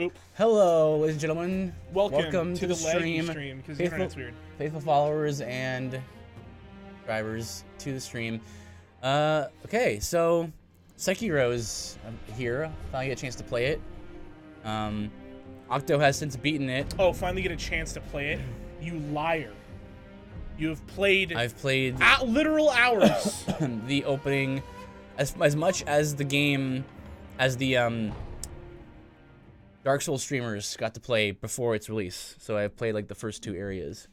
Oop. Hello, ladies and gentlemen. Welcome to the stream. Because the internet's weird. Faithful followers and drivers to the stream. Okay, so Sekiro is here. Finally get a chance to play it. Octo has since beaten it. Oh, finally get a chance to play it? You liar. You have played... I've played... literal hours. the opening, as much as the game, as the, Dark Souls streamers got to play before its release. So I've played, like, the first 2 areas.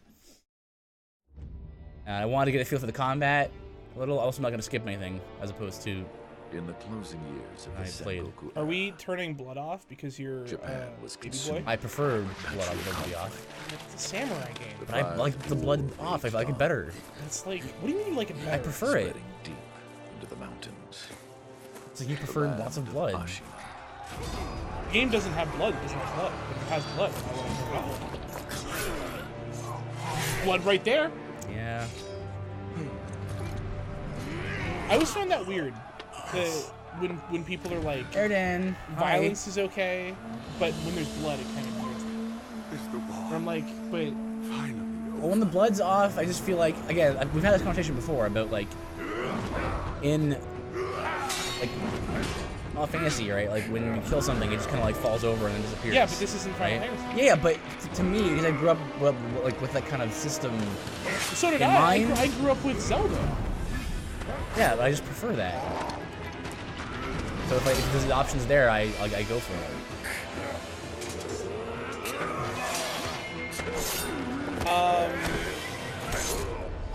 I wanted to get a feel for the combat a little. Also, I'm not going to skip anything, as opposed to... In the closing years of the Sengoku Are we turning blood off because you're Japan was baby boy? consumed. I prefer blood on blood off. It's a samurai game. But I like the blood off. I like it better. It's like, what do you mean you like it better? I prefer it. Spreading deep into the mountains. It's like you prefer lots of blood. Ashina. The game doesn't have blood. It doesn't have blood. If it has blood, I want to turn it off. Blood right there. Yeah. I always found that weird. When people are like, Erden, violence is okay, but when there's blood, it kind of hurts me. Or I'm like, but Well, when the blood's off, I just feel like, again, we've had this conversation before about, like, in, like, Final Fantasy, right? Like, when you kill something, it just kind of, like, falls over and then disappears. yeah, but this isn't Final right? Fantasy. Yeah, but to me, because I grew up, well, like, with that kind of system. So did in I. mind. I grew up with Zelda. Yeah, but I just prefer that. So if there's the options there, I go for it.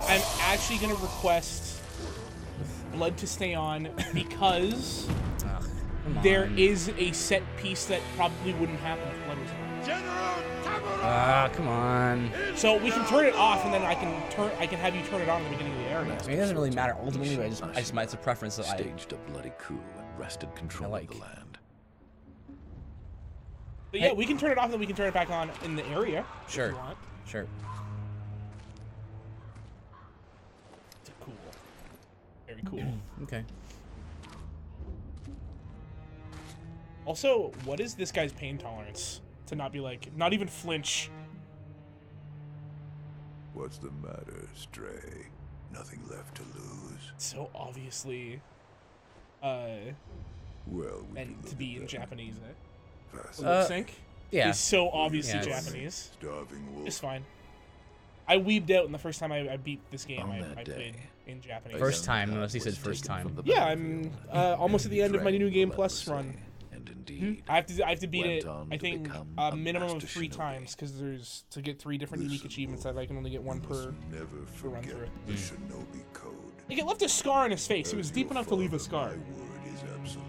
I'm actually gonna request blood to stay on because Ugh, come there on. is a set piece that probably wouldn't happen if blood was on. Ah, come on. So we can turn it off, and then I can have you turn it on at the beginning of the area. I mean, it doesn't really matter ultimately, but it's a preference that I Staged a bloody coup and wrested control like. of the land. But yeah, we can turn it off, and then we can turn it back on in the area. Sure. If you want. Sure. It's cool. Very cool. Okay. Also, what is this guy's pain tolerance? To not be like, not even flinch. What's the matter, Stray? Nothing left to lose. So obviously, Well, we and can to look be at in that. Japanese, Fast. lip sync. Yeah. Is so obviously Yeah, it's- Japanese. Starving wolf. It's fine. I weebed out, and the first time I beat this game, On I that played day, in Japanese. First time, Young unless he Cub said was first taken time. from the Yeah, battlefield. I'm almost at the end of my new Dragged Game to Plus leprosy, run. And indeed, I have to beat went it. on I to think become a a minimum of master 3 shinobi. times because there's to get 3 different unique achievements that I can only get 1 You per. must never run forget through. the shinobi code. Like it left a scar on his face. It was As deep your enough to leave a father, scar. My word is absolute.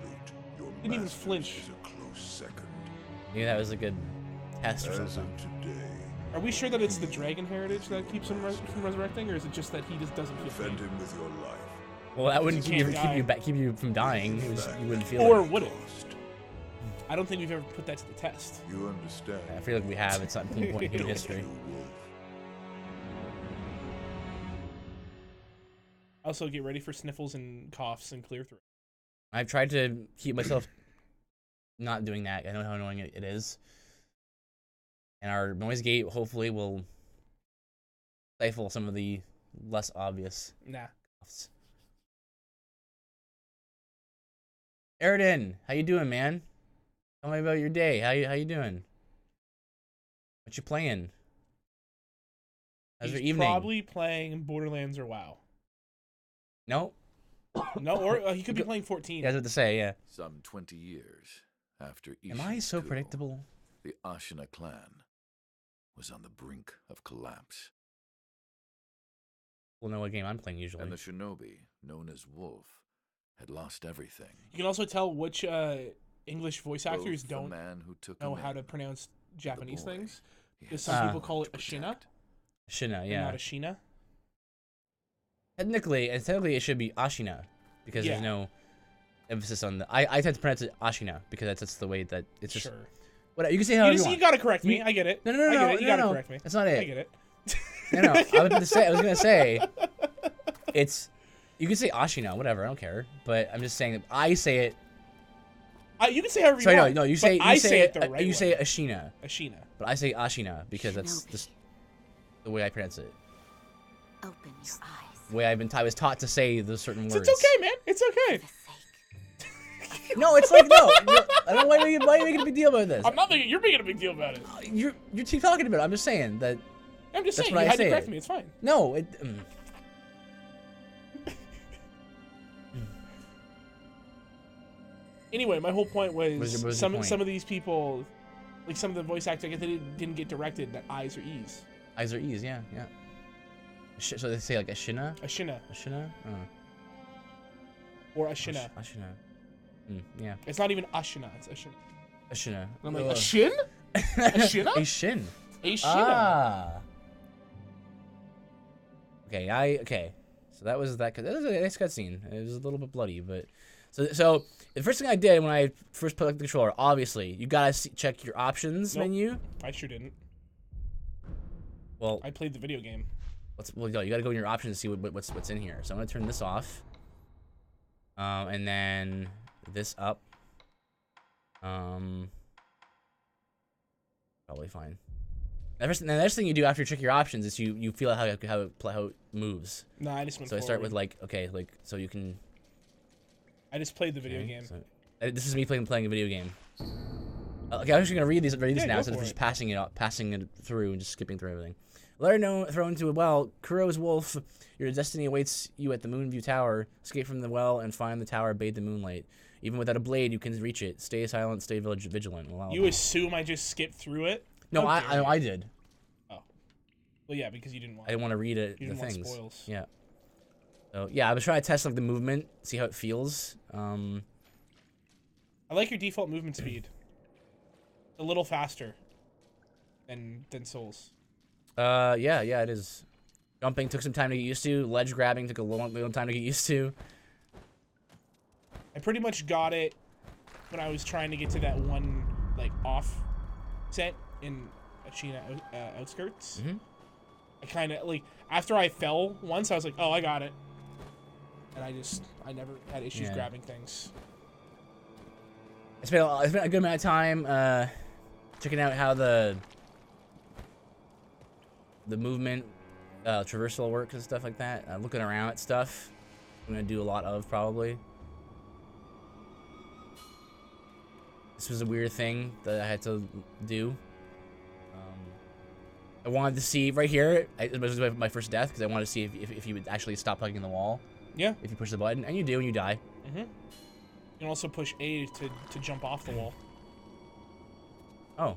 Your Didn't even master's flinch. is a close second. Maybe that was a good test or As something. of today, Are we sure that it's the dragon heritage that keeps him from resurrecting, or is it just that he just doesn't feel defend pain? him with your life. Well, that wouldn't You can't keep you from dying. It was, you wouldn't feel Or it. would it? Lost. I don't think we've ever put that to the test. You understand? I feel like we have at some point in Don't history. kill wolf. Also, get ready for sniffles and coughs and clear throat. I've tried to keep myself not doing that. I know how annoying it is. And our noise gate hopefully will stifle some of the less obvious Nah. coughs. Erden, how you doing, man? Tell me about your day. How you doing? What you playing? How's your He's evening? probably playing Borderlands or WoW. No. No, or he could be playing 14. Yeah, I was about to say, yeah. Some 20 years after Am I so Ishi's coup, predictable? the Ashina clan was on the brink of collapse, We'll know what game I'm playing usually. and the shinobi, known as Wolf, had lost everything. You can also tell which English voice actors Both the don't man who took know him how in, to pronounce Japanese boy things. he Because had some Ah. people call it to Ashina, protect. Shina, and yeah. not Ashina. Technically it should be Ashina because Yeah. there's no emphasis on the. I tend to pronounce it Ashina because that's the way that it's just. Sure. Whatever you can say however you, You want. gotta correct me. You- I get it. No, no, no, I get no, it. You no, gotta no. correct me. That's not it. I get it. No, I was gonna say it's. You can say Ashina, whatever. I don't care. But I'm just saying that I say it. You can say however you Sorry, want. no, you but say I say it the right way. You say Ashina, Ashina. but I say Ashina because that's just the way I pronounce it. Open your eyes. The way I was taught to say those certain words. It's okay, man. It's okay. For the sake. No, it's like no. I don't know why are you making a big deal about this. I'm not making. You're making a big deal about it. You keep talking about it. I'm just saying that. I'm just That's saying. what You I had to say correct it. me. It's fine. No, it. Anyway, my whole point was What's your some point? some of these people, like some of the voice actors, I guess they didn't get directed that eyes or e's. Eyes are ease, yeah. So they say like Ashina? Ashina Ashina? or Ashina. Ashina. Yeah. It's not even Ashina. It's Ashina. Ashina. And I'm like Ugh. a shin. Ashina. A shin. Ashina. Ah. Okay. So that was that. That was a nice cutscene. It was a little bit bloody, but so the first thing I did when I first put up the controller, obviously, you gotta check your options menu. I sure didn't. Well, I played the video game. you gotta go in your options and see what's in here. So I'm gonna turn this off. And then this up. Probably fine. The next thing you do after you check your options is you feel how it moves. No, I just went So I forward. start with so you can. I just played the video Okay, game. so- this is me playing a video game. Okay, I'm just gonna read these Yeah, now go instead of for just it. passing it through and just skipping through everything. Letter thrown into a well. Kuro's wolf. Your destiny awaits you at the Moonview Tower. Escape from the well and find the tower. Bathe the moonlight. Even without a blade, you can reach it. Stay silent. Stay vigilant. Well, You assume I just skipped through it? no, How dare you. I did. Well, yeah, because you didn't want. I didn't want to read it. You The didn't want things. spoils. Yeah. So yeah, I was trying to test like the movement, see how it feels. I like your default movement speed. A little faster than Souls. Yeah, it is. Jumping took some time to get used to. Ledge grabbing took a long time to get used to. I pretty much got it when I was trying to get to that one like off set in Ashina outskirts. Mhm. I kind of like after I fell once, I was like, oh, I got it, and I never had issues Yeah. grabbing things. It's been a good amount of time checking out how the movement traversal works and stuff like that. Looking around at stuff. I'm gonna do a lot of probably. This was a weird thing that I had to do. I wanted to see right here. It was my first death because I wanted to see if you would actually stop hugging the wall. Yeah. If you push the button, and you do, and you die. Mm-hmm. You can also push A to jump off the wall. Oh.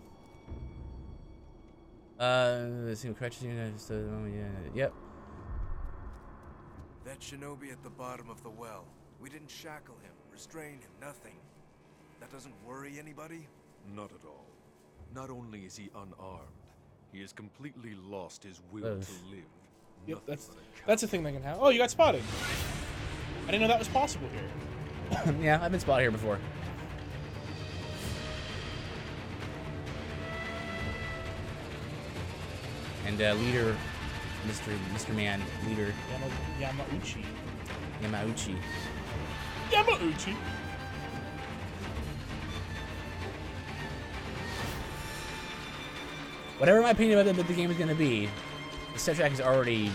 Let's see, correct. Yep. That shinobi at the bottom of the well. We didn't shackle him, restrain him, nothing. That doesn't worry anybody? Not at all. Not only is he unarmed, he has completely lost his will Ugh. to live. Yep, Nothing that's but a a thing that can happen. Oh, you got spotted. I didn't know that was possible here. Yeah, I've been spotted here before. And leader, Mr. Man, leader Yamauchi. Yamauchi. Yamauchi. Whatever my opinion about the game is gonna be, the soundtrack is already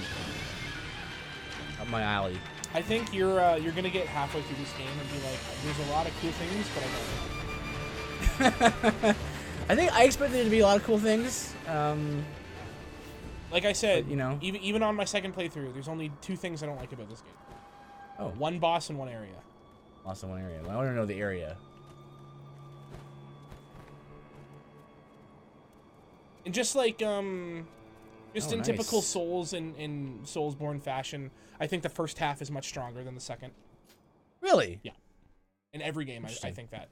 up my alley. I think you're gonna get halfway through this game and be like, "There's a lot of cool things, but I don't know." I think I expect there to be a lot of cool things. Like I said, But, you know. even on my second playthrough, there's only 2 things I don't like about this game. Oh. One boss and one area. Also one area. I want to know the area. And just like just Oh, in typical nice. Souls in Soulsborne fashion, I think the first half is much stronger than the second. Really? In every game, I Interesting. think that.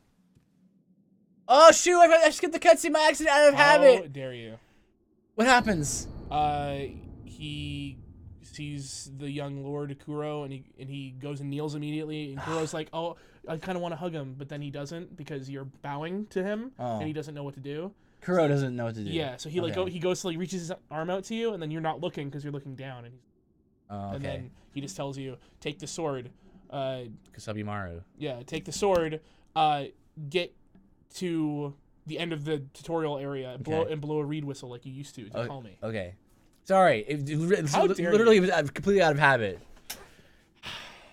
Oh shoot! I skipped the cutscene by accident. I don't have How it. dare you? What happens? He sees the young Lord Kuro, and he goes and kneels immediately. And Kuro's like, "Oh, I kind of want to hug him," but then he doesn't because you're bowing to him, Oh. and he doesn't know what to do. Kuro doesn't know what to do. Yeah, so he he goes to like reaches his arm out to you, and then you're not looking because you're looking down, and Oh, and okay. then he just tells you, "Take the sword." Kasabi Maru. Yeah, take the sword. get to the end of the tutorial area and blow a reed whistle like you used to call me. Okay. Sorry. How dare literally, you? it was completely out of habit.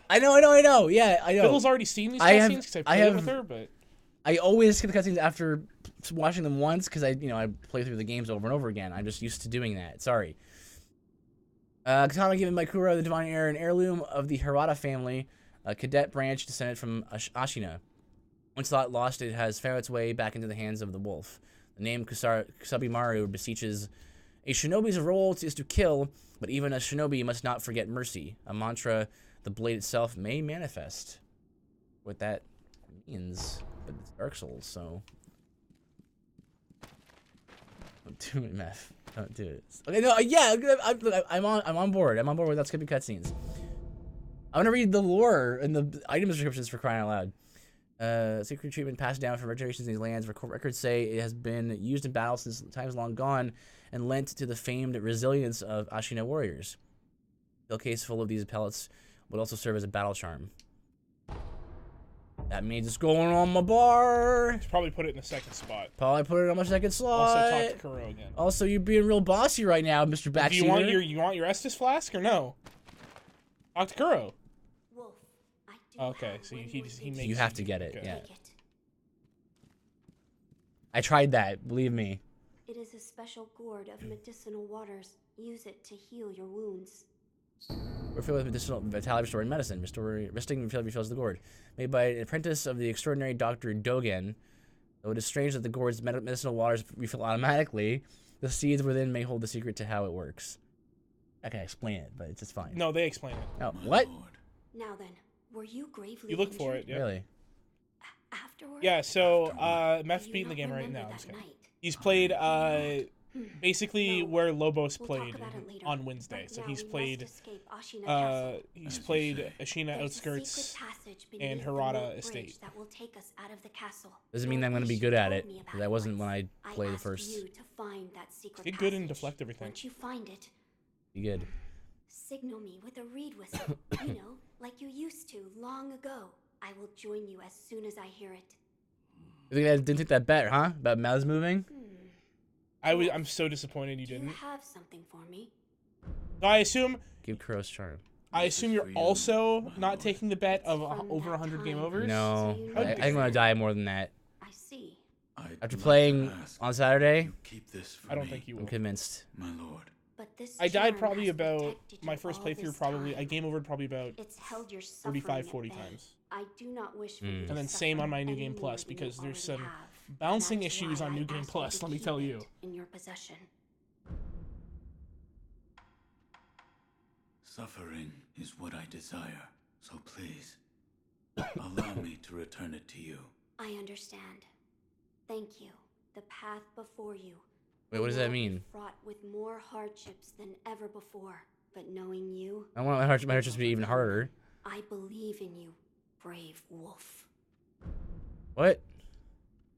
I know. Yeah, I know. Fiddle's already seen these cutscenes because I played with her, but I always skip the cutscenes after watching them once because I play through the games over and over again. I'm just used to doing that. Sorry. Katana given by Kuro, the divine heir and heirloom of the Hirata family, a cadet branch descended from Ashina. Once thought lost, it has found its way back into the hands of the wolf. The name Kusabimaru beseeches a shinobi's role is to kill, but even a shinobi must not forget mercy. A mantra the blade itself may manifest. What that means, but it's Dark Souls, so don't do it, Meth. Don't do it. Okay, no, yeah, I'm on board. I'm on board without skipping cutscenes. I'm gonna read the lore and the item descriptions for crying out loud. Secret treatment passed down from generations in these lands. Records say it has been used in battle since times long gone and lent to the famed resilience of Ashina warriors. A case full of these pellets would also serve as a battle charm. That means it's going on my bar. probably put it in the second spot. Probably put it on my second slot. Also talk to Kuro again. Also, you're being real bossy right now, Mr. Backseater. Do you want your Estus flask or no? Talk to Kuro. Wolf, I do Okay, have so one he more makes thing. You have to get it, okay. yeah. Take it. I tried that, believe me. It is a special gourd of medicinal waters. Use it to heal your wounds. We're filled with medicinal vitality restoring medicine. Resting refills the gourd. Made by an apprentice of the extraordinary Dr. Dogen. Though it is strange that the gourd's medicinal waters refill automatically, the seeds within may hold the secret to how it works. I can explain it, but it's just fine. No, they explain it. Oh, My what? lord. Now then, were you gravely You look for it, injured? yeah. Really? Afterward? Yeah, so Do Meth's you beating the not game right remember now. I'm that just kidding. night? He's played basically No, where Lobos we'll talk played about it later. on Wednesday. Right So now he's we played must escape Ashina Castle. he's As you played say. Ashina There's a Outskirts. secret passage and beneath the Hirata moat Estate. bridge that will take us out of the castle. Doesn't mean that I'm going to be Northeast good at told it, me about because I it wasn't once. when I played the asked first. you to find that secret Get good and passage. deflect everything. Once you find it, Be good. signal me with a reed whistle. You know, like you used to long ago. I will join you as soon as I hear it. You think I didn't take that bet, huh? About Maz moving? I'm so disappointed you Do you didn't. have something for me? I assume Give Kuro's charm. This is you're for you, over my lord. taking the bet of From over that 100 game time. overs. No, So you How know I dare think I'm going to die more than that. I see. I'd After like playing to ask on Saturday, you keep this for I don't me, think you I'm will. convinced. my lord. But this I died charm probably has about protected my you first all playthrough. this Probably I time. game overed probably about It's held your 35, suffering 40 at bay. times. I do not wish for Mm. you to And then suffer same on my New any Game more Plus, than you because there's already some have. bouncing That's issues why on I New Game asked you Plus, to let me keep tell it you. in your possession. Suffering is what I desire, so please, allow me to return it to you. I understand. Thank you. The path before you. Wait, what does will that now be mean? Fraught with more hardships than ever before. But knowing you, I want my hardships to be even harder. I believe in you, brave wolf. What?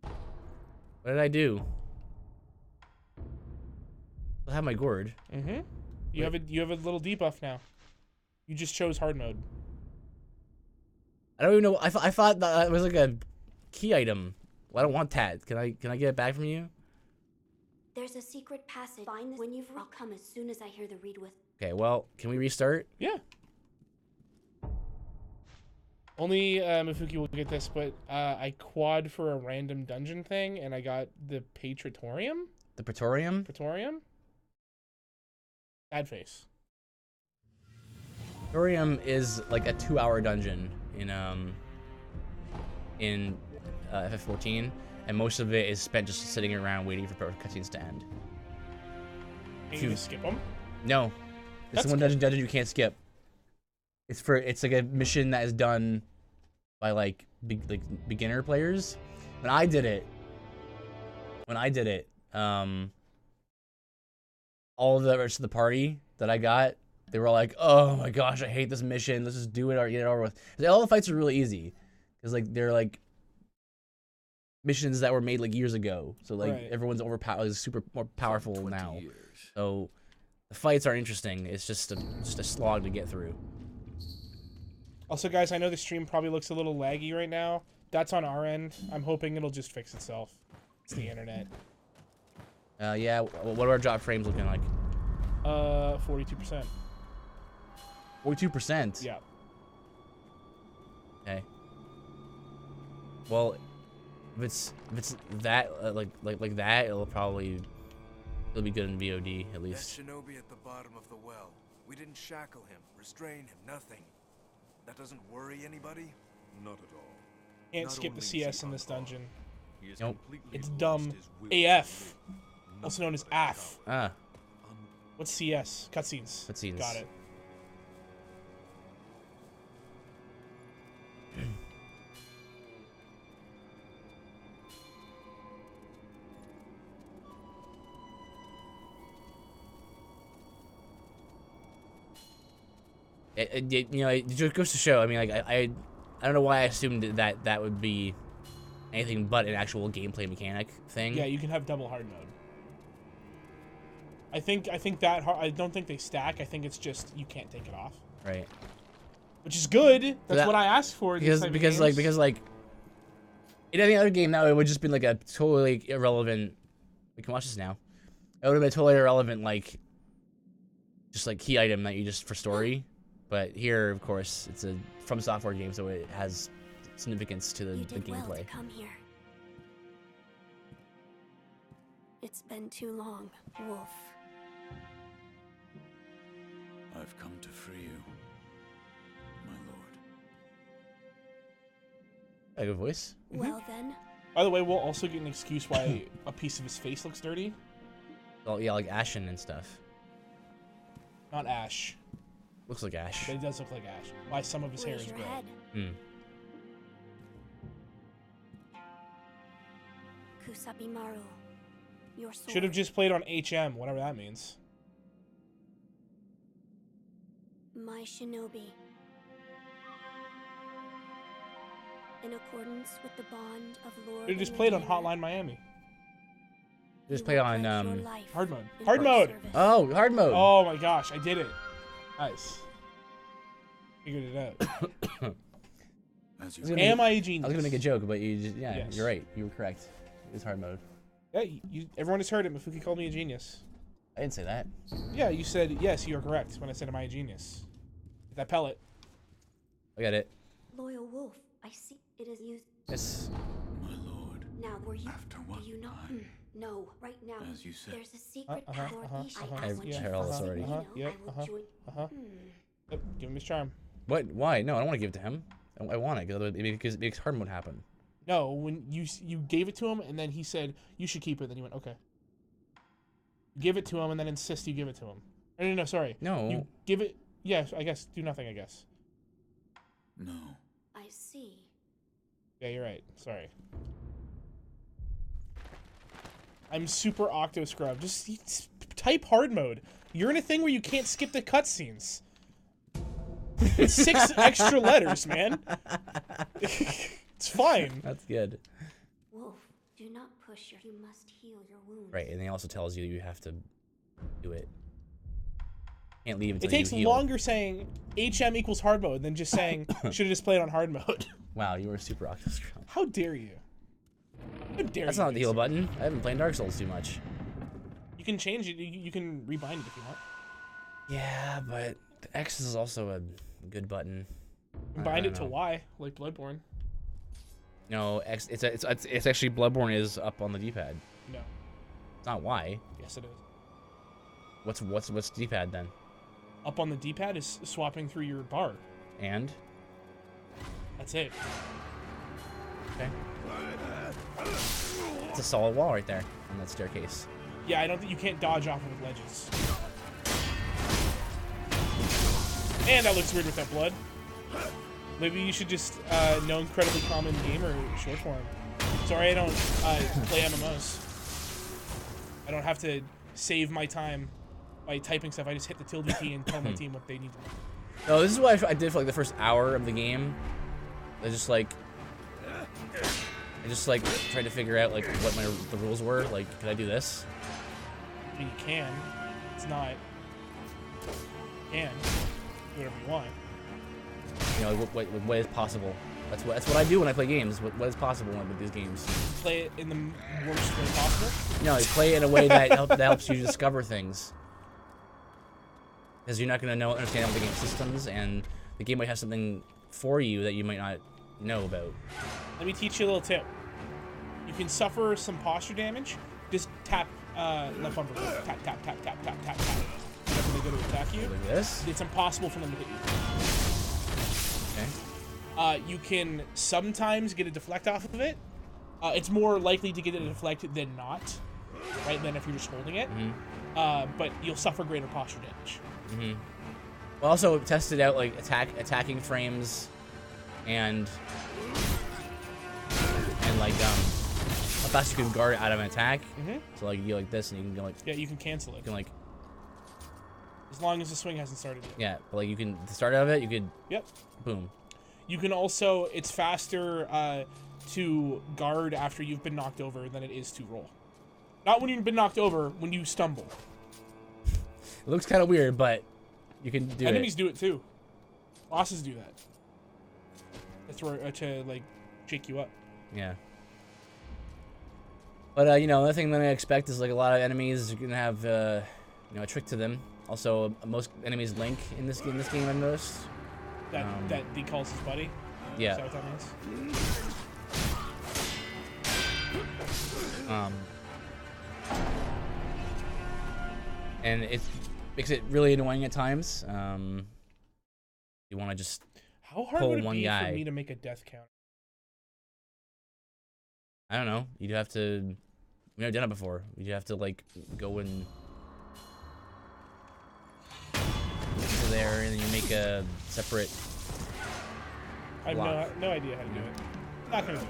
What did I do? I have my gourd. Mm-hmm. You have a little debuff now. You just chose hard mode. I don't even know. I thought that was like a key item. Well, I don't want that. Can I get it back from you? There's a secret passage. Find this when you've. I'll come as soon as I hear the reed with. Okay. Well, can we restart? Yeah. Only Mefuki will get this, but I quad for a random dungeon thing, and I got the Praetorium. The Praetorium. Praetorium. Bad face. Praetorium is like a 2-hour dungeon in FF14, and most of it is spent just sitting around waiting for cutscenes to end. Can you just skip them? No, it's That's the one dungeon you can't skip. It's like a mission that is done by like beginner players. When I did it, all of the rest of the party that I got, they were like, "Oh my gosh, I hate this mission. Let's just do it or get it over with." 'Cause all the fights are really easy, because like they're like missions that were made like years ago. So like Right. everyone's overpowered, is super more powerful 20 now. years. So the fights are interesting. It's just a slog to get through. Also, guys, I know the stream probably looks a little laggy right now. That's on our end. I'm hoping it'll just fix itself. It's the internet. Yeah. What are our drop frames looking like? 42%. 42%. Yeah. Okay. Well, if it's that like that, it'll be good in VOD at That least. shinobi at the bottom of the well. We didn't shackle him, restrain him, nothing. That doesn't worry anybody? Not at all. Can't Not skip the only is CS he in this unarmed, dungeon. he is Nope. completely It's lost dumb his will AF. to live. Also known as Nothing but a AF. coward. Ah, What's CS? Cutscenes. Cutscenes. Got it. it just goes to show. I mean, like I don't know why I assumed that would be anything but an actual gameplay mechanic thing. Yeah, you can have double hard mode. I think that I don't think they stack. I think it's just you can't take it off, Right. which is good. That's what I asked for. in these Because type of because games. in any other game now it would just been like a totally irrelevant. We can watch this now. It would have been a totally irrelevant just like key item that you just for story. But here, of course, it's a From Software game, so it has significance to You the did well gameplay. to come here. It's been too long, Wolf. I've come to free you, my lord. A good voice. Well then, By the way, we'll also get an excuse why a piece of his face looks dirty. Well, yeah, like ashen and stuff. Not Ash, Looks like ash. but it does look like Ash. Why some of his hair raise is your gray. head. Hmm. Kusabimaru, your sword. Should have just played on HM, whatever that means. My shinobi. In accordance with the bond of Lord. Should have just and played on Redeemer, Hotline Miami. Just you play will on pledge your life hard mode. in Hard her mode! service. Oh, hard mode. Oh my gosh, I did it. Nice. Figured it out. As you I was gonna Am I a I genius? was gonna make a joke, but yeah, Yes. you're right. You were correct. It's hard mode. Yeah, everyone has heard it. Mefuki called me a genius. I didn't say that. Yeah, you said, yes, you are correct when I said, am I a genius? That pellet. I got it. Loyal Wolf, I see it is used. Yes. my lord, Now, were you? after what Do you know? I, No, right now. as you said, There's a secret Uh-huh, power. uh-huh, I uh-huh, asked when yeah, you I heard all this first already. said, Yep, I will join. uh-huh. Yep, give him his charm. What? Why? No, I don't want to give it to him. I want it because it makes hard mode happen. No, when you gave it to him, and then he said, you should keep it, then you went, okay. Give it to him, and then insist you give it to him. No, sorry. No. You give it, yes, I guess, do nothing, I guess. no. I see. Yeah, you're right. Sorry. I'm super Octo scrub. Just type hard mode. You're in a thing where you can't skip the cutscenes. It's 6 extra letters, man. It's fine. That's good. Wolf, do not push your. You must heal your wounds. Right, and he also tells you you have to do it. Can't leave It until takes you heal. longer saying HM equals hard mode than just saying should have just played on hard mode. Wow, you were super Octo Scrum. How dare you? How dare That's you? not the heal Mason? button. I haven't played Dark Souls too much. You can change it. You can rebind it if you want. Yeah, but the X is also a good button. Bind I it to don't know. Y, like Bloodborne. No, X. It's actually Bloodborne is up on the D-pad. No. It's not Y. Yes, it is. What's D-pad then? Up on the D-pad is swapping through your bar. And That's it. okay, it's a solid wall right there on that staircase. Yeah, I don't think you can't dodge off of ledges. And that looks weird with that blood. Maybe you should just know incredibly common gamer short form. Sorry, I don't play MMOs. I don't have to save my time by typing stuff. I just hit the tilde key and tell my team what they need to do. No, this is what I did for like the first hour of the game. I just tried to figure out like what the rules were. Like, could I do this? I mean, you can. It's not. You can. Do whatever you want. You know, what is possible. That's what I do when I play games. What is possible with these games? Play it in the worst way possible. No, you play it in a way that helps you discover things. Because you're not going to understand all the game systems, and the game might have something for you that you might not know about. Let me teach you a little tip. You can suffer some posture damage. Just tap left bumper. Tap, tap, tap, tap, tap, tap, tap. Whenever they go to attack you. Like this? It's impossible for them to hit you. Okay. You can sometimes get a deflect off of it. It's more likely to get a deflect than not, right? Than if you're just holding it. Mm-hmm. But you'll suffer greater posture damage. Mm-hmm. We also tested out like attacking frames, and like how fast you can guard out of an attack. Mm-hmm. So like you go like this, and you can go like yeah, you can cancel it. You can like as long as the swing hasn't started yet. Yeah, but like you can the start of it, you could boom. You can also it's faster to guard after you've been knocked over than it is to roll. Not when you've been knocked over, when you stumble. It looks kind of weird, but you can do Enemies do it too. Bosses do that. To like shake you up. Yeah. But you know, another thing that I expect is like a lot of enemies are gonna have you know, a trick to them. Also, most enemies link in this game. I've noticed. That he calls his buddy. Yeah. Is that what that means? And it makes it really annoying at times. You want to just how hard pull would it one be guy. for me to make a death count? I don't know. You'd have to. We've never done it before. You'd have to like go and there, and then you make a separate. I have no idea how to do it. Not gonna do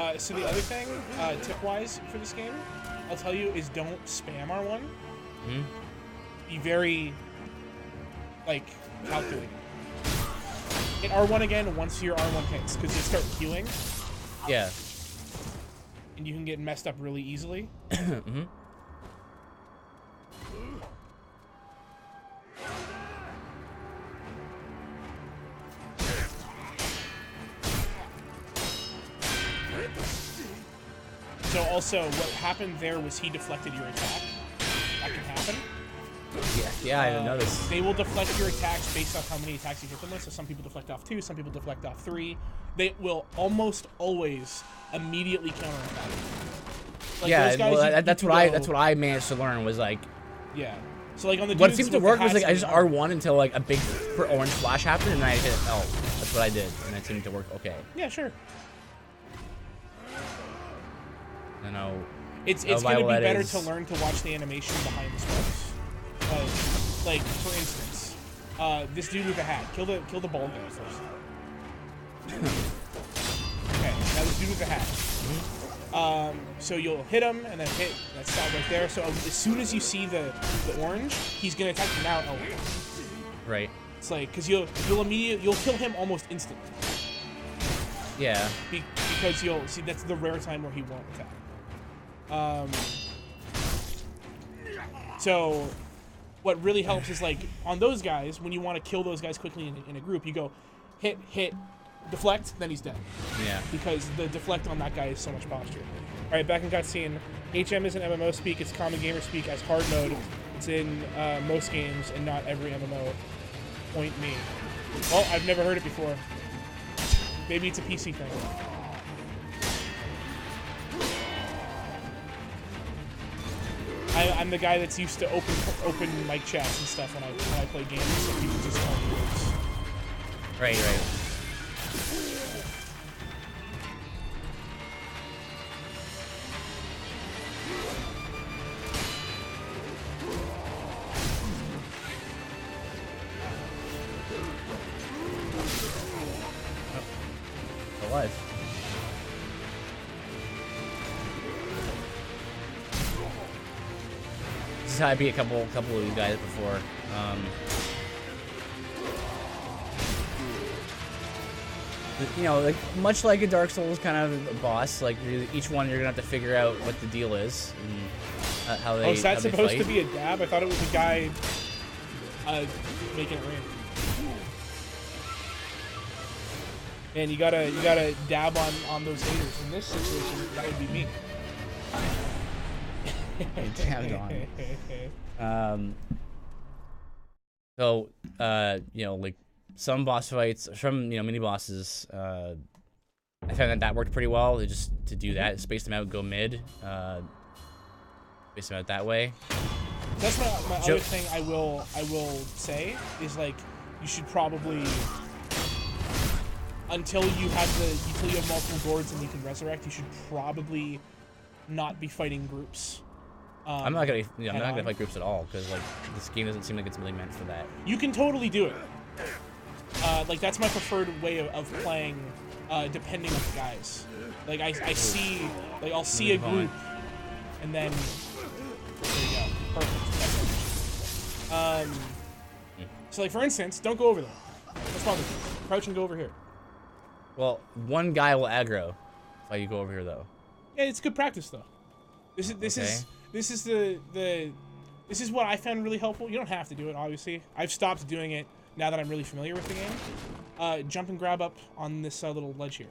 it. So the other thing, tip-wise for this game, I'll tell you is don't spam R1. Mm-hmm. Be very, like, calculated. Hit R1 again once your R1 hits, because you start queuing. Yeah. And you can get messed up really easily. Mm-hmm. So also, what happened there was he deflected your attack. That can happen. Yeah, I didn't notice. They will deflect your attacks based off how many attacks you hit them with. So some people deflect off 2, some people deflect off 3. They will almost always immediately counterattack. Like yeah, those guys, well, that's what I managed to learn was like. Yeah. So like on the what dudes seemed to with work the was like hats I just R1 until like a big orange flash happened, and then I hit L. That's what I did, and it seemed to work okay. Yeah, sure. I know. It's going to be better to learn to watch the animation behind the spells. Like for instance, this dude with the hat. Kill the bald guy first. Okay, now this dude with the hat. So you'll hit him and then hit that spot right there. So as soon as you see the orange, he's gonna attack you now. Oh, right. It's like because you'll kill him almost instantly. Yeah. Because you'll see that's the rare time where he won't attack. So what really helps is like on those guys when you want to kill those guys quickly in a group, you go hit, deflect, then he's dead. Yeah. Because the deflect on that guy is so much posture. All right, back in cutscene. HM isn't MMO speak; it's common gamer speak as hard mode. It's in most games and not every MMO. Point me. Well, I've never heard it before. Maybe it's a PC thing. I'm the guy that's used to open mic chats and stuff when I play games, so people just tell me words. Right. Oh, alive. This is how I beat a couple of these guys before. You know, like much like a Dark Souls kind of boss, like each one you're gonna have to figure out what the deal is and how they. Oh, is that how they supposed fight. to be a dab? I thought it was a guy making it rain. And you gotta dab on those haters. In this situation, that would be me. Dabbed on. So, you know, like some boss fights, some mini bosses, I found that worked pretty well. To do that, space them out, go mid, space them out that way. That's my other thing. I will say is like you should probably until you have multiple gourds and you can resurrect. You should probably not be fighting groups. I'm not gonna fight groups at all because like this game doesn't seem like it's really meant for that. You can totally do it. Like that's my preferred way of playing, depending on the guys. Like I see, like I'll see a group, and then there you go, perfect. So like for instance, don't go over there. That's probably crouch and go over here. Well, one guy will aggro if you go over here though. Yeah, it's good practice though. This is what I found really helpful. You don't have to do it, obviously. I've stopped doing it now that I'm really familiar with the game. Jump and grab up on this little ledge here.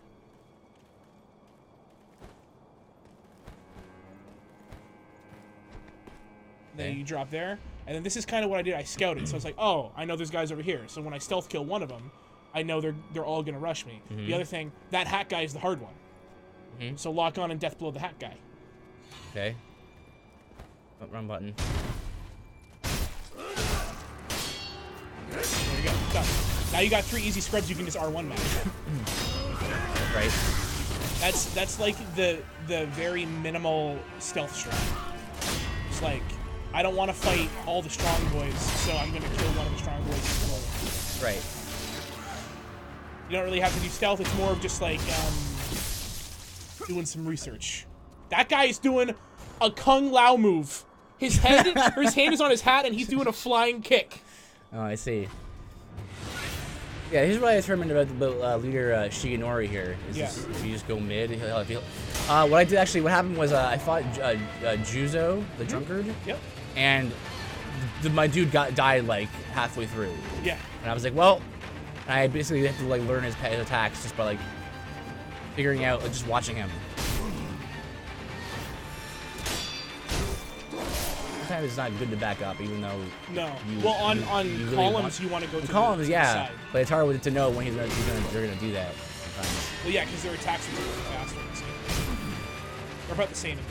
Then you drop there, and then this is kind of what I did. I scouted, so it's like, oh, I know there's guys over here. So when I stealth kill one of them, I know they're all gonna rush me. The other thing, that hat guy is the hard one. So lock on and death blow the hat guy. Okay. Run button. There you go. Done. Now you got 3 easy scrubs you can just R1 match. Right. That's like the very minimal stealth strat. It's like I don't want to fight all the strong boys, so I'm gonna kill one of the strong boys slowly. Right. You don't really have to do stealth. It's more of just like doing some research. That guy is doing a Kung Lao move. His head is on his hat, and he's doing a flying kick. Oh, I see. Yeah, here's what I determined about leader Shigenori here. Is if you just go mid, he'll what happened was I fought Juzo, the drunkard. Yep. And my dude died like halfway through. Yeah. And I was like, well, I basically have to like learn his attacks just by like figuring out, just watching him. Sometimes it's not good to back up, even though. No. Well, on really columns you want to go to columns, the yeah. side. But it's hard to know when they're gonna do that sometimes. Well, yeah, because their attacks are really faster. In this game. They're about the same in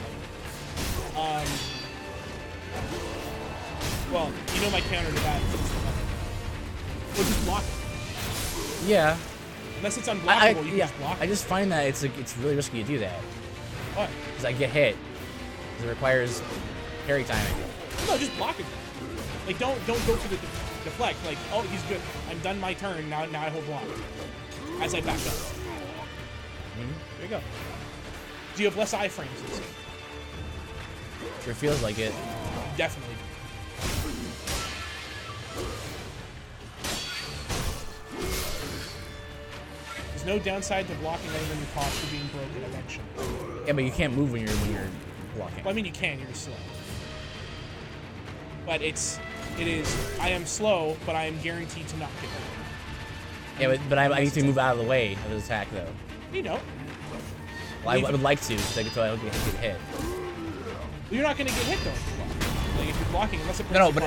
color. Well, you know my counter to that is well, just block it. Yeah. Unless it's unblockable, you can just block it. I just find that it's really risky to do that. What? Because I get hit. Because it requires parry timing. No, just block it. Like don't go for the deflect. Like, oh, he's good. I'm done my turn. Now I hold block. As I back up. There you go. Do you have less iframes? Sure feels like it. Definitely. There's no downside to blocking other than your posture being broken eventually. Yeah, but you can't move when you're blocking. Well, I mean, you can. You're just slow. But it is. I am slow, but I am guaranteed to not get hurt. Yeah, but I need to move out of the way of his attack, though. You don't. Well, I would like to, so I don't get hit. Well, you're not going to get hit though. Like if you're blocking, unless it. No, but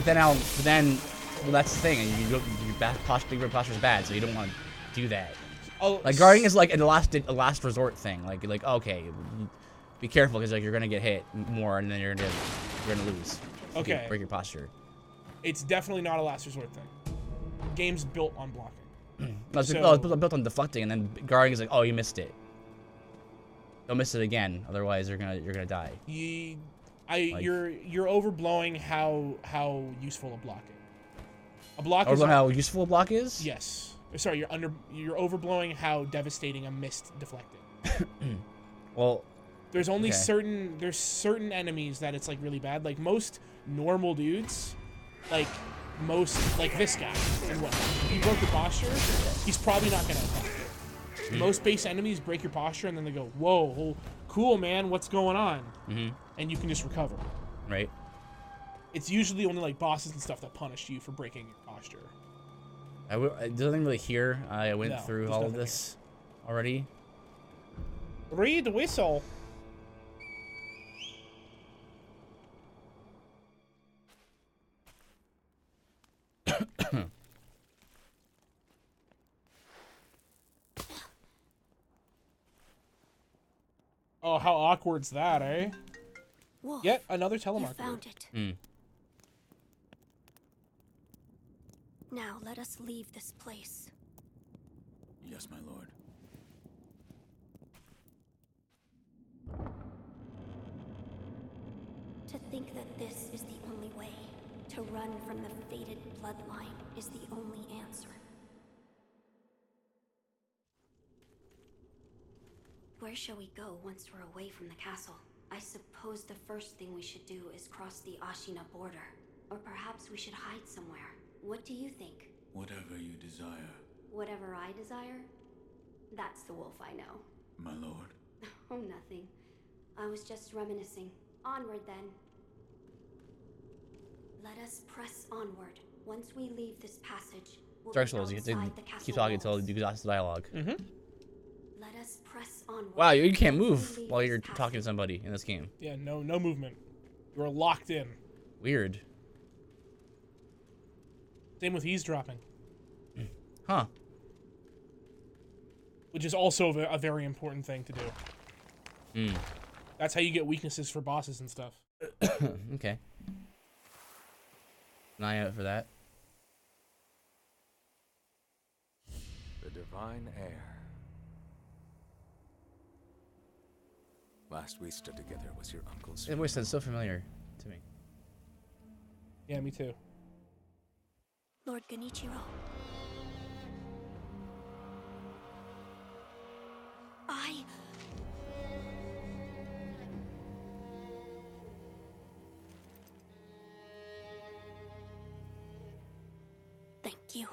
then that's the thing. Your posture's bad, so you don't want to do that. Oh, like guarding is like a last resort thing. Like okay, be careful because like you're gonna get hit more, and then you're gonna lose. Okay. Break your posture. It's definitely not a last resort thing. Game's built on blocking. It's built on deflecting, and then guarding is like, oh, you missed it. Don't miss it again, otherwise you're gonna die. You're overblowing how useful a block is. A block is how useful a block is? Yes. Sorry, you're overblowing how devastating a missed deflecting. Well, there's only certain enemies that it's like really bad. Like most normal dudes, like this guy and what? If you broke your posture, he's probably not gonna attack. Most base enemies break your posture and then they go, whoa, cool man, what's going on? And you can just recover. Right. It's usually only like bosses and stuff that punish you for breaking your posture. There's nothing really here. I went No, through there's all of nothing this already. Read the whistle. Oh, how awkward's that, eh? Wolf, Yet another you telemarketer. found it. Hmm. Now let us leave this place. Yes, my lord. To think that this is the only way. To run from the fated bloodline is the only answer. Where shall we go once we're away from the castle? I suppose the first thing we should do is cross the Ashina border. Or perhaps we should hide somewhere. What do you think? Whatever you desire, Whatever I desire? That's the wolf I know. my lord. Oh, nothing. I was just reminiscing. Onward, then. Let us press onward. Once we leave this passage, we'll Dark be Souls, you have to outside the castle keep talking until walls. you exhaust the dialogue. Mm-hmm. Let us press onward. Wow, you can't Once we move leave while this you're talking to passage, somebody in this game. Yeah, no movement. You're locked in. Weird. Same with eavesdropping, Huh. which is also a very important thing to do. Hmm. That's how you get weaknesses for bosses and stuff. Okay. An eye out for that. The divine heir. Last we stood together was your uncle's. That voice sounds so familiar to me. Yeah, me too. Lord Genichiro. Thank you.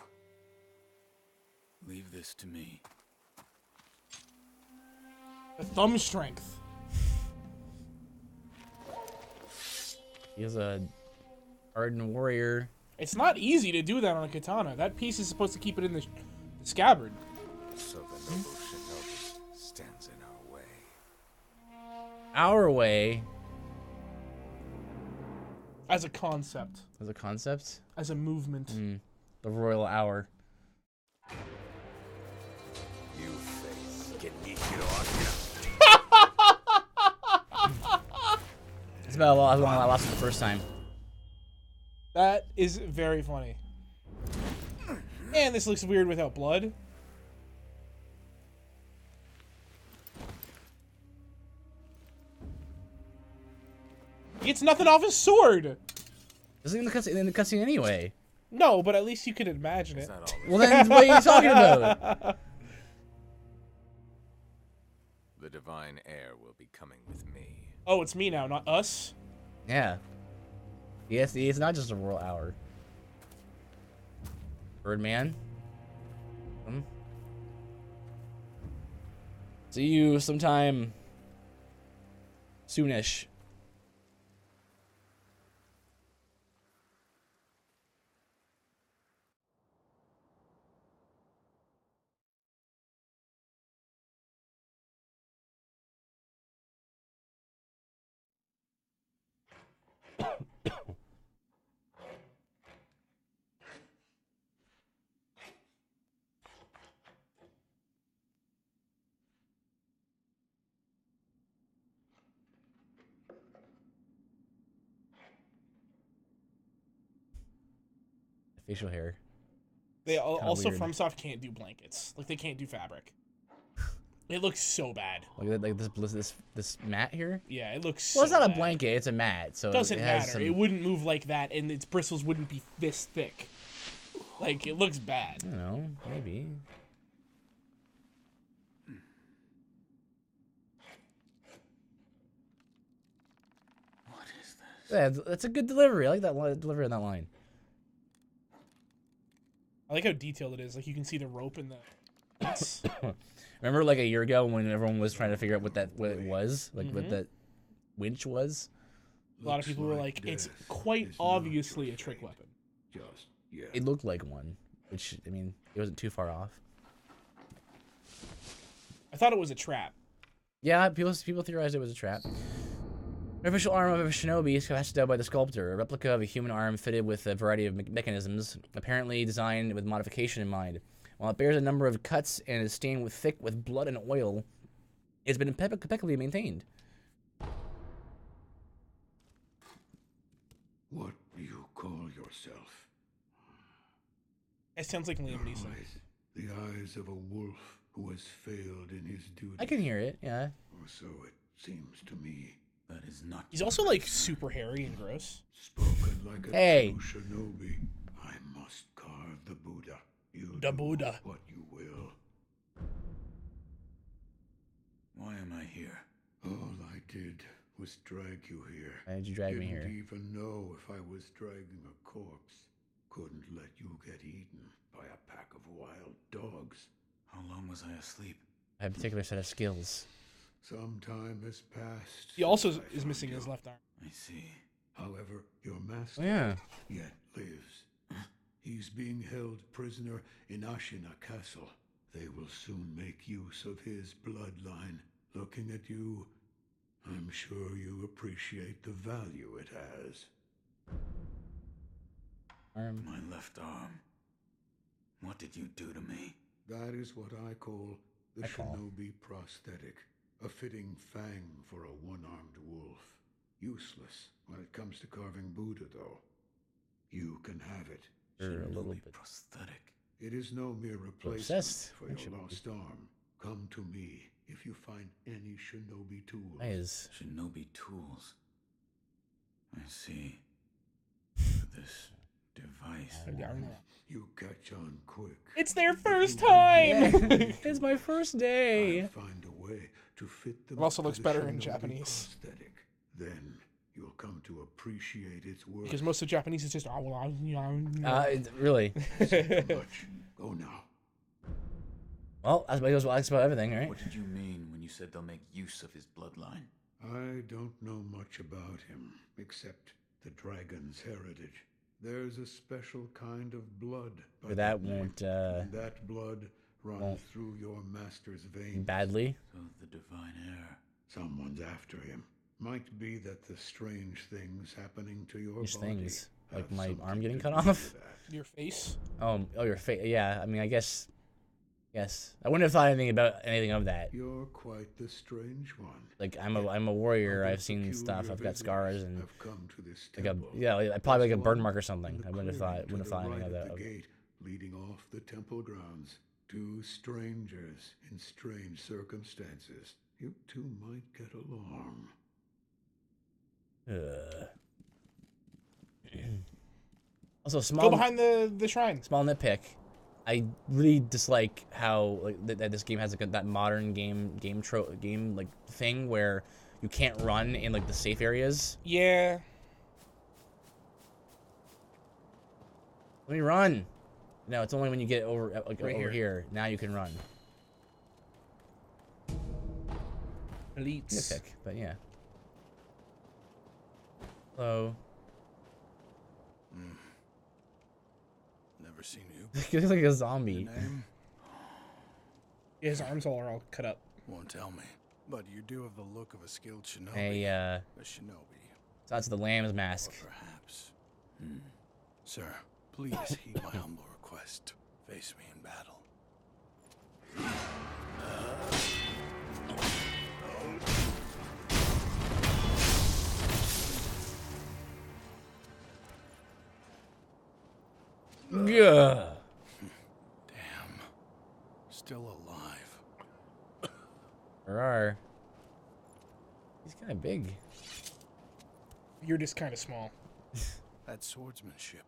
Leave this to me. The thumb strength. He is a hardened warrior. It's not easy to do that on a katana. That piece is supposed to keep it in the scabbard. So the noble shinobi stands in our way. Our way As a concept. as a concept. As a movement. The royal hour. You face Genichiro. It's about as long as I lost it the first time. That is very funny. And this looks weird without blood. He gets nothing off his sword. This is in the cutscene anyway. No, but at least you could imagine it. Is that all? Well then, what are you talking about? The divine heir will be coming with me. Oh, it's me now, not us. Yeah. Yes, it's not just a royal hour. Birdman. See you sometime soonish. Facial hair. They also weird. FromSoft can't do blankets. Like they can't do fabric. It looks so bad. Like this mat here. Yeah, it looks. Well, so it's not a bad. blanket; it's a mat. So Doesn't it has matter. some- It wouldn't move like that, and its bristles wouldn't be this thick. Like it looks bad. I don't know. Maybe. What is this? Yeah, that's a good delivery. I like that delivery on that line. I like how detailed it is. Like you can see the rope in the. It's, Remember, like a year ago, when everyone was trying to figure out what it was, like what Mhm. that winch was. A lot of people were like, it's quite obviously a trick weapon. Just yet. It looked like one, which, I mean, it wasn't too far off. I thought it was a trap. Yeah, people theorized it was a trap. Artificial arm of a shinobi is fashioned out by the sculptor, a replica of a human arm fitted with a variety of mechanisms, apparently designed with modification in mind. While it bears a number of cuts and is stained with thick with blood and oil, it's been impeccably maintained. What do you call yourself? It sounds like Liam Neeson. The eyes of a wolf who has failed in his duty. I can hear it, yeah. Or so it seems to me. That is not. He's also like super hairy and gross. Spoken like a Hey. true shinobi. I must carve the Buddha. You The do Buddha. what you will. Why am I here? All I did was drag you here. Why did you drag me here? Didn't even know if I was dragging a corpse. Couldn't let you get eaten by a pack of wild dogs. How long was I asleep? I have a particular set of skills. Some time has passed. He also since I is found missing you. his left arm. I see. However, your master Oh, yeah. yet lives. He's being held prisoner in Ashina Castle. They will soon make use of his bloodline. Looking at you, I'm sure you appreciate the value it has. Arm. My left arm. What did you do to me? That is what I call the I call. shinobi prosthetic. A fitting fang for a one-armed wolf. Useless when it comes to carving Buddha, though. You can have it. Or a little Shinobi bit. prosthetic. It is no mere replacement Obsessed. for That your should be- lost arm. Come to me if you find any shinobi tools. That is. Shinobi tools. I see. This device. You catch on quick. It's their first time! It's my first day. I'll find a way to fit them. It also to looks the better in shinobi Japanese. prosthetic. Then you'll come to appreciate its worth. Because most of Japanese is just... Really. much. Go now. Well, that's about everything, right? What did you mean when you said they'll make use of his bloodline? I don't know much about him, except the dragon's heritage. There's a special kind of blood. by But that name, won't, and that blood runs won't- through your master's veins. Badly. So the divine heir. Someone's after him. Might be that the strange things happening to your These body things. Like have my something arm getting to cut do off? with that. Your face? Oh, your face. Yeah, I mean, I guess. Yes. I wouldn't have thought anything of that. You're quite the strange one. Like, I'm a warrior. Other I've seen peculiar stuff. I've got visitors scars and have come to this like a temple. probably like a There's burn one mark or in something. the I wouldn't have clearing thought to the anything right of at that. the gate leading off the temple grounds. Two strangers in strange circumstances. You two might get along. Also, Go behind the shrine. small nitpick. I really dislike how like that this game has like that modern game like thing where you can't run in like the safe areas. Yeah. Let me run. No, it's only when you get over like Right over here. here. Now you can run. Elites. Nitpick, but yeah. Hello. Never seen you. You look like a zombie. Name? Yeah, his arms are all cut up. Won't tell me. But you do have the look of a skilled shinobi. A A shinobi. that's the lamb's mask. Or perhaps. Sir, please heed my humble request. Face me in battle. Yeah. Damn. Still alive. Rar. He's kind of big. You're just kind of small. That swordsmanship.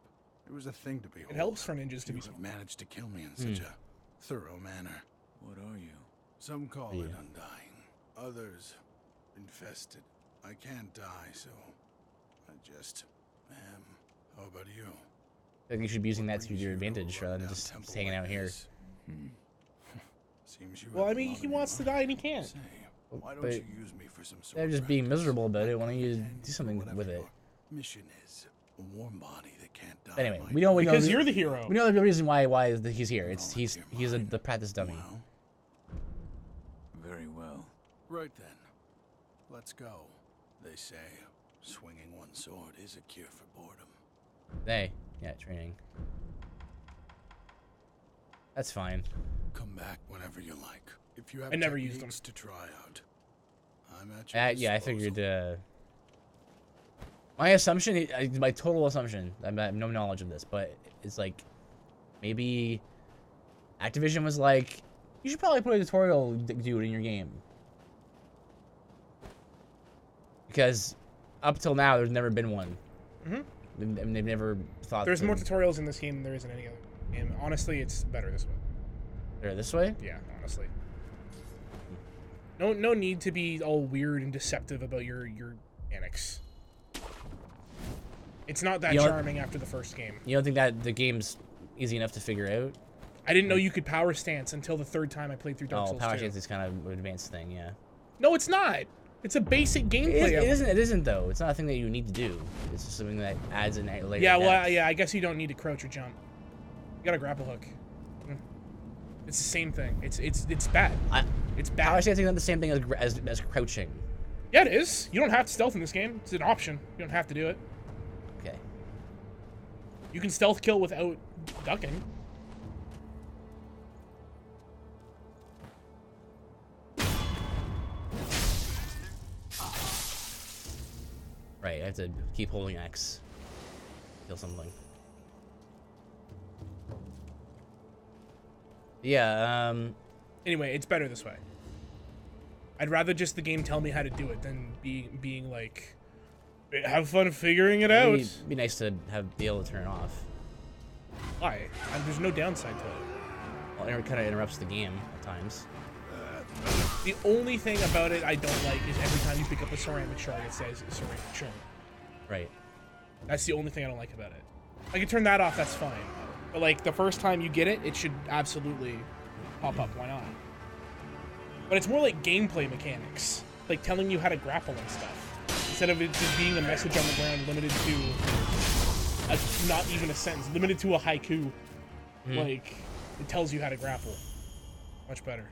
It was a thing to behold. It helps for ninjas to You be have small. managed to kill me in such a thorough manner. What are you? Some call Yeah. it undying. Others, infested. I can't die, so I just am. How about you? I think you should be using that to your advantage rather than just hanging out here. Seems you Well, have I mean, a lot he on wants to your die and he mind. can't. Say, Why don't But you use me for some sort they're of just being practice? miserable about it. Why don't you Pretend do something whatever with it? your mission is. A warm body that can't die. Anyway, might we know Because you're the hero. We know the reason why he's here. It's Knowledge he's your mind. the practice dummy. Well, Very well. right then. Let's go. They say swinging one sword is a cure for boredom. Yeah, training. That's fine. Come back whenever you like. If you have I never used techniques them. to try out, I'm at your Yeah, I disposal. figured. My assumption, my total assumption, I have no knowledge of this, but it's like maybe Activision was like, you should probably put a tutorial dude in your game. Because up till now, there's never been one. And they've never thought There's to- more tutorials in this game than there is in any other game. Honestly, it's better this way. They're this way? Yeah, honestly. No need to be all weird and deceptive about your mechanics. It's not that You know- charming after the first game. You don't think that the game's easy enough to figure out? I didn't know you could power stance until the third time I played through Dark Oh, Souls power 2. stance is kind of an advanced thing, yeah. No, it's not. It's a basic gameplay. It isn't though. It's not a thing that you need to do. It's just something that adds a layer. Yeah, of well, depth. yeah, I guess you don't need to crouch or jump. You got a grapple hook. It's the same thing. It's bad. It's bad. Power stance is not the same thing as crouching. Yeah, it is. You don't have to stealth in this game. It's an option. You don't have to do it. Okay. You can stealth kill without ducking. Right, I have to keep holding X. Kill something. Yeah, Anyway, it's better this way. I'd rather just the game tell me how to do it than being like, have fun figuring it out. it'd be nice to be able to turn it off. Why? There's no downside to it. Well, it kind of interrupts the game at times. The only thing about it I don't like is every time you pick up a ceramic shard, it says ceramic shard. Right. That's the only thing I don't like about it. I can turn that off, that's fine. But like the first time you get it, it should absolutely pop up. Why not? But it's more like gameplay mechanics, like telling you how to grapple and stuff, instead of it just being a message on the ground limited to not even a sentence, limited to a haiku. Like it tells you how to grapple. Much better.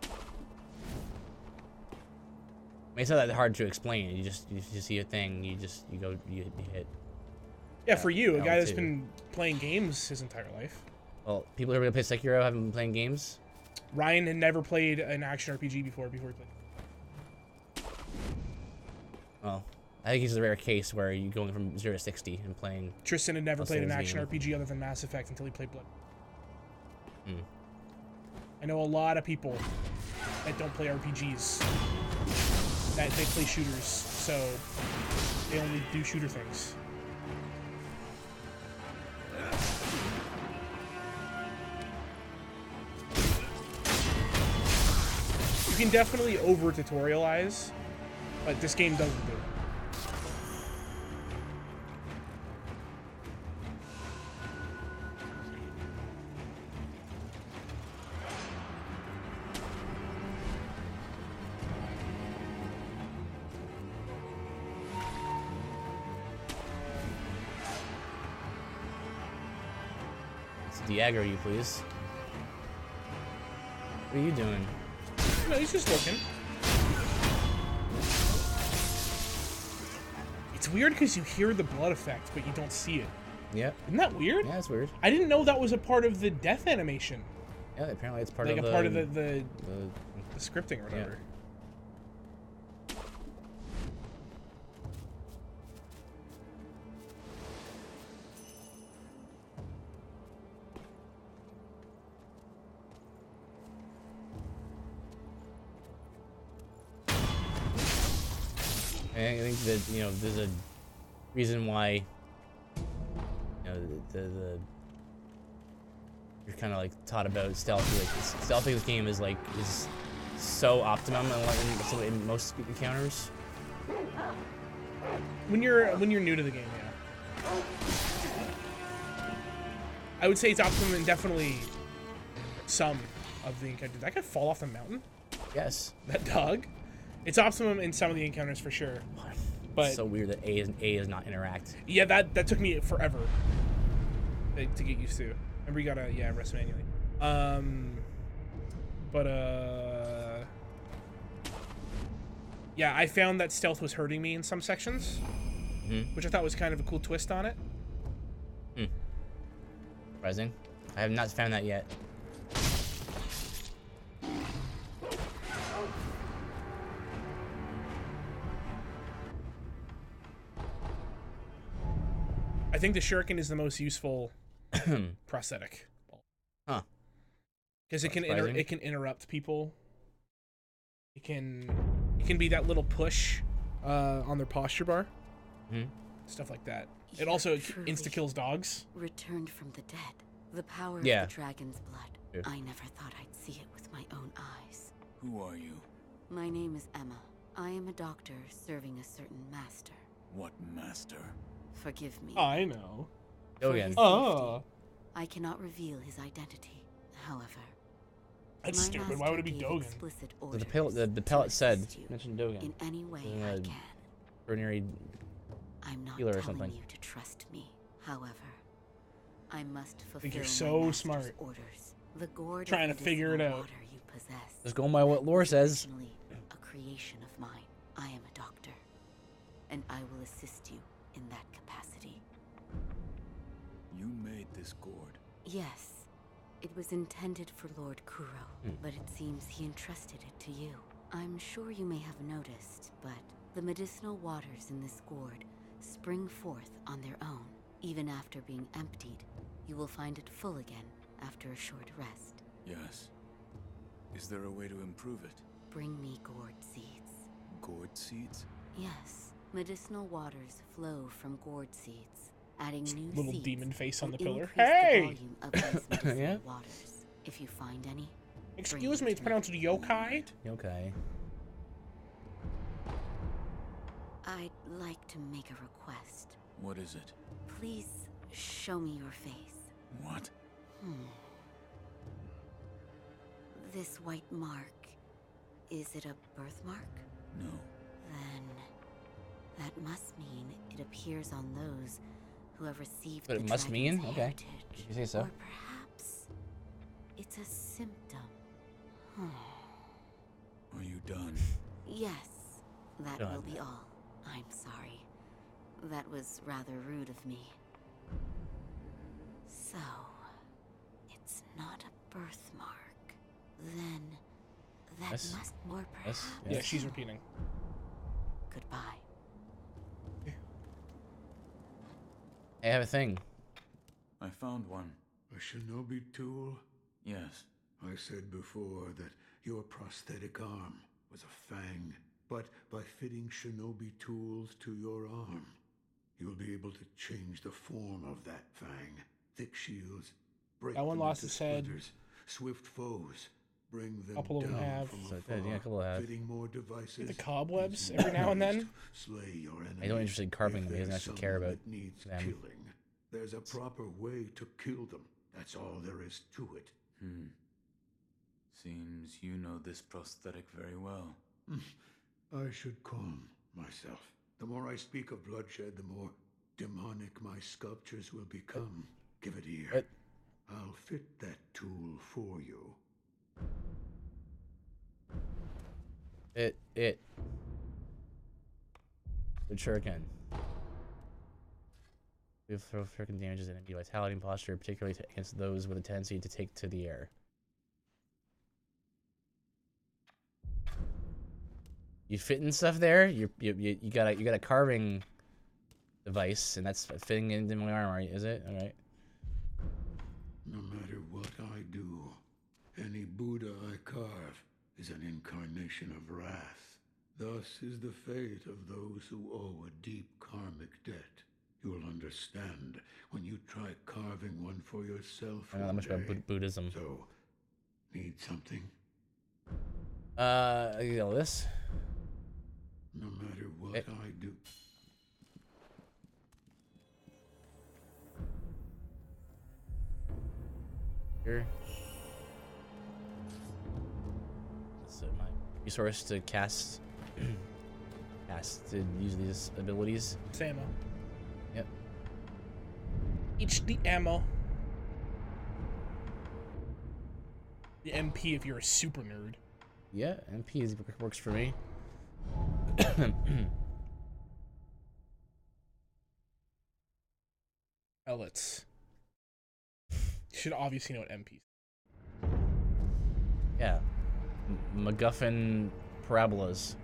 I mean, it's not that hard to explain. You just see a thing. You hit. Yeah, for you, a guy that's L2. been playing games his entire life. Well, people who are gonna play Sekiro haven't been playing games. Ryan had never played an action RPG before he played. Well, I think he's a rare case where you're going from 0 to 60 and playing. Tristan had never I'll played say an his action game. RPG other than Mass Effect until he played Blood. Hmm. I know a lot of people that don't play RPGs. That they play shooters, so they only do shooter things. You can definitely over-tutorialize, but this game doesn't do it. Let's de-aggro you, please. What are you doing? No, he's just looking. It's weird because you hear the blood effect, but you don't see it. Yep. Isn't that weird? Yeah, it's weird. I didn't know that was a part of the death animation. Yeah, apparently it's part Like of a the part of the scripting or whatever. I think that there's a reason why the you're kind of like taught about stealthy. Like stealthy in this game is so optimum in most encounters. When you're new to the game, yeah. I would say it's optimum in definitely some of the encounters. Did that guy fall off the mountain? Yes. That dog. It's optimum in some of the encounters for sure. But It's so weird that A is not interact. yeah, that took me forever to get used to. Remember, you gotta rest manually. Yeah, I found that stealth was hurting me in some sections, which I thought was kind of a cool twist on it. Surprising. I have not found that yet. I think the shuriken is the most useful prosthetic. Huh. Because it can Surprising. it can interrupt people. It can be that little push on their posture bar. Stuff like that. It You also truly insta kills dogs. returned from the dead. The power Yeah. of the dragon's blood. Yeah. I never thought I'd see it with my own eyes. Who are you? My name is Emma. I am a doctor serving a certain master. What master? Forgive me. I know. For Dogen. his Oh. safety, I cannot reveal his identity. However, That's my stupid. Why would it be master gave Dogen? explicit The orders pellet to said assist you mentioned Dogen. in any way Yeah, I can. Ordinary. I'm not healer or telling something. you to trust me. However, I must fulfill think you're my so master's smart. orders. The gourd Trying of to figure it medicinal out. water you possess Just going by what lore is says. originally a creation of mine. I am a doctor, and I will assist you in that capacity. You made this gourd. Yes, it was intended for Lord Kuro, but it seems he entrusted it to you. I'm sure you may have noticed, but the medicinal waters in this gourd spring forth on their own. Even after being emptied, you will find it full again after a short rest. Yes. Is there a way to improve it? Bring me gourd seeds. Gourd seeds? Yes, medicinal waters flow from gourd seeds, adding new Little seeds demon face on will the pillar. increase the Hey! volume of these medicinal Yeah? waters. If you find any, Excuse bring me, it's them to pronounced yokai. Okay. I'd like to make a request. What is it? Please show me your face. What? This white mark, is it a birthmark? No. Then that must mean it appears on those who have received But the it must dragon's mean? Okay. heritage. You say so. Or perhaps it's a symptom. Are you done? Yes, that will Done. be all. I'm sorry. That was rather rude of me. So, it's not a birthmark. Then, that Yes. must or perhaps. Yes. Yeah, she's repeating. Goodbye. I have a thing. I found one. A shinobi tool? Yes. I said before that your prosthetic arm was a fang, but by fitting shinobi tools to your arm, you'll be able to change the form of that fang. Thick shields, break That one them lost into its head. splinters. Swift foes, bring them Couple of them down have. from So, afar. yeah, a couple have. Fitting more devices. The cobwebs means every now and more then. ways to slay your enemies. I don't interested in carving If them. He doesn't there's actually care someone about that needs them. killing, there's a proper way to kill them. That's all there is to it. Seems you know this prosthetic very well. I should calm myself. The more I speak of bloodshed, the more demonic my sculptures will become. Give it ear. What? I'll fit that tool for you. It. Good shuriken. We throw shuriken damages enemy vitality and posture, particularly against those with a tendency to take to the air. You fitting stuff there? You got a carving device, and that's fitting into my arm, is it? All right. No matter what I do, any Buddha I carve is an incarnation of wrath. Thus is the fate of those who owe a deep karmic debt. You'll understand when you try carving one for yourself. I don't know that much about Buddhism. So, need something? You know this. No matter what Hey. I do. Here. So my resource to cast to use these abilities. It's ammo. Yep. Each the ammo. The MP if you're a super nerd. Yeah, MP works for me. Pellets. You should obviously know what MP. Yeah. MacGuffin parabolas.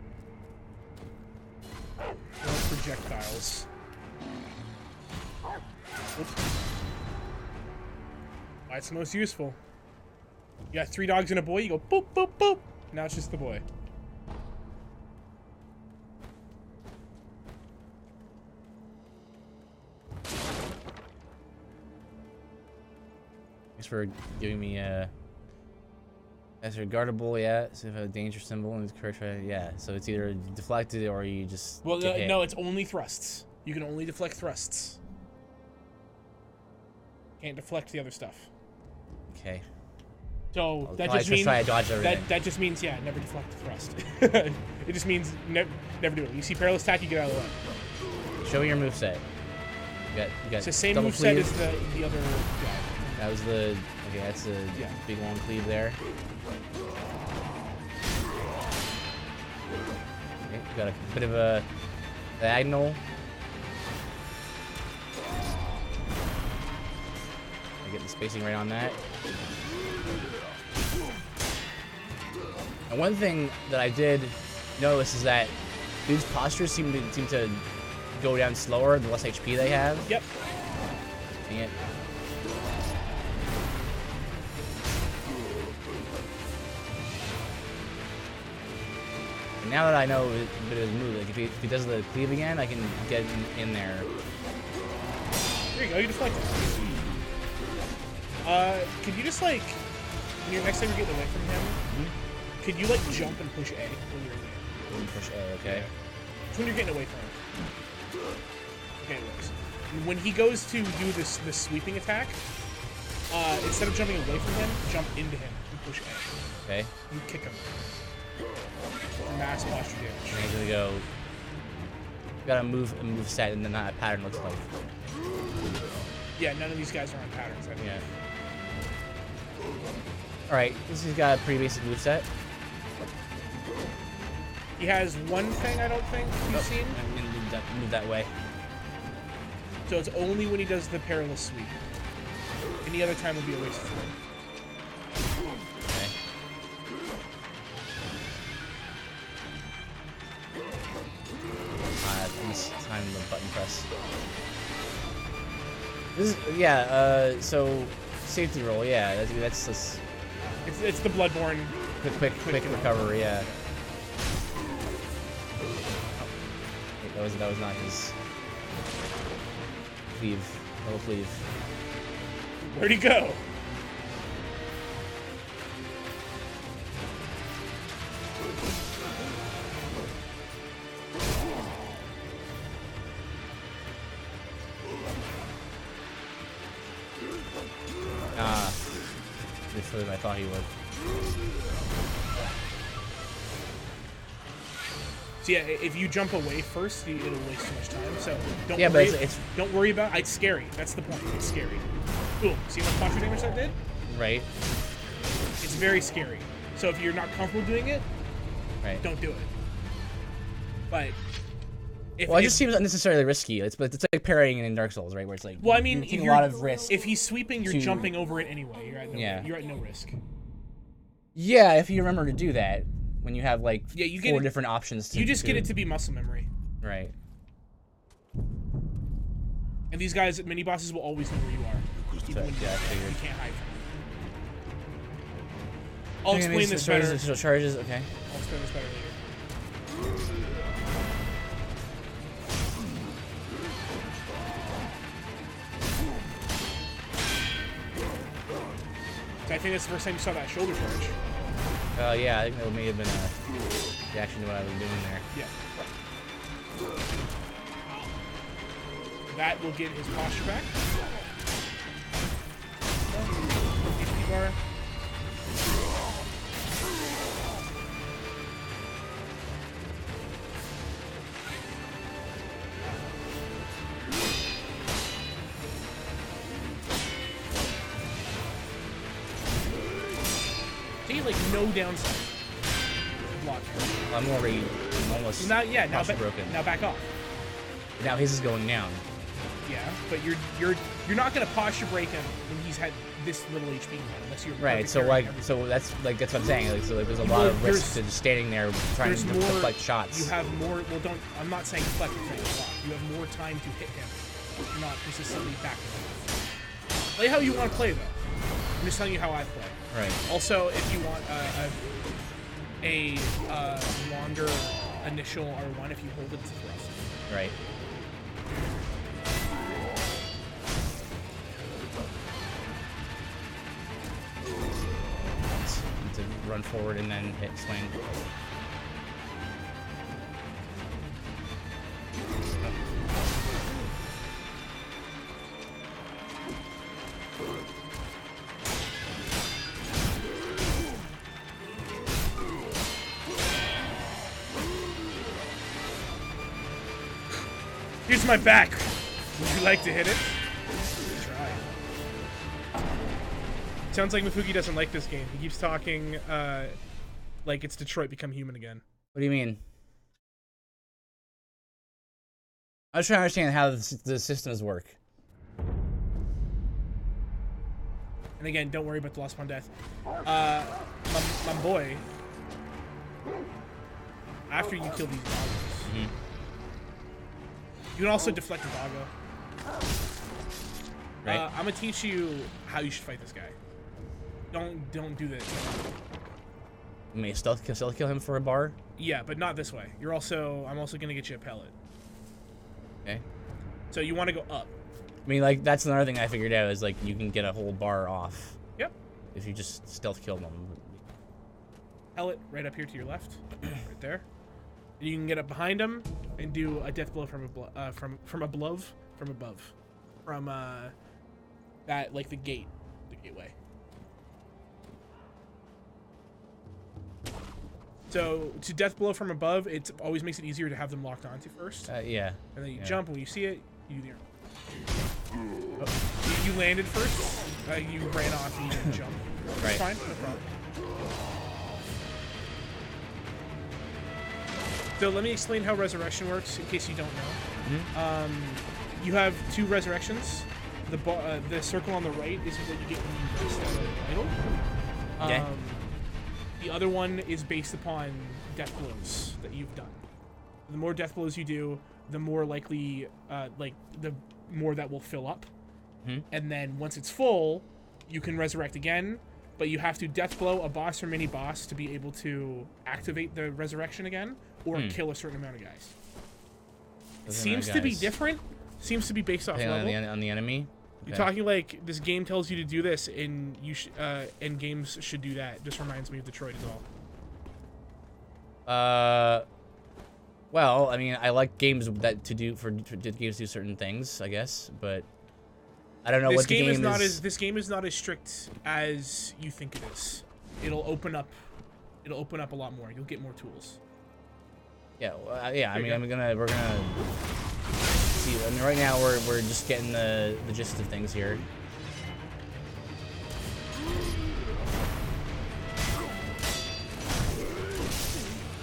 Projectiles. Oop. Why it's the most useful. You got 3 dogs and a boy, you go boop, boop, boop. Now it's just the boy. Thanks for giving me as regardable, yeah. So if a danger symbol and it's correct, yeah. So it's either deflected or you just. Well, get hit. no, it's only thrusts. You can only deflect thrusts. Can't deflect the other stuff. Okay. So I'll that try- just means try to dodge everything. that just means yeah, never deflect the thrust. It just means never do it. You see perilous attack, you get out of the way. Show me your moveset. You got It's the same double moveset cleave. as the other guy. That was the okay. That's a Yeah. big long cleave there. Okay, got a bit of a diagonal. I get the spacing right on that. And one thing that I did notice is that dudes' postures seem to go down slower the less HP they have. Yep. Dang it. And now that I know a bit of his move, like if he does the cleave again, I can get in there. There you go. You deflect it. Could you just like, when you're next time you're getting away from him, could you like jump and push A when you're in the air? Push A, okay. It's when you're getting away from him. Okay, it works. And when he goes to do this sweeping attack, instead of jumping away from him, jump into him and push A. Okay. You kick him. For mass posture damage. And he's gonna go. Gotta move set, and then that pattern looks like. Yeah, none of these guys are on patterns. I think. Yeah. All right, this has got a pretty basic move set. He has one thing I don't think you've seen. I'm gonna move that way. So it's only when he does the perilous sweep. Any other time would be a waste of time. Okay. This time the button press. This is yeah. So safety roll. Yeah, that's It's the Bloodborne. quick recovery. Yeah. Wait, that was not his cleave. Double cleave. Where'd he go? Further than I thought he would. So yeah, if you jump away first, it'll waste too much time. So don't Yeah, worry. but it's don't worry about. It's scary. That's the point. It's scary. Boom. See how much posture damage that did? right. It's very scary. So if you're not comfortable doing it, Right. don't do it. But if, Well, it just seems unnecessarily risky. It's like parrying in Dark Souls, right? Where it's like well, I mean, you if take a you're- lot of risk. If he's sweeping, you're to- jumping over it anyway. Yeah. You're at no risk. Yeah, if you remember to do that when you have like Yeah, you four get it- different options to You just get it to be muscle memory. right. And these guys, mini bosses, will always know where you are. So, Even when yeah, I figured. you can't hide from them. I'll explain this better. Additional charges, okay. I'll explain this better later. So I think that's the first time you saw that shoulder charge. Yeah, I think that may have been a reaction to what I was doing there. Yeah. That will get his posture back. HP bar. say like no downside. Block. I'm already almost Now broken. Now back off. Now his is going down. Yeah, but you're not gonna posture break him when he's had this little HP unless you're Right. So that's what I'm saying. Like, so like, there's a lot of risk to just standing there trying to deflect shots. You have more. Well, don't. I'm not saying deflect. I'm saying block. You have more time to hit him. You're not consistently back. Play how you want to play, though. I'm just telling you how I play. Right. Also, if you want a longer initial R1, if you hold it, it's a thrust. Right. To run forward and then hit swing. Here's my back. Would you like to hit it? Try. Sounds like Mefuki doesn't like this game. He keeps talking like it's Detroit Become Human again. What do you mean? I was trying to understand how the systems work. And again, don't worry about the lost upon death. My boy, after you kill these doggos, you can also deflect the doggo. Right. I'm gonna teach you how you should fight this guy. Don't do this. You may stealth kill him for a bar? Yeah, but not this way. I'm also gonna get you a pellet. Okay. So you want to go up. I mean, like, that's another thing I figured out is, like, you can get a whole bar off. Yep. If you just stealth kill them. Pellet right up here to your left, right there. And you can get up behind him and do a death blow from above, that like the gateway. So to death blow from above, it always makes it easier to have them locked onto first. Yeah. And then you jump, and when you see it, you do the you landed first. You ran off and you didn't jump. Right. Fine, no problem. So let me explain how resurrection works in case you don't know. You have two resurrections. The circle on the right is what you get when you rest out of the idol. Okay. The other one is based upon death blows that you've done. The more death blows you do, the more likely, the more that will fill up. And then once it's full, you can resurrect again, but you have to death blow a boss or mini boss to be able to activate the resurrection again, or kill a certain amount of guys. It seems to be different. Seems to be based off level. On the enemy. You're talking like this game tells you to do this, and and games should do that. Just reminds me of Detroit is all. Well, I mean, I like games that games do certain things, I guess, but I don't know what the game is. This game is not as strict as you think it is. It'll open up a lot more. You'll get more tools. Yeah, yeah. I mean, we're gonna see. I mean, right now we're just getting the gist of things here.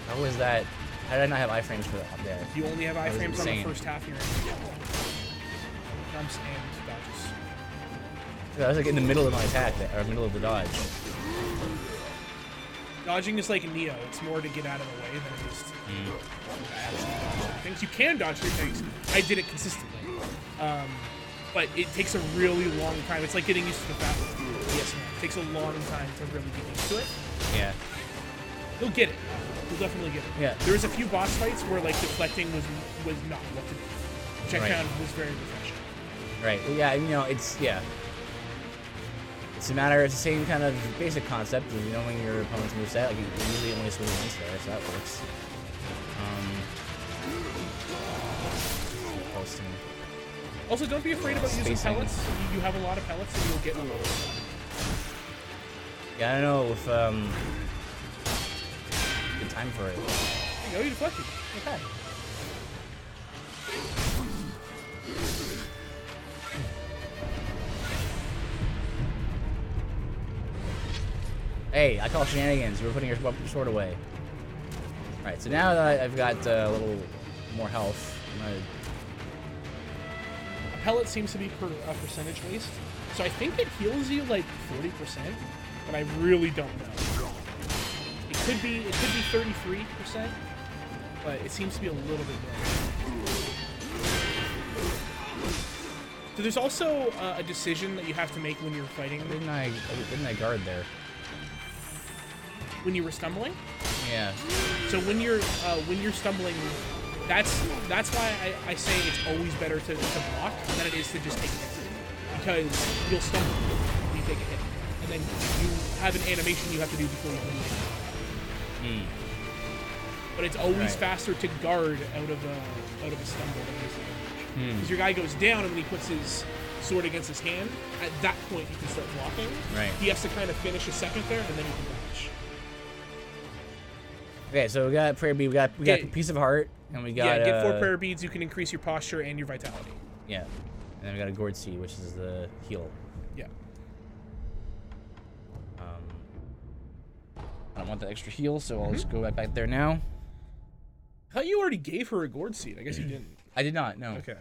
How was that? How did I not have iframes for that? There. You only have iframes on the first half of your jumps and dodges. I was like in the middle of my attack, or middle of the dodge. Dodging is like Neo. It's more to get out of the way than it is to actually dodge things. You can dodge things. I did it consistently. But it takes a really long time. It's like getting used to the fast. Yes, man. It takes a long time to really get used to it. Yeah. You'll get it. You'll definitely get it. Yeah. There was a few boss fights where like deflecting was not what to do, which I found was very refreshing. Right. Well, yeah. You know, it's It's a matter. It's the same kind of basic concept of knowing your opponent's moveset. Like you usually only swing once there, so that works. Also, don't be afraid about using pellets. You have a lot of pellets, and you'll get a lot. Yeah, I don't know if good time for it. There you go. You deflected. Okay. Hey, I call shenanigans. We're putting your sword away. Alright, so now that I've got a little more health, I'm gonna... A pellet seems to be a percentage waste, so I think it heals you like 40%, but I really don't know. It could be 33%, but it seems to be a little bit more. So there's also a decision that you have to make when you're fighting. Didn't I guard there? When you were stumbling? Yeah. So when you're stumbling, that's why I say it's always better to block than it is to just take a hit. Because you'll stumble when you take a hit. And then you have an animation you have to do before you can move. But it's always faster to guard out of a stumble than it is to damage. Because your guy goes down and when he puts his sword against his hand, at that point you can start blocking. Right. He has to kind of finish a second there and then you can dash. Okay, so we got prayer bead, we got a piece of heart, and we got get 4 prayer beads. You can increase your posture and your vitality. Yeah, and then we got a gourd seed, which is the heal. Yeah. I don't want the extra heal, so I'll just go back there now. I thought you already gave her a gourd seed. I guess you didn't. I did not. No. Okay.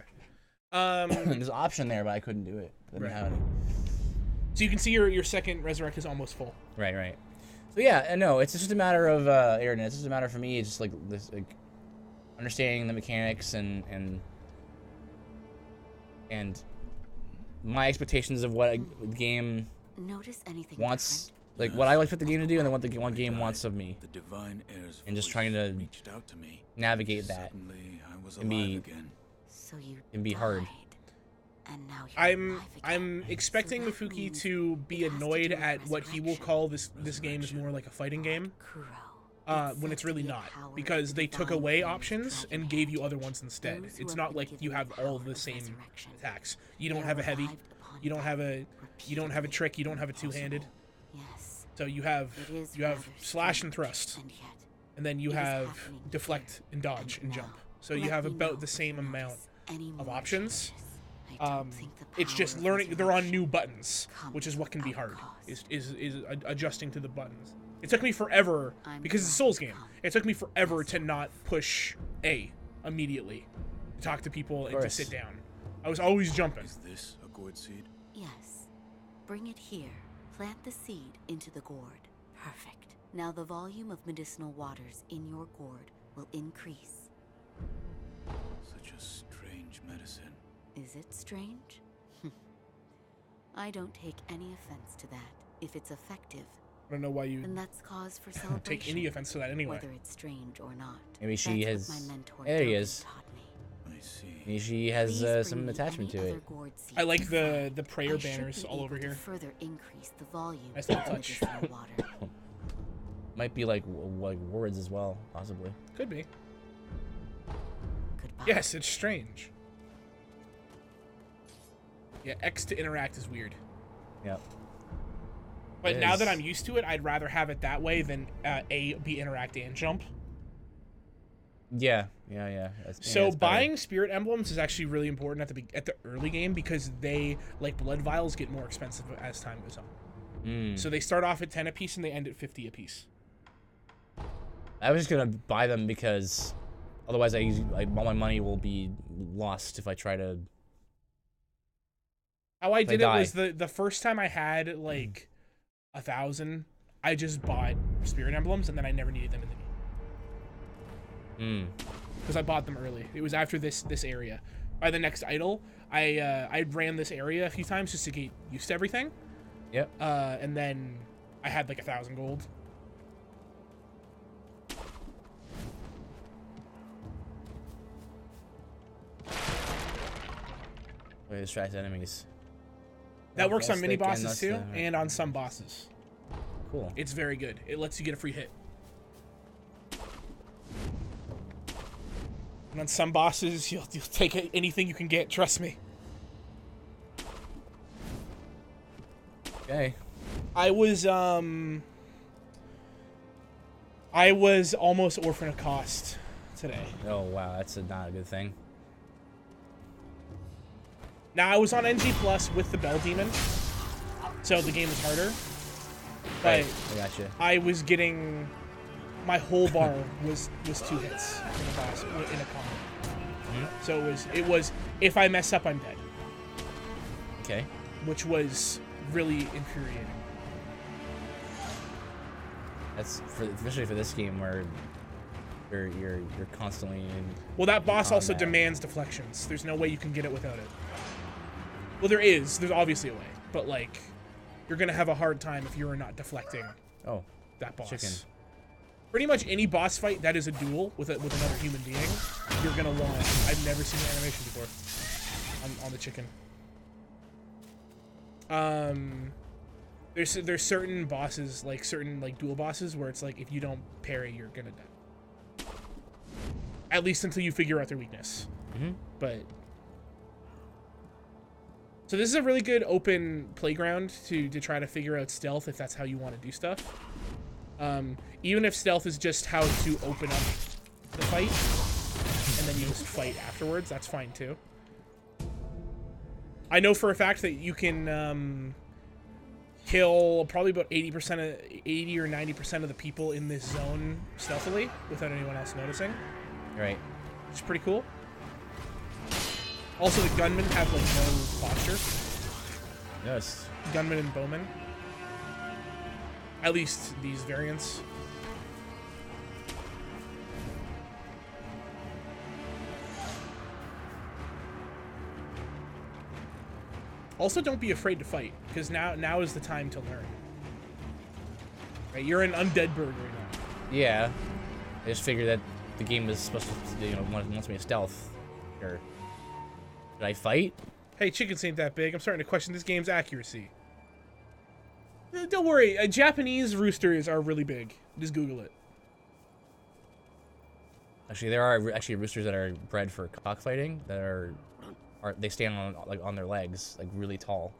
There's an option there, but I couldn't do it. I didn't have any. So you can see your second resurrect is almost full. Right. So yeah, no, it's just a matter of Aaron. It's just a matter for me. It's just like this, like understanding the mechanics and my expectations of what a game wants, like what I like for the game to do, and then what the game wants of me, and just trying to navigate that and be hard. And now I'm expecting Mefuki to be annoyed at what he will call this game is more like a fighting game, when it's really not, because they took away options and gave you other ones instead. It's not like you have all the same attacks. You don't have a heavy, you don't have a trick, you don't have a two-handed. So you have slash and thrust, and then you have deflect and dodge and jump. So you have about the same amount of options. It's just learning. They're on new buttons, which is what can be hard. Is adjusting to the buttons. It took me forever because it's a Souls game. It took me forever to not push A immediately, to talk to people and to sit down. I was always jumping. Is this a gourd seed? Yes. Bring it here. Plant the seed into the gourd. Perfect. Now the volume of medicinal waters in your gourd will increase. Such a strange medicine. Is it strange? I don't take any offense to that. If it's effective, I don't know why you then that's cause for celebration. take any offense to that anyway. Whether it's strange or not. Maybe she that's has. What my mentor There he is. taught me. I see. Maybe she has some attachment to it. I like the prayer banners all over here. Further increase the volume Nice little touch. of water. Might be like words as well, possibly. Could be. Goodbye. Yes, it's strange. Yeah, X to interact is weird. Yep. But now that I'm used to it, I'd rather have it that way than A be interact and jump. Yeah. So buying spirit emblems is actually really important at the early game because they, like blood vials, get more expensive as time goes on. So they start off at 10 a piece and they end at 50 a piece. I was just gonna buy them because otherwise all my money will be lost if I try to. How I did it was the first time I had like 1,000, I just bought spirit emblems and then I never needed them in the game. Because I bought them early. It was after this area. By the next idol, I ran this area a few times just to get used to everything. Yep. And then I had like 1,000 gold. Way to distract enemies. That works on mini bosses too, and on some bosses. Cool. It's very good. It lets you get a free hit. And on some bosses, you'll take anything you can get. Trust me. Okay. I was almost Orphan of Cost today. Oh wow, that's not a good thing. Now I was on NG Plus with the Bell Demon, so the game is harder. But Right, I gotcha. I was getting my whole bar was 2 hits in a boss in a combo. So it was if I mess up, I'm dead. Okay. Which was really infuriating. That's especially for this game where you're constantly in. Well, that boss also combat. demands deflections. There's no way you can get it without it. Well, there is. There's obviously a way, but like, you're gonna have a hard time if you're not deflecting. Oh, that boss. chicken. Pretty much any boss fight that is a duel with another human being, you're gonna want. I've never seen an animation before on the chicken. There's certain bosses, like certain like duel bosses, where it's like if you don't parry, you're gonna die. At least until you figure out their weakness. But so this is a really good open playground to try to figure out stealth if that's how you want to do stuff. Even if stealth is just how to open up the fight, and then you just fight afterwards, that's fine too. I know for a fact that you can kill probably about 80 or 90% of the people in this zone stealthily without anyone else noticing. Right. Which is pretty cool. Also, the gunmen have like no posture. Yes. Gunmen and bowmen. At least these variants. Also, don't be afraid to fight, because now is the time to learn. Right, you're an undead bird right now. Yeah. I just figured that the game is supposed to, wants me to stealth. Or did I fight? Hey, chickens ain't that big. I'm starting to question this game's accuracy. Don't worry, Japanese roosters are really big. Just Google it. Actually, there are actually roosters that are bred for cockfighting that are they stand on their legs, like really tall.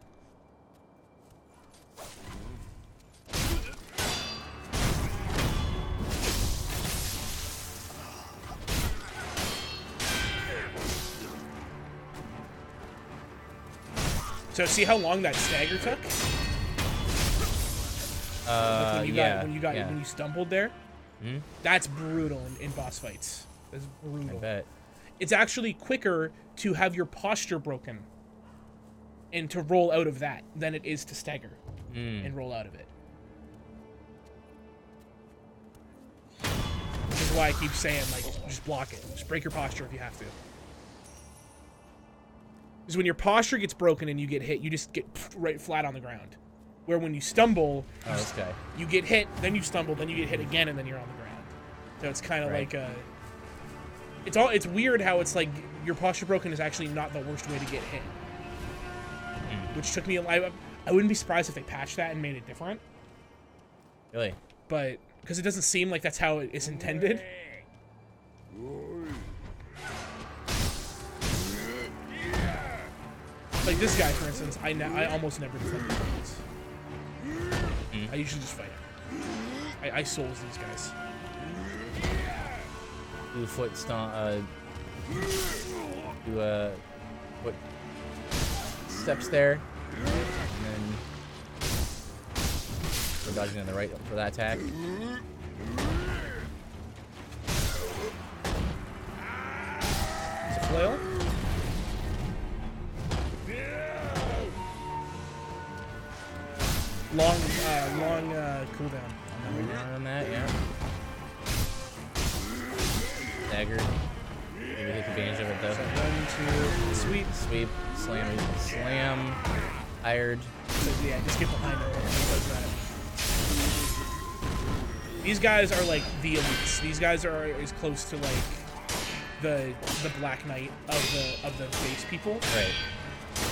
So see how long that stagger took? Like when you stumbled there? That's brutal in boss fights. That's brutal. I bet. It's actually quicker to have your posture broken and to roll out of that than it is to stagger and roll out of it. Which is why I keep saying, like, just block it. Just break your posture if you have to. Because when your posture gets broken and you get hit, you just get right flat on the ground. Where when you stumble, you get hit, then you stumble, then you get hit again, and then you're on the ground. So it's kind of like a... It's weird how it's like your posture broken is actually not the worst way to get hit. Which took me I wouldn't be surprised if they patched that and made it different. Really? But because it doesn't seem like that's how it is intended. Like this guy, for instance, I almost never defend these. I usually just fight him. I souls these guys. Do foot stomp, foot steps there, and then we're dodging on the right for that attack. It's a flail. Long cooldown. On that, yeah. Dagger. Maybe take advantage of it though. So 1, 2, sweep, slam, tired. So yeah, just get behind him. These guys are like the elites. These guys are as close to like the Black Knight of the base people. Right.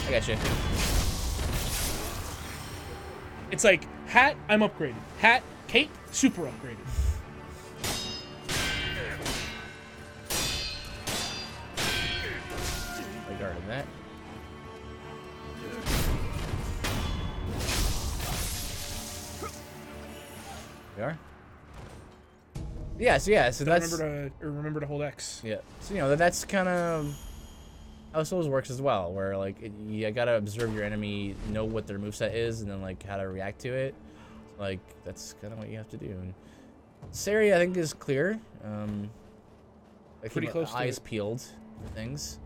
I gotcha. It's like hat, I'm upgraded. Hat, cape, super upgraded. I guarded that. We are? So that's... Remember to hold X. Yeah. So, that's kind of how Souls works as well, where, like, you gotta observe your enemy, know what their moveset is, and then, like, how to react to it. Like, that's kind of what you have to do. And Sari, I think, is clear. I Pretty keep close my to eyes it. peeled for things.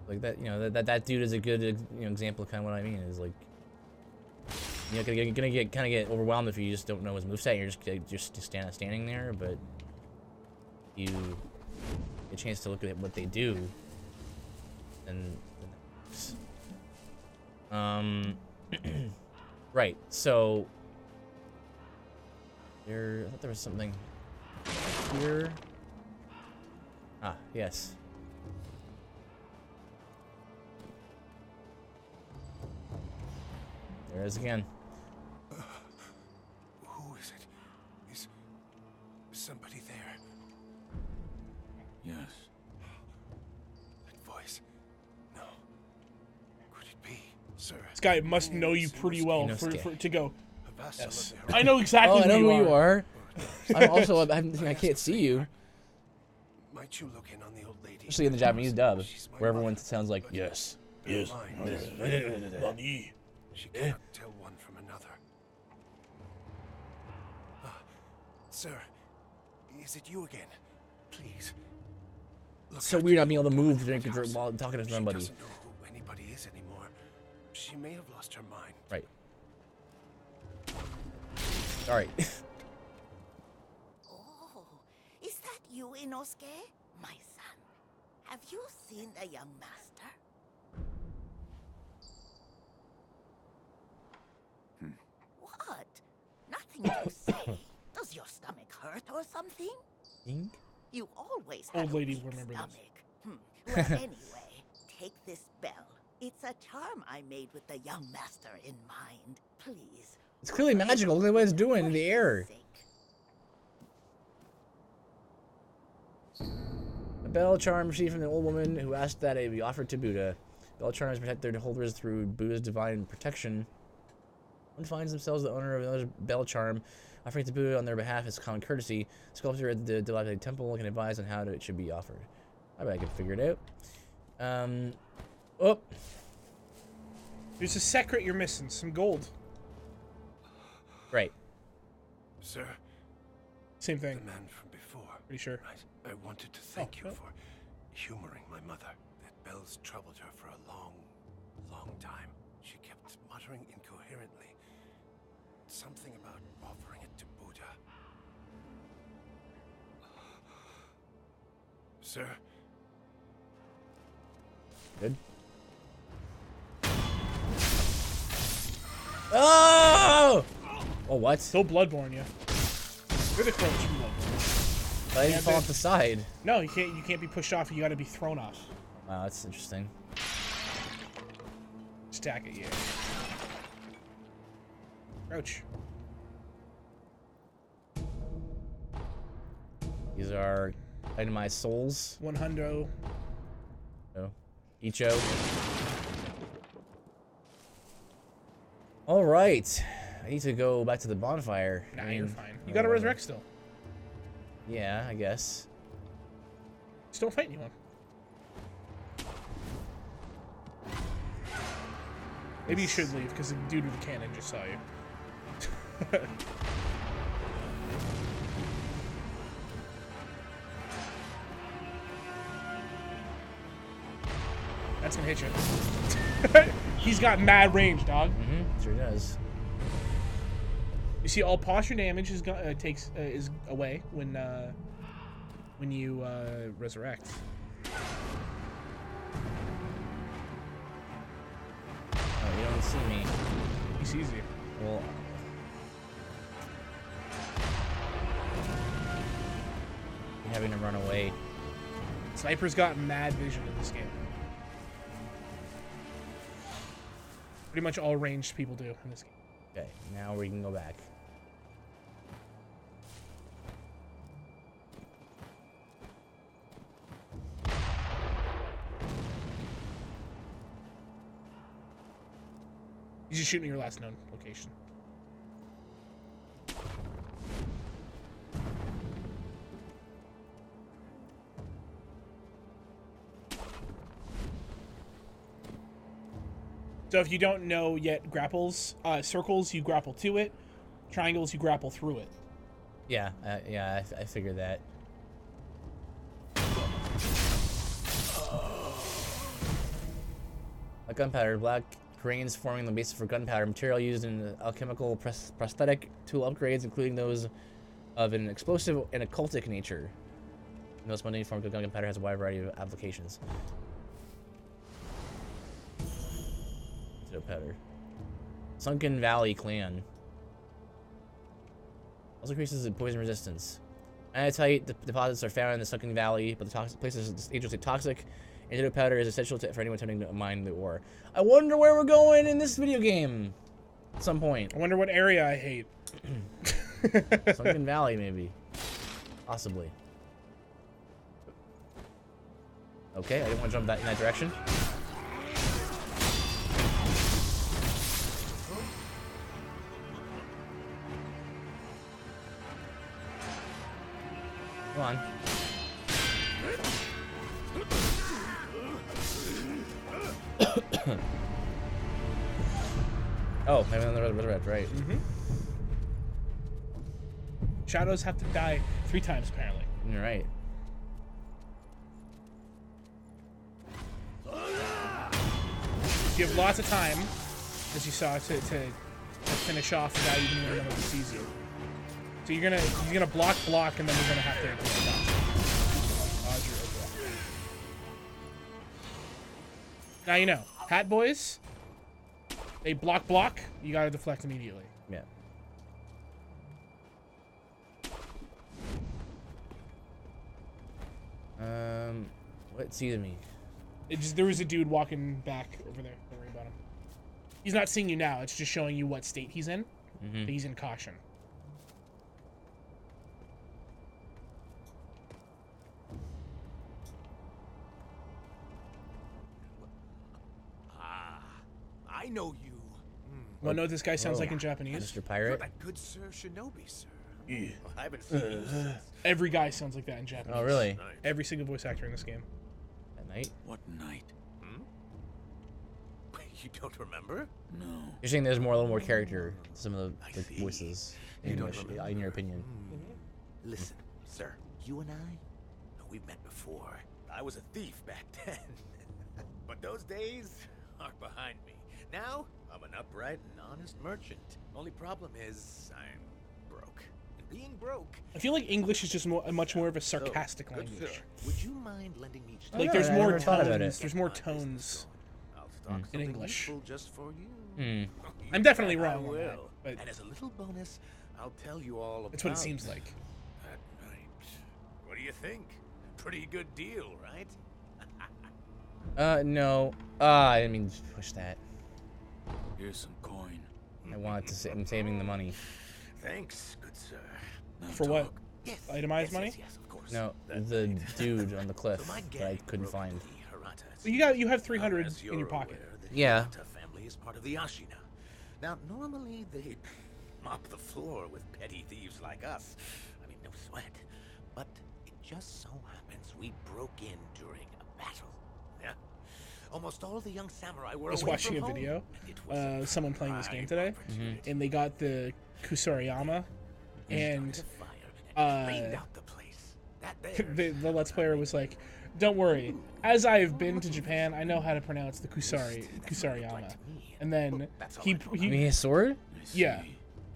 Like that, you know, that dude is a good, example of kind of what I mean. Is like, you're gonna get overwhelmed if you just don't know his moveset. You're just standing there, but you get a chance to look at what they do, and right. So I thought there was something here. Ah, yes. There it is again. Who is it? Is somebody there? Yes. That voice. No. Could it be, sir? This guy must know you pretty well for to go. A vassal Yes. of the I know exactly Oh, I know who you are. Heretic. I'm also, I can't see you. Might you look in on the old lady? Especially in the Japanese dub, She's my where everyone mother, sounds like, but yes. bear in Yes. mind, she cannot tell one from another. Sir, is it you again? Please. Look So after weird not the being able to old move daughter of during that house. while talking to She somebody. doesn't know who anybody is anymore. She may have lost her mind. Right. Alright. Oh, is that you, Inosuke? My son. Have you seen the young master? What? Nothing to say. Does your stomach hurt or something? Ink? You always Old have lady a will weak remember this. stomach. Well, anyway, take this bell. It's a charm I made with the young master in mind. Please. It's clearly magical. Look at what it's doing in For the his air. sake. A bell charm received from the old woman who asked that it be offered to Buddha. Bell charms protect their holders through Buddha's divine protection. One finds themselves the owner of another bell charm. Offering it to Buddha on their behalf is common courtesy. Sculptor at the dilapidated temple can advise on how it should be offered. I bet I can figure it out. Oh. There's a secret you're missing. Some gold. Right. Sir, Same thing. the man from before. Pretty sure. I wanted to thank you oh. for humoring my mother. That bells troubled her for a long, long time. She kept muttering incoherently. Something about offering it to Buddha. Sir, Good. Oh! Oh, what? Still Bloodborne, yeah. You're the closest from Bloodborne. I didn't fall off the side. No, you can't be pushed off. You got to be thrown off. Wow, that's interesting. Stack it, yeah. Crouch. These are itemized souls. 100. Oh. Icho. Alright. I need to go back to the bonfire. Nah, I mean, you're fine. You got to resurrect still. Yeah, I guess. Just don't fight anyone. Maybe you should leave because the dude with the cannon just saw you. That's gonna hit you. He's got mad range, dog. Mm-hmm. Sure does. You see, all posture damage is is away when you resurrect. Oh, you don't see me. He sees you. Well, you're having to run away. Sniper's got mad vision in this game. Pretty much all ranged people do in this game. Okay, now we can go back. He's just shooting your last known location. So if you don't know yet grapples, circles, you grapple to it. Triangles, you grapple through it. Yeah, I figured that. Like gunpowder, black grains forming the basis for gunpowder, material used in alchemical prosthetic tool upgrades, including those of an explosive and occultic nature. The most mundane form of gunpowder has a wide variety of applications. Powder. Sunken Valley Clan. Also increases in poison resistance. Anatite deposits are found in the Sunken Valley, but the place is dangerously toxic. Antidote powder is essential for anyone attempting to mine the ore. I wonder where we're going in this video game. At some point. I wonder what area I hate. Sunken Valley, maybe. Possibly. Okay, I didn't want to jump in that direction. Come on. Oh, maybe on the red, right. Mm-hmm. Shadows have to die 3 times, apparently. You're right. You have lots of time, as you saw, to finish off without even knowing who sees you. So you're gonna block, and then you're gonna have to dodge. Now you know. Hat boys, they block, you gotta deflect immediately. Yeah. What sees me? There was a dude walking back over there. Don't worry about him. He's not seeing you now. It's just showing you what state he's in. Mm-hmm. He's in caution. I know you. Want to know what this guy sounds like in Japanese? Mr. Pirate? That good Sir Shinobi, sir. Yeah. I haven't seen you since. Every guy sounds like that in Japanese. Oh, really? Every single voice actor in this game. At night? What night? You don't remember? No. You're saying there's a little more character to some of the see. voices You in, don't English, remember. in your opinion. Listen, sir. You and I, we've met before. I was a thief back then. But those days are behind me. Now, I'm an upright and honest merchant. Only problem is, I'm broke. And being broke... I feel like English is just much more of a sarcastic Good language. sir, would you mind lending me just Like Oh, there's I more never thought about tones. it. There's more tones. I'll stock in something English. useful just for you. Hmm. I'm definitely I wrong on will. that, but And as a little bonus, I'll tell you all about it's what it seems like. that night. What do you think? Pretty good deal, right? No. I didn't mean to push that. Here's some coin. I wanted to say I'm saving the money. Thanks, good sir. Now For what? talk. Yes. Itemized money? Yes, of course. No, That- the dude on the cliff So my that I gang couldn't broke find. into the Hiratas. Well, you have 300 As in you're your pocket. aware, the Yeah. Hirata family is part of the Ashina. Now, normally they mop the floor with petty thieves like us. I mean, no sweat. But it just so happens we broke in during a battle. Yeah. Almost all the young samurai were I was away watching from a home, video, and it was a someone playing this game prime today, opportunity. and they got the Kusariyama, and Started a fire and cleaned out the place. That the Let's Player was like, "Don't worry, as I've been to Japan, I know how to pronounce the Kusariyama." And then he You mean his sword? yeah,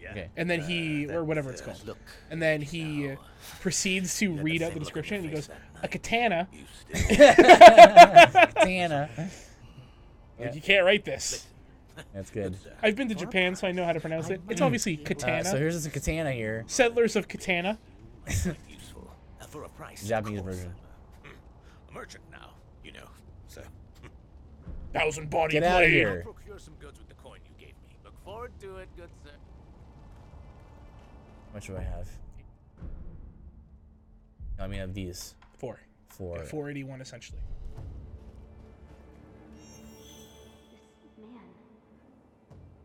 Okay. and then he or whatever it's called, and then he proceeds to read out the description, and he goes, "A katana." Katana. Like, you can't write this. That's good. I've been to Japan, so I know how to pronounce it. It's obviously katana. So here's a katana here. Settlers of Katana. useful for a price. Japanese of course. version. A merchant now, you know. So 1,000 body Get out of blade. here. I'll procure some goods with the coin you gave me. Look forward to it, good sir. How much do I have? I mean, I have these. 4. Four. Yeah, 481 essentially. This man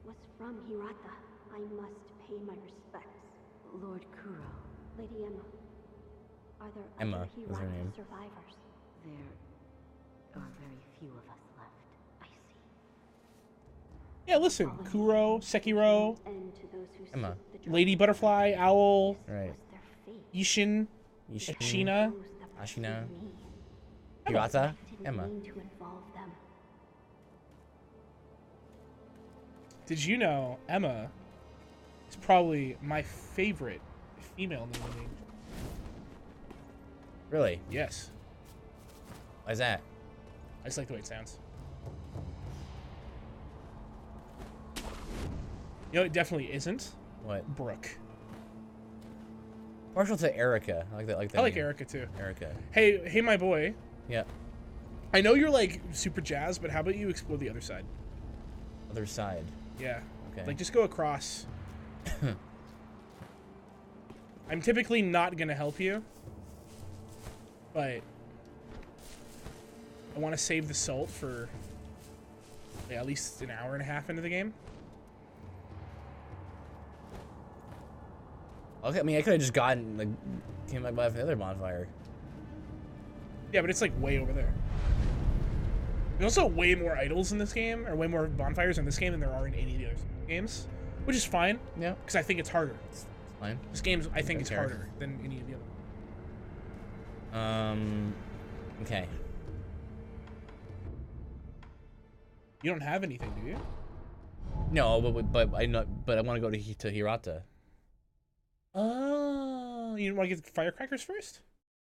was from Hirata. I must pay my respects. Lord Kuro, Lady Emma, are there Emma other is her Hirata name. survivors? there are very few of us left. I see. Yeah, listen, Kuro, Sekiro, Emma. Lady Butterfly, Owl, Right. Ishin, Ashina. Ashina. Hirata. Emma. Did you know Emma is probably my favorite female name in the game? Really? Yes. Why is that? I just like the way it sounds. You know, it definitely isn't. What? Brooke. Partial to Erica. I like that. I like Erica too. Erica. Hey, my boy. Yeah. I know you're like super jazzed, but how about you explore the other side? Other side. Yeah. Okay. Like just go across. I'm typically not gonna help you, but I want to save the salt for at least an hour and a half into the game. Okay, I mean, I could have just gotten, like, came back by the other bonfire. Yeah, but it's like way over there. There's also way more idols in this game, or way more bonfires in this game than there are in any of the other games, which is fine. Yeah. Because I think it's harder. It's fine. This game, I think, is care. harder than any of the other. Okay. You don't have anything, do you? No, but I know, but I want to go to Hirata. Oh, you want to get the firecrackers first?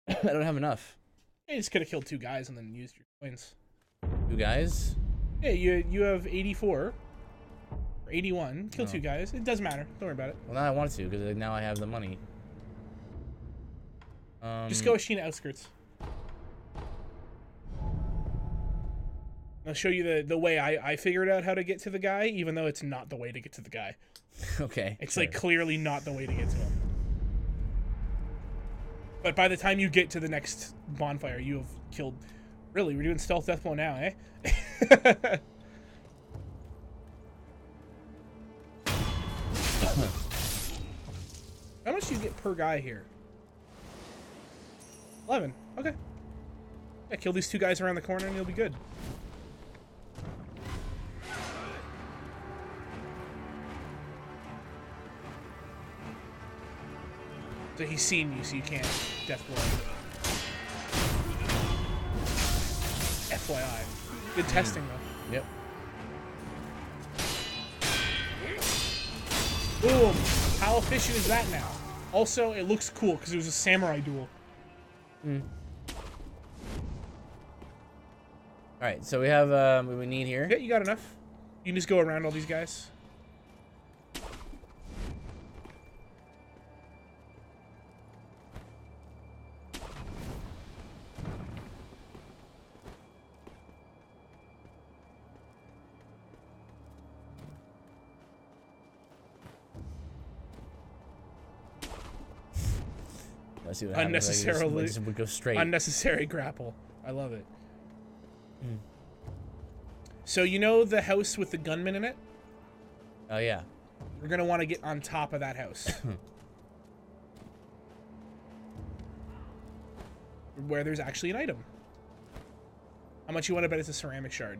I don't have enough. Yeah, you just could have killed 2 guys and then used your coins. 2 guys? Yeah, you have 84 or 81. Kill 2 guys. It doesn't matter. Don't worry about it. Well, now I want to because now I have the money. Just go Ashina outskirts. I'll show you the way I figured out how to get to the guy, even though it's not the way to get to the guy. Okay. It's sure. like clearly not the way to get to him. But by the time you get to the next bonfire, you have killed... Really, we're doing stealth death blow now, eh? How much do you get per guy here? 11. Okay. Yeah, kill these 2 guys around the corner and you'll be good. So he's seen you, so you can't death blow. FYI. Good testing, though. Yep. Boom! How efficient is that now? Also, it looks cool because it was a samurai duel. Alright, so we have what we need here. Yeah, you got enough. You can just go around all these guys. Let's see what happens. Unnecessarily, Just would go straight. unnecessary grapple. I love it. So you know the house with the gunman in it? Oh yeah. You're gonna want to get on top of that house. Where there's actually an item. How much you want to bet it's a ceramic shard?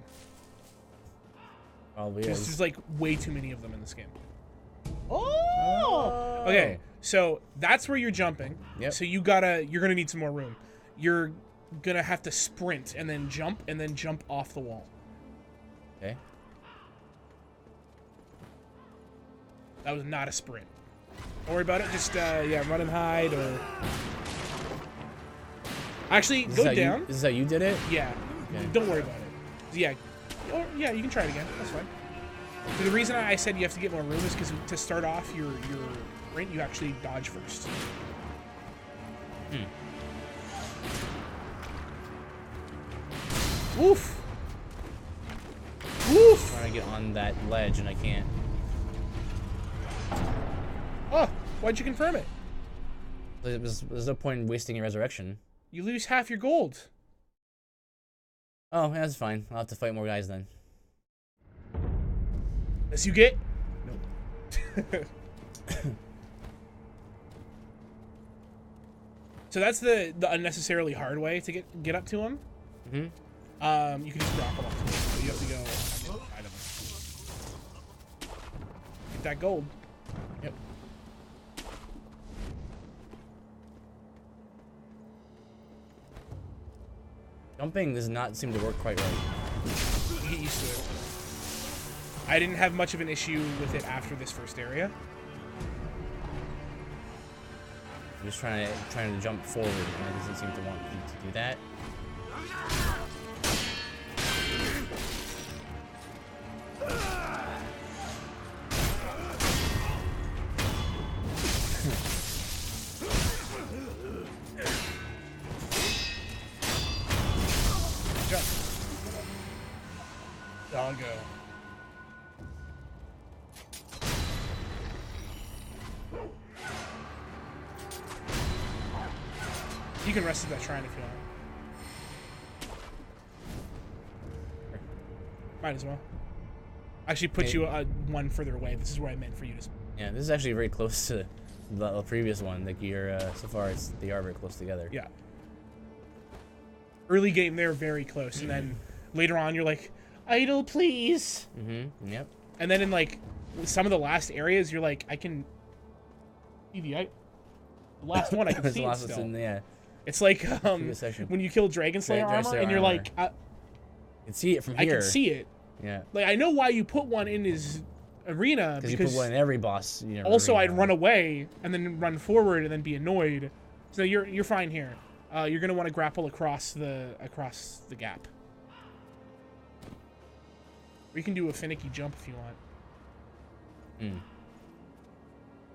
Probably There's is. just like way too many of them in this game. Oh! Okay, so that's where you're jumping. Yep. So you're gonna need some more room. You're gonna have to sprint and then jump off the wall. Okay. That was not a sprint. Don't worry about it. Just yeah, run and hide or. Actually, go down. This is how you did it? Yeah. Okay. Don't worry about it. Yeah. Or, yeah, you can try it again. That's fine. So the reason I said you have to get more room is because to start off your sprint, you actually dodge first. Woof! Woof! I'm trying to get on that ledge and I can't. Oh, why'd you confirm it? There's no point in wasting your resurrection. You lose half your gold. Oh, yeah, that's fine. I'll have to fight more guys then. As you get. Nope. So that's the unnecessarily hard way to get up to him. Mm-hmm. You can just grapple up to him, so you have to go on the other side of him. that gold. Yep. Jumping does not seem to work quite right. You get used to it. I didn't have much of an issue with it after this first area. I'm just trying to jump forward, and it doesn't seem to want me to do that. Jump. Doggo. You can rest at that shrine if you want. Might as well. Actually, put you one further away. This is where I meant for you to. Yeah, this is actually very close to the previous one. Like you're so far, they are very close together. Yeah. Early game, they're very close, and then later on, you're like, idle, please. Mm-hmm. Yep. And then in like some of the last areas, you're like, I can see the last one. I can see it still. Yeah. It's like when you kill Dragon Slayer armor, and you're like, I can see it from here. I can see it. Yeah. Like I know why you put one in his arena because you put one in every boss. Also, I'd run away and then run forward and then be annoyed. So you're fine here. You're gonna want to grapple across the gap. Or you can do a finicky jump if you want.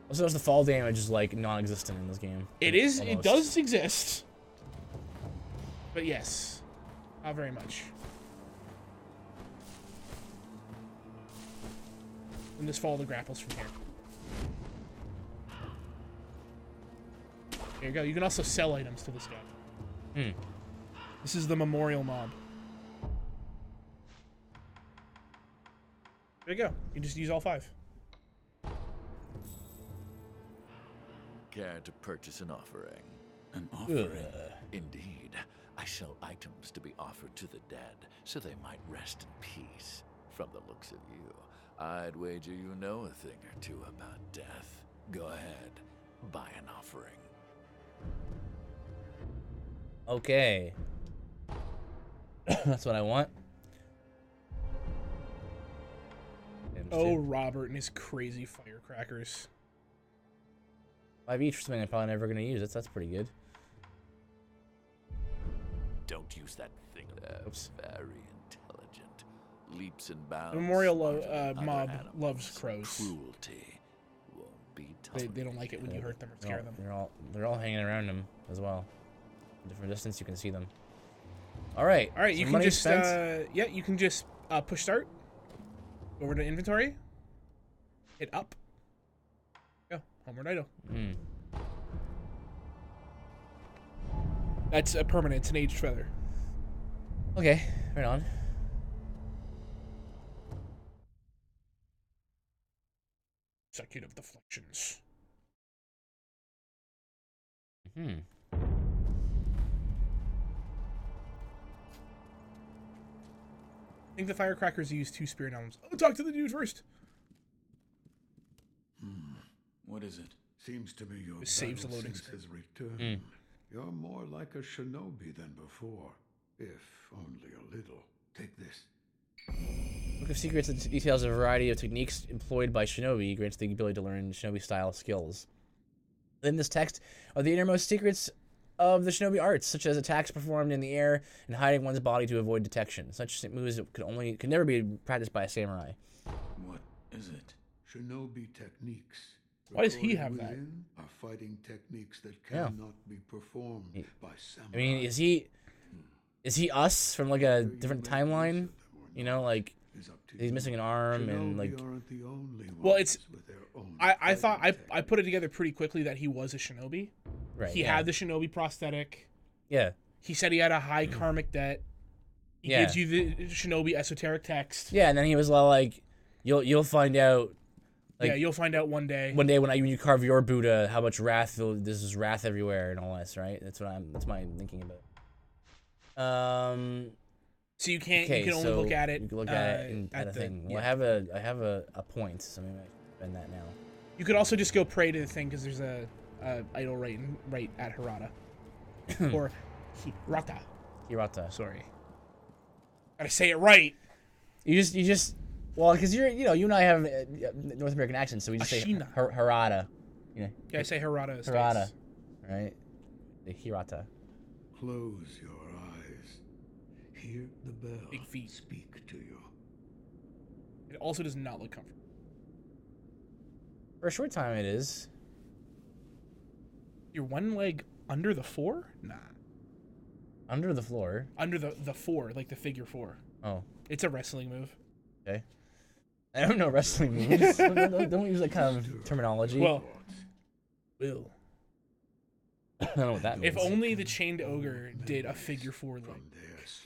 Also, the fall damage is like non-existent in this game. It is. Almost. It does exist. But yes, not very much. And just follow the grapples from here. There you go. You can also sell items to this guy. This is the memorial mob. There you go. You just use all 5. Care to purchase an offering? An offering? Indeed. I sell items to be offered to the dead, so they might rest in peace. From the looks of you, I'd wager you know a thing or two about death. Go ahead, buy an offering. Okay. That's what I want. Oh, Robert and his crazy firecrackers. 5 each for something I'm probably never going to use. That's pretty good. Don't use that thing. That's very intelligent. Leaps and bounds. The memorial mob loves crows. Cruelty won't be they don't like it when you hurt them or scare them. They're all hanging around him as well. From different distance, you can see them. All right. You can just you can just push start over to inventory. Hit up. Go homeward idle. That's a permanent. It's an aged feather. Okay, right on. Executive deflections. I think the firecrackers use 2 spirit elms. Oh, talk to the dude first. What is it? Seems to me your This saves the battle loading sense screen. has returned. You're more like a shinobi than before, if only a little. Take this. Book of Secrets that details a variety of techniques employed by shinobi, grants the ability to learn shinobi-style skills. Within this text are the innermost secrets of the shinobi arts, such as attacks performed in the air and hiding one's body to avoid detection. Such moves could never be practiced by a samurai. What is it? Shinobi techniques. Why does he have that? Within are fighting techniques that cannot be performed by samurai. I mean, is he us from like a different timeline? You know, like he's missing an arm and like. Well, it's. I thought I put it together pretty quickly that he was a shinobi. Right. He had the shinobi prosthetic. Yeah. He said he had a high karmic debt. He gives you the shinobi esoteric text. Yeah, and then he was like, "You'll find out." Like, yeah, you'll find out one day. One day when you carve your Buddha, how much wrath this is wrath everywhere and all this, right? That's my thinking about. So you can't. You can only look at it. You can look at it and at a thing. Well, I have a point. So maybe spend that now. You could also just go pray to the thing because there's a idol right at Hirata. Or Hirata. Hirata. Sorry. Gotta say it right. You just well, because you and I have North American accents, so we just Ashina. say Hirata. You know, Yeah, I say Hirata. Hirata. Right? The Hirata. Close your eyes. Hear the bell. Big feet. Speak to you. It also does not look comfortable. For a short time, it is. Your one leg under the 4? Nah. Under the floor. Under the 4, like the figure 4. Oh. It's a wrestling move. Okay. I don't know wrestling moves. don't use that kind of terminology. Well. I don't know what that means. If only the chained ogre did a figure 4 leg.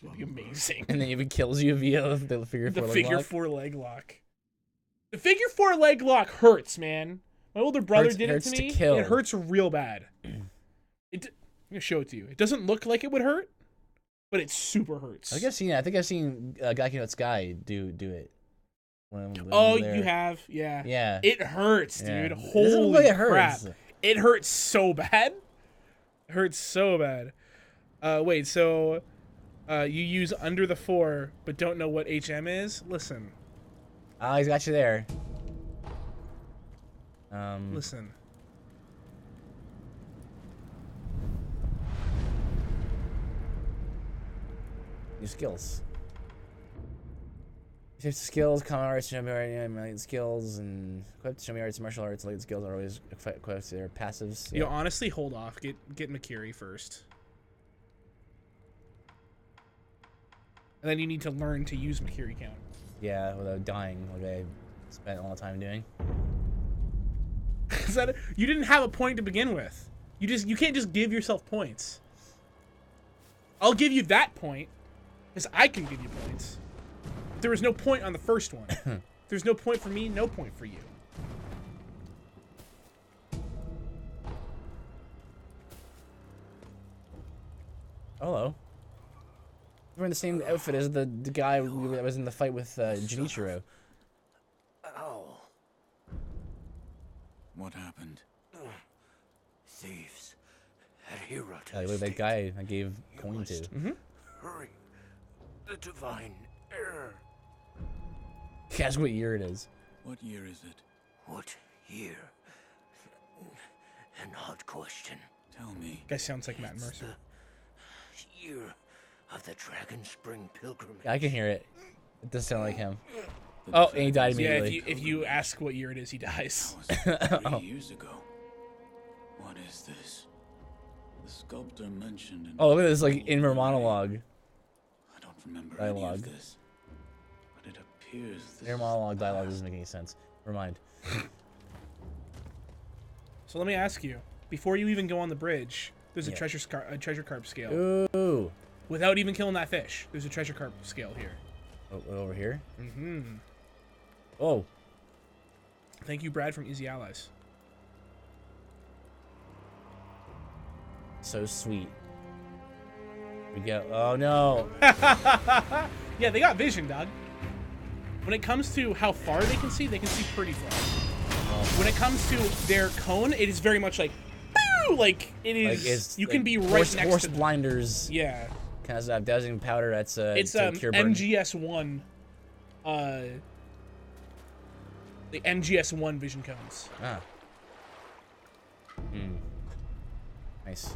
That'd be amazing. And then it kills you via the figure 4 leg lock. The figure 4 leg lock. The figure 4 leg lock hurts, man. My older brother did it to me. It hurts real bad. I'm gonna show it to you. It doesn't look like it would hurt, but it super hurts. I think I've seen Gaki no Sky do it. Oh, you have? Yeah. Yeah. It hurts, dude. Yeah. Holy it crap. hurts. It hurts so bad. It hurts so bad. Wait, so you use under the 4, but don't know what HM is? Listen. Oh, he's got you there. Listen. New skills. Shift skills, common arts, melee skills, and equipped show me arts, martial arts, related skills are always equipped. They're passives. Yeah. Honestly, hold off. Get Makiri first. And then you need to learn to use Makiri count. Yeah, without dying, like I spent all the time doing. You didn't have a point to begin with. You can't just give yourself points. I'll give you that point, because I can give you points. But there was no point on the first one. There's no point for me, no point for you. Hello. You're wearing the same outfit as the guy that was in the fight with Junichiro. Ow. What happened? Thieves at Hirata. Look at that guy I gave coin to. Mm-hmm. Hurry. The divine error. Guess what year it is. What year is it? What year? An odd question. Tell me. Guy sounds like Matt Mercer. The year of the Dragon Spring Pilgrimage. Yeah, I can hear it. It does sound like him. Oh, and he died immediately. Yeah, if you ask what year it is, he dies. That was 3 years ago. What is this? The sculptor mentioned in... Oh, look at this, like, inner monologue. I don't remember Dialogue. any of this. But it appears this... Inner monologue dialogue doesn't make any sense. Never mind. So let me ask you, before you even go on the bridge, there's a treasure carp scale. Ooh. Without even killing that fish, there's a treasure carp scale here. Oh, over here? Mm-hmm. Oh. Thank you, Brad, from Easy Allies. So sweet. We go. Oh, no. Yeah, they got vision, dog. When it comes to how far they can see pretty far. When it comes to their cone, it is very much like, boo! Like, it is, like you can be right next horse to... blinders. Yeah. Kind of dowsing powder, that's it's MGS1. The MGS1 vision cones. Ah. Nice.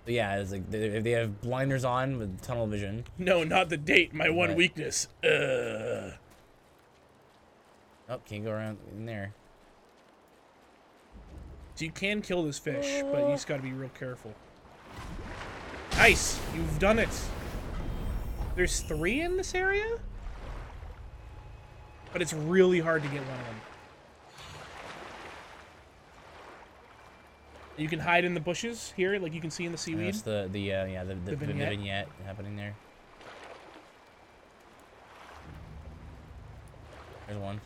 But yeah, it's like if they have blinders on with tunnel vision. No, not the date. My one weakness. Oh, can't go around in there. So you can kill this fish, but you just got to be real careful. Nice, you've done it. There's 3 in this area, but it's really hard to get one of them. You can hide in the bushes here, like you can see in the seaweed. That's the vignette happening there. There's one.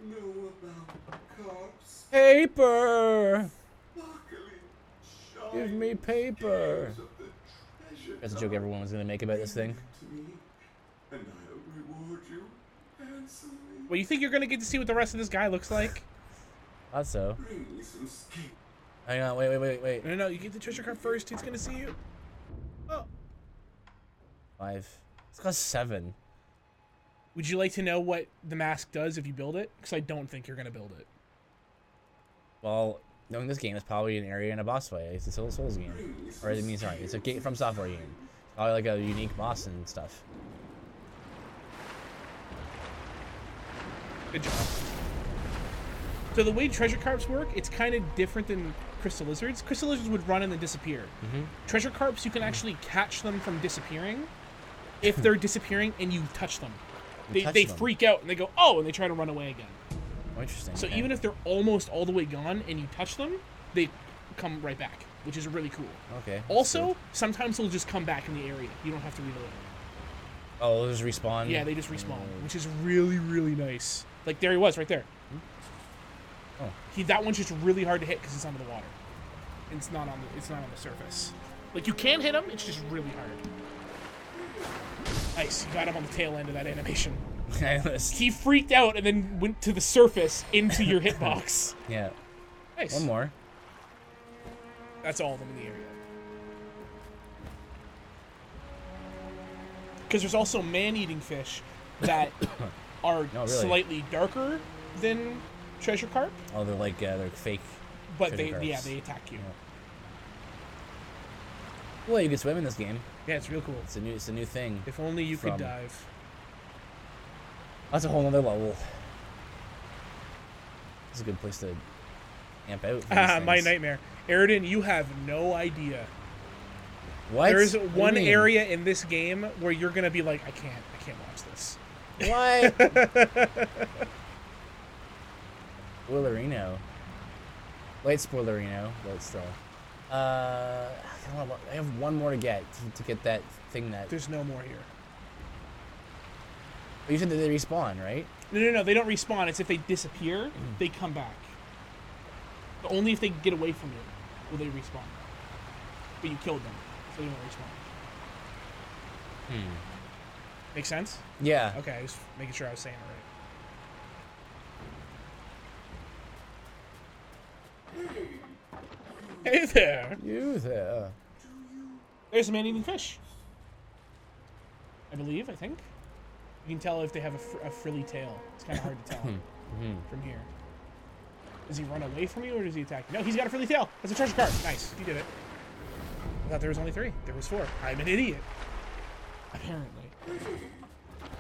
Know about carps? Paper! Give me paper. That's a joke everyone was gonna make about this thing. Well, you think you're gonna get to see what the rest of this guy looks like? Thought so. Hang on, wait. No, you get the treasure card first. He's gonna see you. Oh. 5. It's got 7. Would you like to know what the mask does if you build it? Because I don't think you're gonna build it. Well, knowing this game is probably an area and a boss fight. It's a Souls game, or I mean, sorry, it's a game from software game. Probably like a unique boss and stuff. Good job. So the way treasure carps work, it's kind of different than crystal lizards. Crystal lizards would run and then disappear. Treasure carps, you can actually catch them from disappearing if they're disappearing and you touch them. They freak out and they go, oh, and they try to run away again. Oh, interesting. So okay. even if they're almost all the way gone and you touch them, they come right back, which is really cool. Okay. Also, sometimes they'll just come back in the area. You don't have to reload. Oh, they'll just respawn? Yeah, they just respawn, which is really, really nice. Like, there he was, right there. Oh. That one's just really hard to hit because it's under the water. It's not on the surface. Like, you can hit him, it's just really hard. Nice, you got him on the tail end of that animation. He freaked out and then went to the surface into your hitbox. Yeah. Nice. One more. That's all of them in the area. Because there's also man-eating fish that are slightly darker than treasure carp. Oh, they're fake. But they attack you. Yeah. Well, you can swim in this game. Yeah, it's real cool. It's a new thing. If only you could dive. That's a whole other level. It's a good place to amp out. My nightmare. Aridin, you have no idea. What? There's one area in this game where you're gonna be like, I can't watch this. What? Spoilerino. Light spoilerino, but still. I have one more to get that thing that. There's no more here. You said that they respawn, right? No. They don't respawn. It's if they disappear, they come back. But only if they get away from you will they respawn. But you killed them, so they don't respawn. Make sense? Yeah. Okay, I was making sure I was saying it right. Hey there. You there. There's a man-eating fish. I think. You can tell if they have a frilly tail. It's kind of hard to tell from here. Does he run away from you or does he attack you? No, he's got a frilly tail. That's a treasure card. Nice. You did it. I thought there was only 3. There was 4. I'm an idiot. Apparently.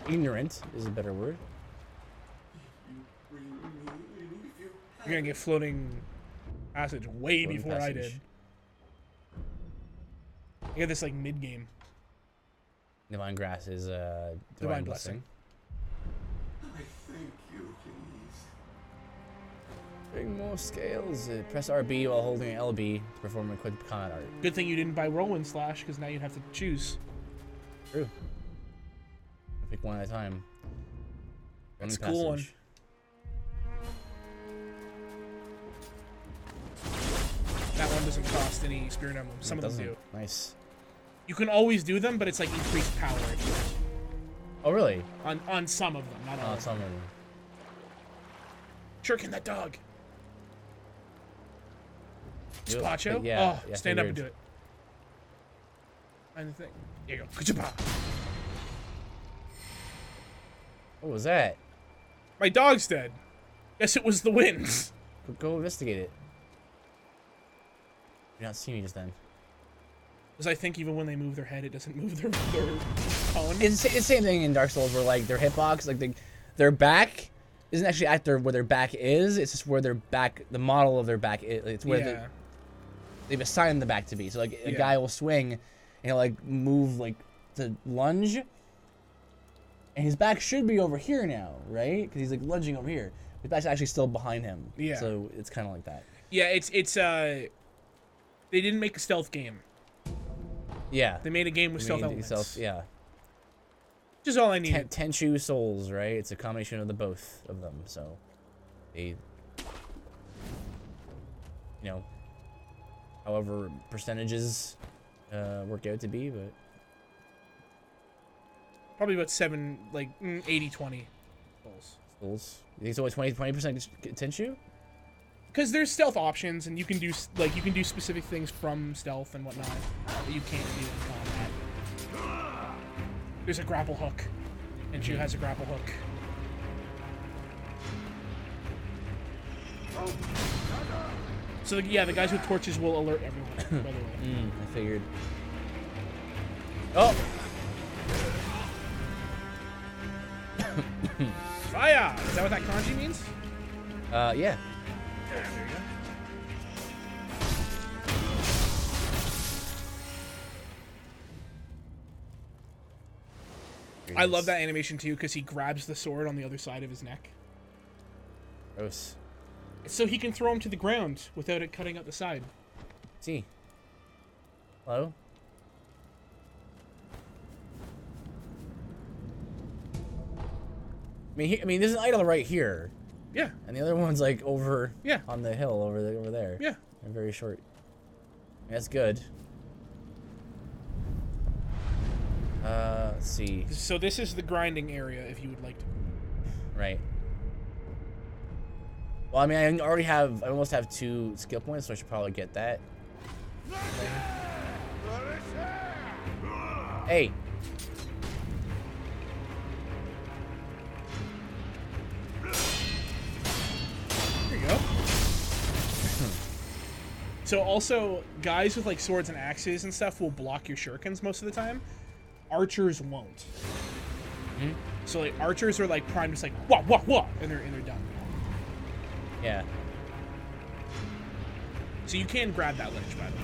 Ignorant is a better word. You're gonna get floating passage way before I did. I got this like mid-game. Divine Grass is Divine Blessing. I thank you, please. Bring more scales. Press RB while holding LB to perform a quick combat art. Good thing you didn't buy Whirlwind Slash, because now you'd have to choose. True. Pick one at a time. That's a cool one. That one doesn't cost any Spirit Emblem. Some of them do. Nice. You can always do them, but it's like increased power. Oh, really? On some of them, not all. Some of them. Shuriken that dog. Spacho? Yeah. Oh, stand up and do it. Find the thing. There you go. Kuchapa. What was that? My dog's dead. Guess it was the winds. Go investigate it. You not see me just then. Because I think even when they move their head, it doesn't move their tone. It's the same thing in Dark Souls where like their hitbox, like their back isn't actually at where their back is. It's just where their back, the model of their back is. It's where they've assigned the back to be. So like a guy will swing and he'll like move like to lunge. And his back should be over here now, right? Because he's like lunging over here. His back's actually still behind him. Yeah. So it's kind of like that. Yeah, it's they didn't make a stealth game. Yeah. They made a game with stealth elements. Yeah. Which is all I needed. Tenchu Souls, right? It's a combination of the both of them. So they, however percentages work out to be, but Probably about 80-20 goals. skulls. You think so? What 20% Tenshu? Because there's stealth options, and you can do specific things from stealth and whatnot that you can't do in combat. There's a grapple hook, and Shu has a grapple hook. So yeah, the guys with torches will alert everyone. By the way. I figured. Oh. Fire! Is that what that kanji means? Yeah. I love that animation too, because he grabs the sword on the other side of his neck. Gross. So he can throw him to the ground without it cutting out the side. See. Hello? I mean, there's an idol right here. Yeah. And the other one's like over. Yeah. On the hill over there. Yeah. They're very short. That's good. Let's see. So this is the grinding area, if you would like to. Right. Well, I mean, I almost have 2 skill points, so I should probably get that. Hey. There you go. So also, guys with like swords and axes and stuff will block your shurikens most of the time. Archers won't. So like archers are like primed, just like wah wah wah, and they're done. Yeah. So you can grab that ledge, by the way.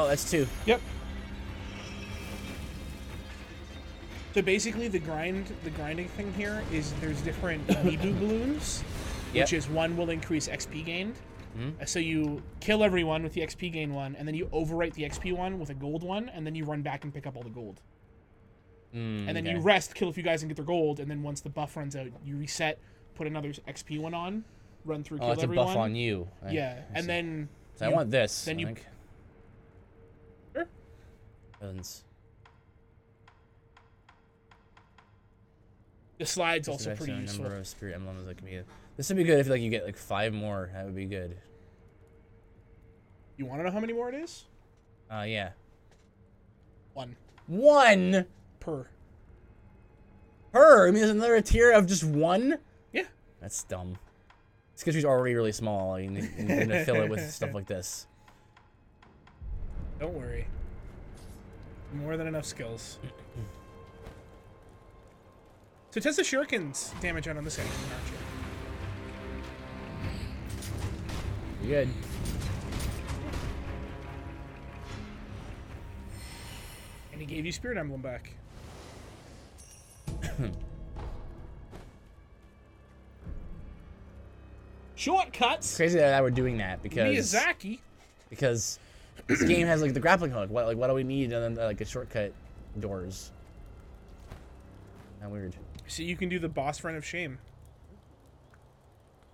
Oh, that's 2. Yep. So basically, the grinding thing here is there's different Mibu balloons, which is one will increase XP gained. So you kill everyone with the XP gain one, and then you overwrite the XP one with a gold one, and then you run back and pick up all the gold. And then you rest, kill a few guys and get their gold, and then once the buff runs out, you reset, put another XP one on, run through, kill it's everyone. a buff on you. Yeah, and then... So I want this. Then you... Think. Sure. Buttons. The slide's also pretty useful. Number of spirit emblems that can be. This would be good if like you get like 5 more. That would be good. You want to know how many more it is? Yeah. 1. 1 per. I mean, there's another tier of just 1. Yeah. That's dumb. It's because she's already really small. I mean, you're gonna fill it with stuff like this. Don't worry. More than enough skills. So test the shuriken's damage out on this guy, aren't you? You're good. And he gave you Spirit Emblem back. Shortcuts. It's crazy that we're doing that because Miyazaki. Because this game has like the grappling hook. What do we need? And then like a shortcut doors. How weird. So you can do the boss friend of shame.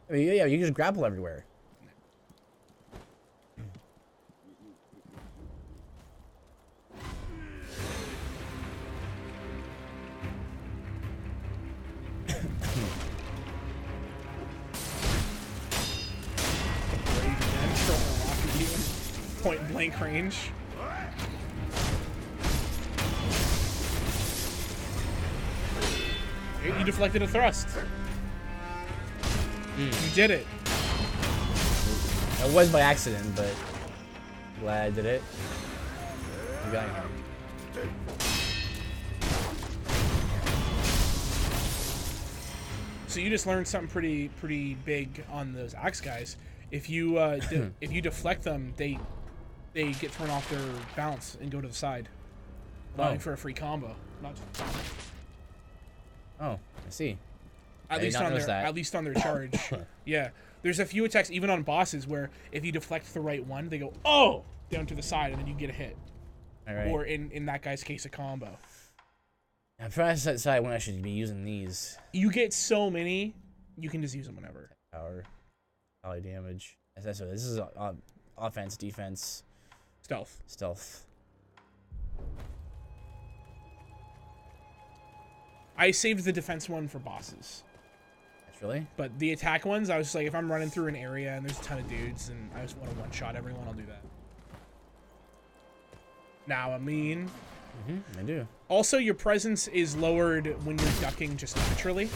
I mean, yeah, you can just grapple everywhere. Point blank range. You deflected a thrust. You did it. It was by accident, but glad I did it. You got him. So you just learned something pretty big on those axe guys. If you if you deflect them, they get thrown off their balance and go to the side, allowing for a free combo. Not just Oh, I see. at least on their charge. Yeah, there's a few attacks even on bosses where if you deflect the right one, they go down to the side and then you get a hit. All right. Or in that guy's case, a combo. I'm trying to decide when I should be using these. You get so many, you can just use them whenever. Power, ally damage. This is offense, defense, stealth. I saved the defense one for bosses. That's really. But the attack ones, I was just like, if I'm running through an area and there's a ton of dudes and I just want to one-shot everyone, I'll do that. Now, I mean... I do. Also, your presence is lowered when you're ducking just naturally.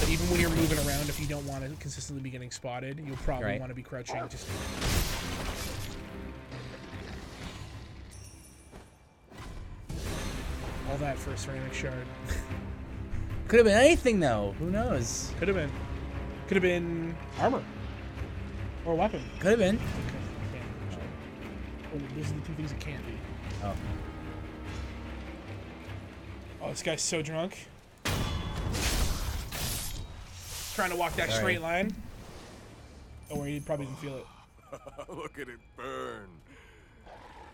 But even when you're moving around, if you don't want to consistently be getting spotted, you'll probably want to be crouching. Just all that for a ceramic shard. Could have been anything though. Who knows? Could have been. Could have been armor or weapon. Could have been. Oh, those are the two things it can't be. Oh. Oh, this guy's so drunk. Trying to walk that straight line. Don't worry, he probably didn't feel it. Look at it burn.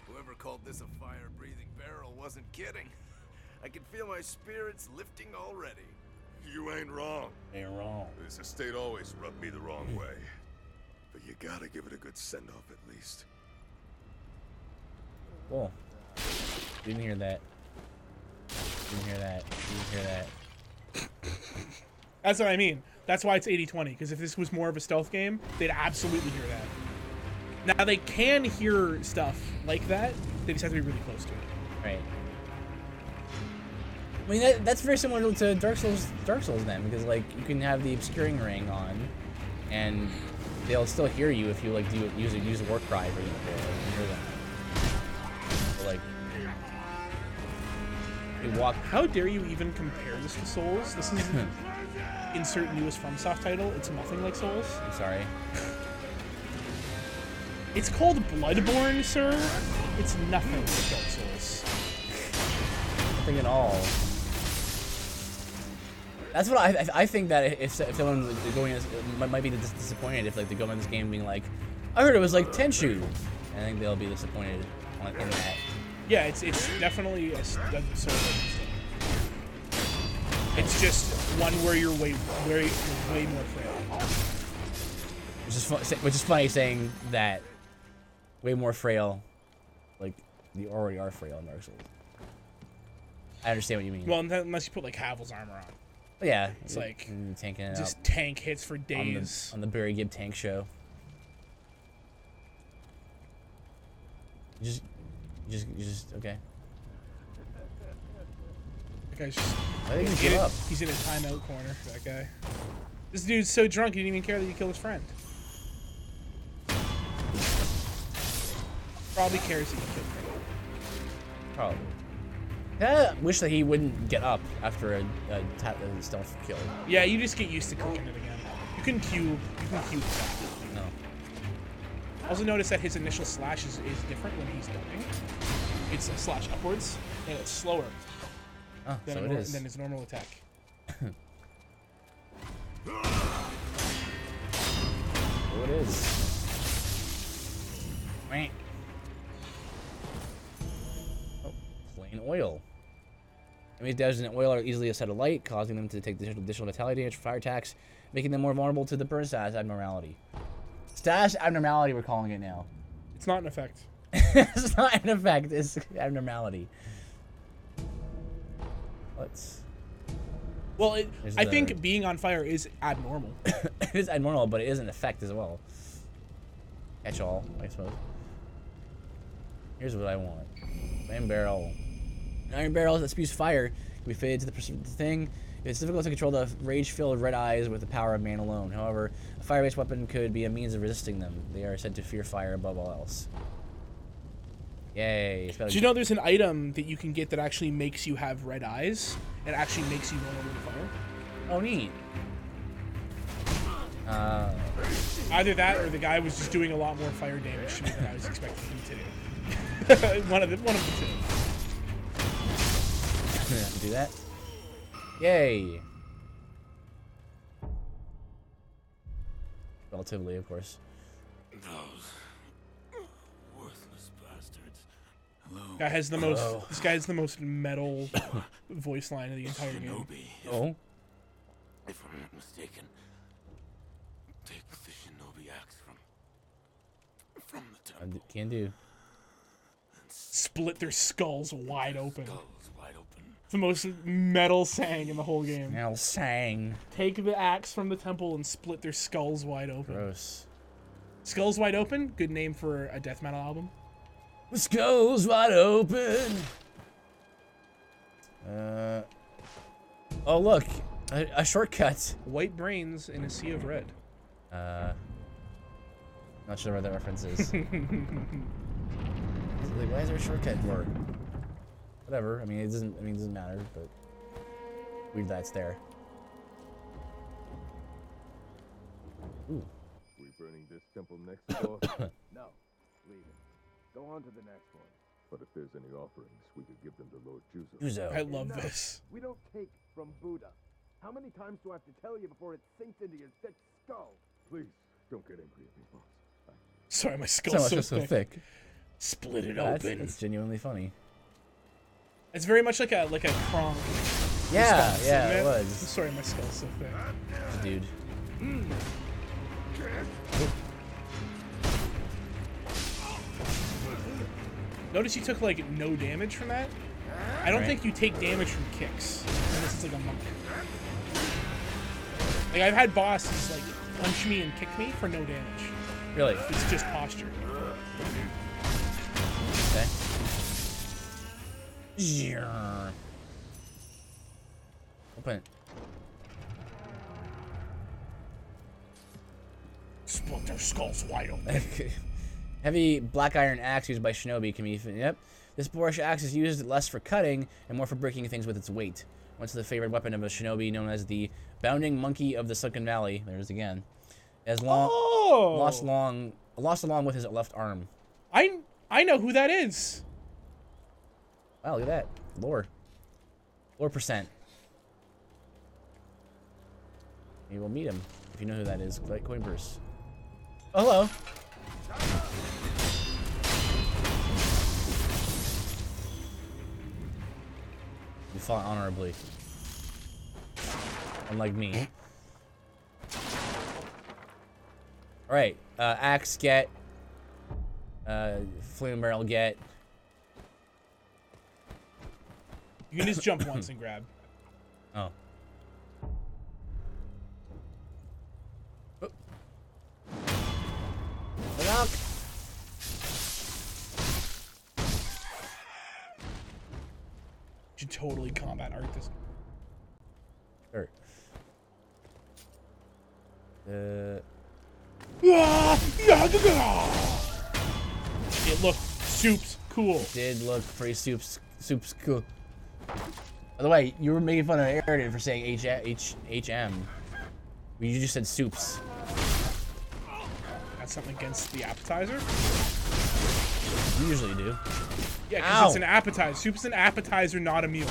Whoever called this a fire-breathing barrel wasn't kidding. I can feel my spirits lifting already. You ain't wrong. Ain't wrong. This estate always rubbed me the wrong way. But you gotta give it a good send-off at least. Cool. Didn't hear that. Didn't hear that. Didn't hear that. That's what I mean. That's why it's 80-20, because if this was more of a stealth game, they'd absolutely hear that. Now, they can hear stuff like that, they just have to be really close to it. Right. I mean, that's very similar to Dark Souls then, because, like, you can have the obscuring ring on, and they'll still hear you if you, like, use a war cry, for example, and hear them. So, like, you walk... How dare you even compare this to Souls? This is... insert newest FromSoft title. It's nothing like Souls. I'm sorry. It's called Bloodborne, sir. It's nothing like Dark Souls. Nothing at all. That's what I think that if someone's going might be disappointed if like they go in this game being like, I heard it was like Tenchu. I think they'll be disappointed in that. Yeah, it's definitely a Souls. It's just one where you're way more frail. Which is funny saying that way more frail, like you already are frail in Dark Souls. I understand what you mean. Well, unless you put like Havel's armor on. But yeah, it's like tanking it just up tank hits for days on the Barry Gibb tank show. You just okay. That guy's just. I think he's give up. He's in a timeout corner. That guy. This dude's so drunk he didn't even care that you killed his friend. Probably cares that you killed him. Probably. I wish that he wouldn't get up after a stealth kill. Yeah, you just get used to clicking it again. You can Q that. No. Also notice that his initial slash is different when he's ducking. It's a slash upwards, and it's slower than his normal attack. Oh, it is. Oh, plain oil. Enemies doused in oil are easily a set of light, causing them to take additional vitality damage from fire attacks, making them more vulnerable to the burn status abnormality. Status abnormality, we're calling it now. It's not an effect. It's not an effect, it's abnormality. Well, I think being on fire is abnormal. It is abnormal, but it is an effect as well. Catch all, I suppose. Here's what I want. Iron barrel. An iron barrel that spews fire can be fitted to the thing. It's difficult to control the rage-filled red eyes with the power of man alone. However, a fire-based weapon could be a means of resisting them. They are said to fear fire above all else. Yay. Do you know there's an item that you can get that actually makes you have red eyes? It actually makes you vulnerable to fire? Oh, neat. Either that or the guy was just doing a lot more fire damage to me than I was expecting him to do. one of the two. Do that. Yay. Relatively, of course. Those worthless bastards. Hello. Guy has the most. This guy has the most metal voice line of the entire game. Shinobi. Oh. If I'm not mistaken, take the shinobi axe from the temple. Can do. Split their skulls wide open. Skulls wide open. It's the most metal saying in the whole game. Now sang. Take the axe from the temple and split their skulls wide open. Gross. Skulls Wide Open, good name for a death metal album. The skulls wide open. Oh look, a shortcut. White brains in a sea of red. Not sure what that reference is. Like, why is there a shortcut for? Whatever. I mean, it doesn't matter. But weird that's there. Ooh. We burning this temple next door? No, leave it. Go on to the next one. But if there's any offerings, we could give them to Lord Juzo. Juzo. I love Enough. this. We don't take from Buddha. How many times do I have to tell you before it sinks into your thick skull? Please, don't get angry at me, boss. Sorry, my skull's So thick. Split it That's, open. it's genuinely funny. It's very much like a Kronk. Yeah, response, yeah, isn't it was. Sorry, my skull's so thick. Dude. Notice you took like no damage from that. I don't Right. think you take damage from kicks unless it's like a monk. Like I've had bosses like punch me and kick me for no damage. Really? It's just posture. Okay. Yeah. Open it. Split their skulls wide open. Heavy black iron axe used by shinobi can be. Yep. This boorish axe is used less for cutting and more for breaking things with its weight. Once the favorite weapon of a shinobi known as the bounding monkey of the Sunken Valley. There's again. As long lost along with his left arm. I know who that is. Wow, look at that. Lore percent. Maybe we'll meet him if you know who that is. Like coin purse. Oh, hello. You fought honorably. Unlike me. Alright, axe get. Flame barrel get. You can just jump once and grab. Oh. Look. You should totally combat art this. Sure. It looked soup's cool. Did look pretty soup's cool. By the way, you were making fun of Aridin for saying HM. You just said soups. That's something against the appetizer? You usually do. Yeah, because it's an appetizer. Soup's an appetizer, not a meal.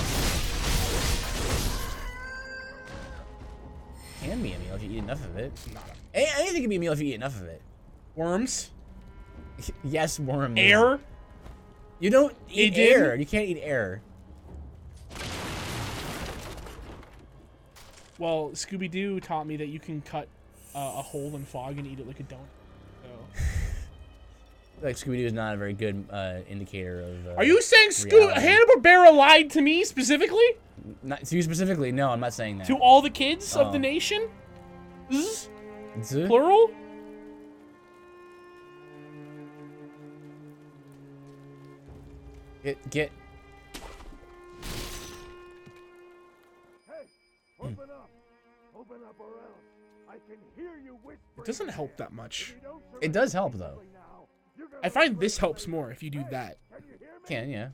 Can be a meal if you eat enough of it. Not a Anything can be a meal if you eat enough of it. Worms? Yes, worms. Air? You don't eat It didn't? air. You can't eat air. Well, Scooby-Doo taught me that you can cut a hole in fog and eat it like a donut. So. Like Scooby-Doo is not a very good indicator of. Are you saying reality. Hanna-Barbera lied to me specifically? Not to you specifically. No, I'm not saying that. To all the kids of the nation? Plural? Get. Hey, open up! Open up or else I can hear you whispering. It doesn't help that much. It does help though. I find this helps more if you do that. Can yeah.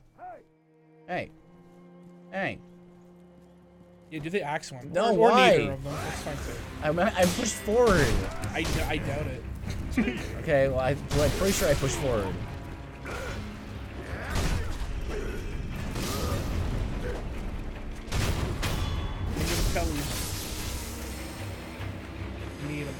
Hey. Hey. Yeah, do the axe one. No, or why? neither of them. That's fine too. I pushed forward. I doubt it. Okay, well, I'm pretty sure I pushed forward. Look at the Kellys. Need them.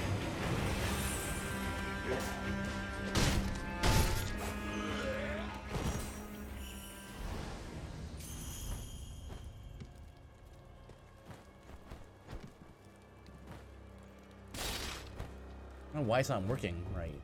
I don't know why it's not working right.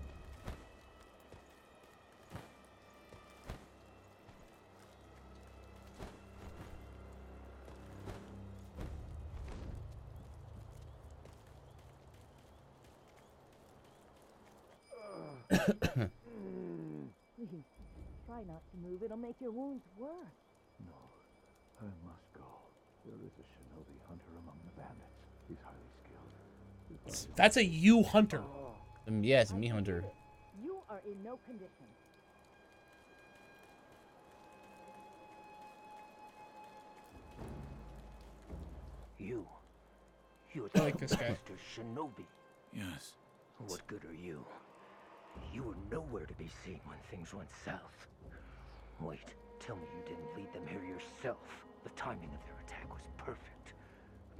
Please, try not to move. It'll make your wounds worse. No, I must go. There is a shinobi hunter among the bandits. He's highly skilled. If I That's a you hunter. Yeah, it's a me hunter. You are in no condition. You're I like this guy. Mr. Shinobi. Yes. What good are you? You were nowhere to be seen when things went south. Wait, tell me you didn't lead them here yourself. The timing of their attack was perfect.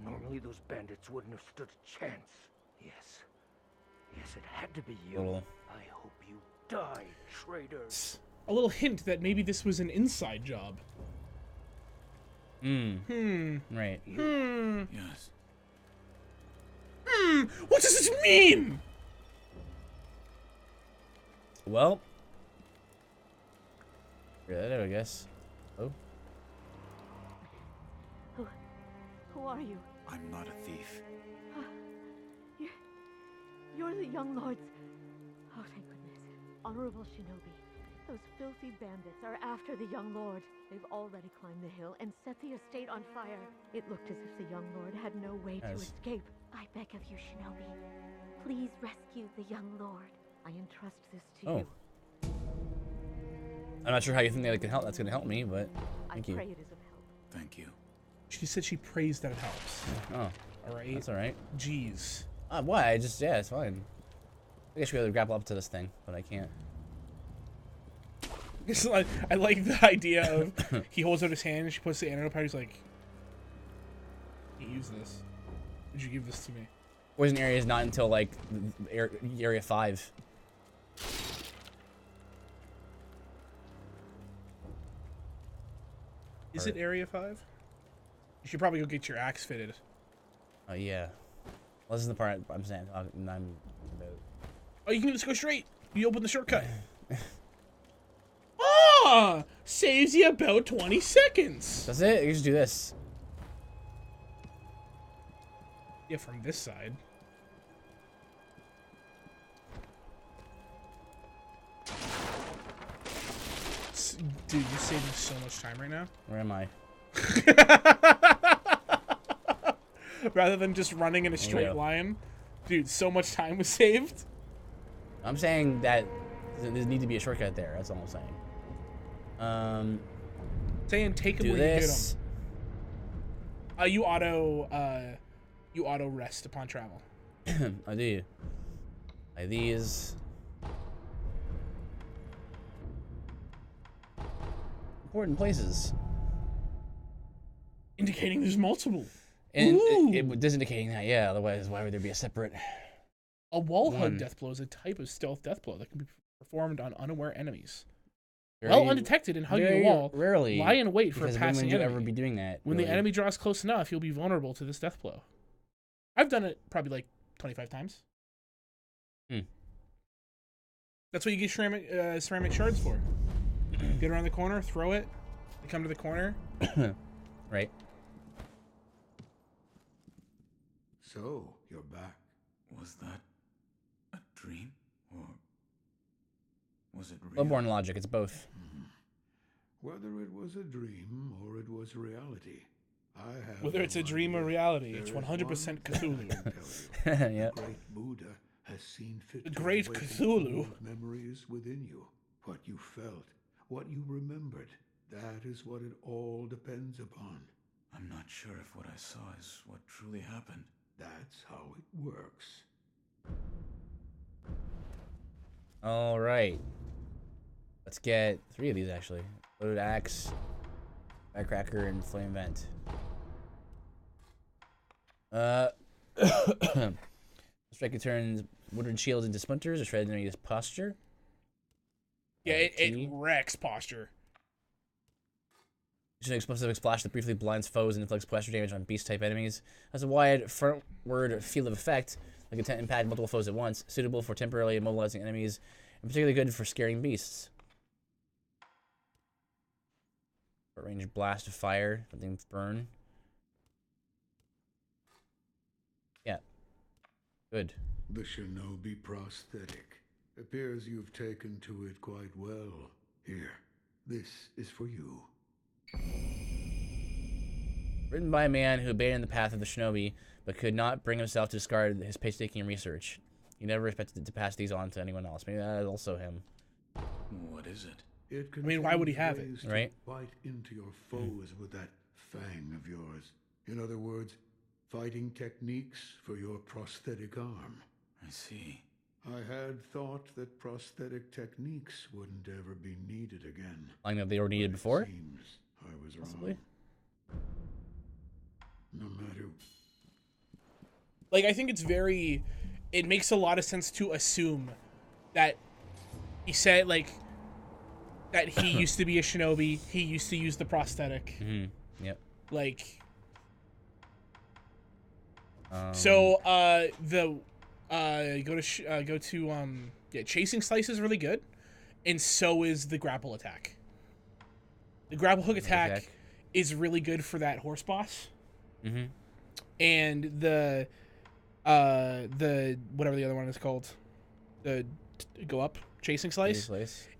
Normally those bandits wouldn't have stood a chance. Yes. Yes, it had to be you. Little. I hope you die, traitor. A little hint that maybe this was an inside job. Right. Yes. What does this mean? Well. Yeah, I guess. Oh. Who are you? I'm not a thief. You're the young lords. Oh, thank goodness. Honorable Shinobi, those filthy bandits are after the young lord. They've already climbed the hill and set the estate on fire. It looked as if the young lord had no way to escape. I beg of you, Shinobi, please rescue the young lord. I entrust this to you. I'm not sure how you think that can help. That's gonna help me, but thank you. I pray it is of help. Thank you. She said she prays that it helps. Oh, All right. that's all right. Jeez. Why? Yeah, it's fine. I guess we gotta grapple up to this thing, but I can't. I like the idea of he holds out his hand and she puts the antidote powder. He's like, "You use this. Would you give this to me?" Poison area is not until like area 5. Is it area 5? You should probably go get your axe fitted. Oh yeah. Well, this is the part I'm saying. I'm about. Oh, you can just go straight. You open the shortcut. Saves you about 20 seconds. That's it. You just do this. Yeah, from this side. Dude, you're saving so much time right now. Where am I? Rather than just running in a straight line. Dude, so much time was saved. I'm saying that there needs to be a shortcut there. That's all I'm saying. Saying take them do where this. you get them. You auto rest upon travel. I do. Like these. Important places. Indicating there's multiple. And it is indicating that, yeah. Otherwise, why would there be a separate? A wall hug death blow is a type of stealth death blow that can be performed on unaware enemies. Well undetected and hugging a wall, rarely lie in wait for a because passing when would you enemy. ever be doing that? When really? the enemy draws close enough, you'll be vulnerable to this death blow. I've done it probably like 25 times. That's what you get ceramic shards for. Get around the corner, throw it, they come to the corner. Right. So, you're back. Was that a dream? Or was it real? Bloodborne logic, it's both. Whether it was a dream or it was reality, I have Whether it's a dream or reality, it's 100% Cthulhu. Yep. The great Buddha has seen fit The to great awaken Cthulhu. old memories within you. What you felt, what you remembered, that is what it all depends upon. I'm not sure if what I saw is what truly happened. That's how it works. All right. Let's get 3 of these actually. Loaded axe, firecracker, and flame vent. Strike turns wooden shields into splinters or shred enemy's posture. Yeah, it wrecks posture. Use an explosive splash that briefly blinds foes and inflicts plaster damage on beast-type enemies. Has a wide frontward field of effect, like a impact multiple foes at once, suitable for temporarily immobilizing enemies, and particularly good for scaring beasts. Short range blast of fire, something burn. Yeah. Good. The shinobi prosthetic. Appears you've taken to it quite well. Here, this is for you. Written by a man who abandoned the path of the shinobi, but could not bring himself to discard his painstaking research. He never expected to pass these on to anyone else. Maybe that is also him. What is it? I mean, why would he have it? Ways to Right? Bite into your foes with that fang of yours. In other words, fighting techniques for your prosthetic arm. I see. I had thought that prosthetic techniques wouldn't ever be needed again. Like that they were needed But it before? seems I was Possibly. wrong. No matter. Like, I think it's very... It makes a lot of sense to assume that he said, like, that he used to be a shinobi, he used to use the prosthetic. Mm-hmm. Yep. Like... Um, So, Chasing Slice is really good, and so is the grapple attack. The grapple hook attack is really good for that horse boss. Mm-hmm. And the whatever the other one is called, the go up Chasing Slice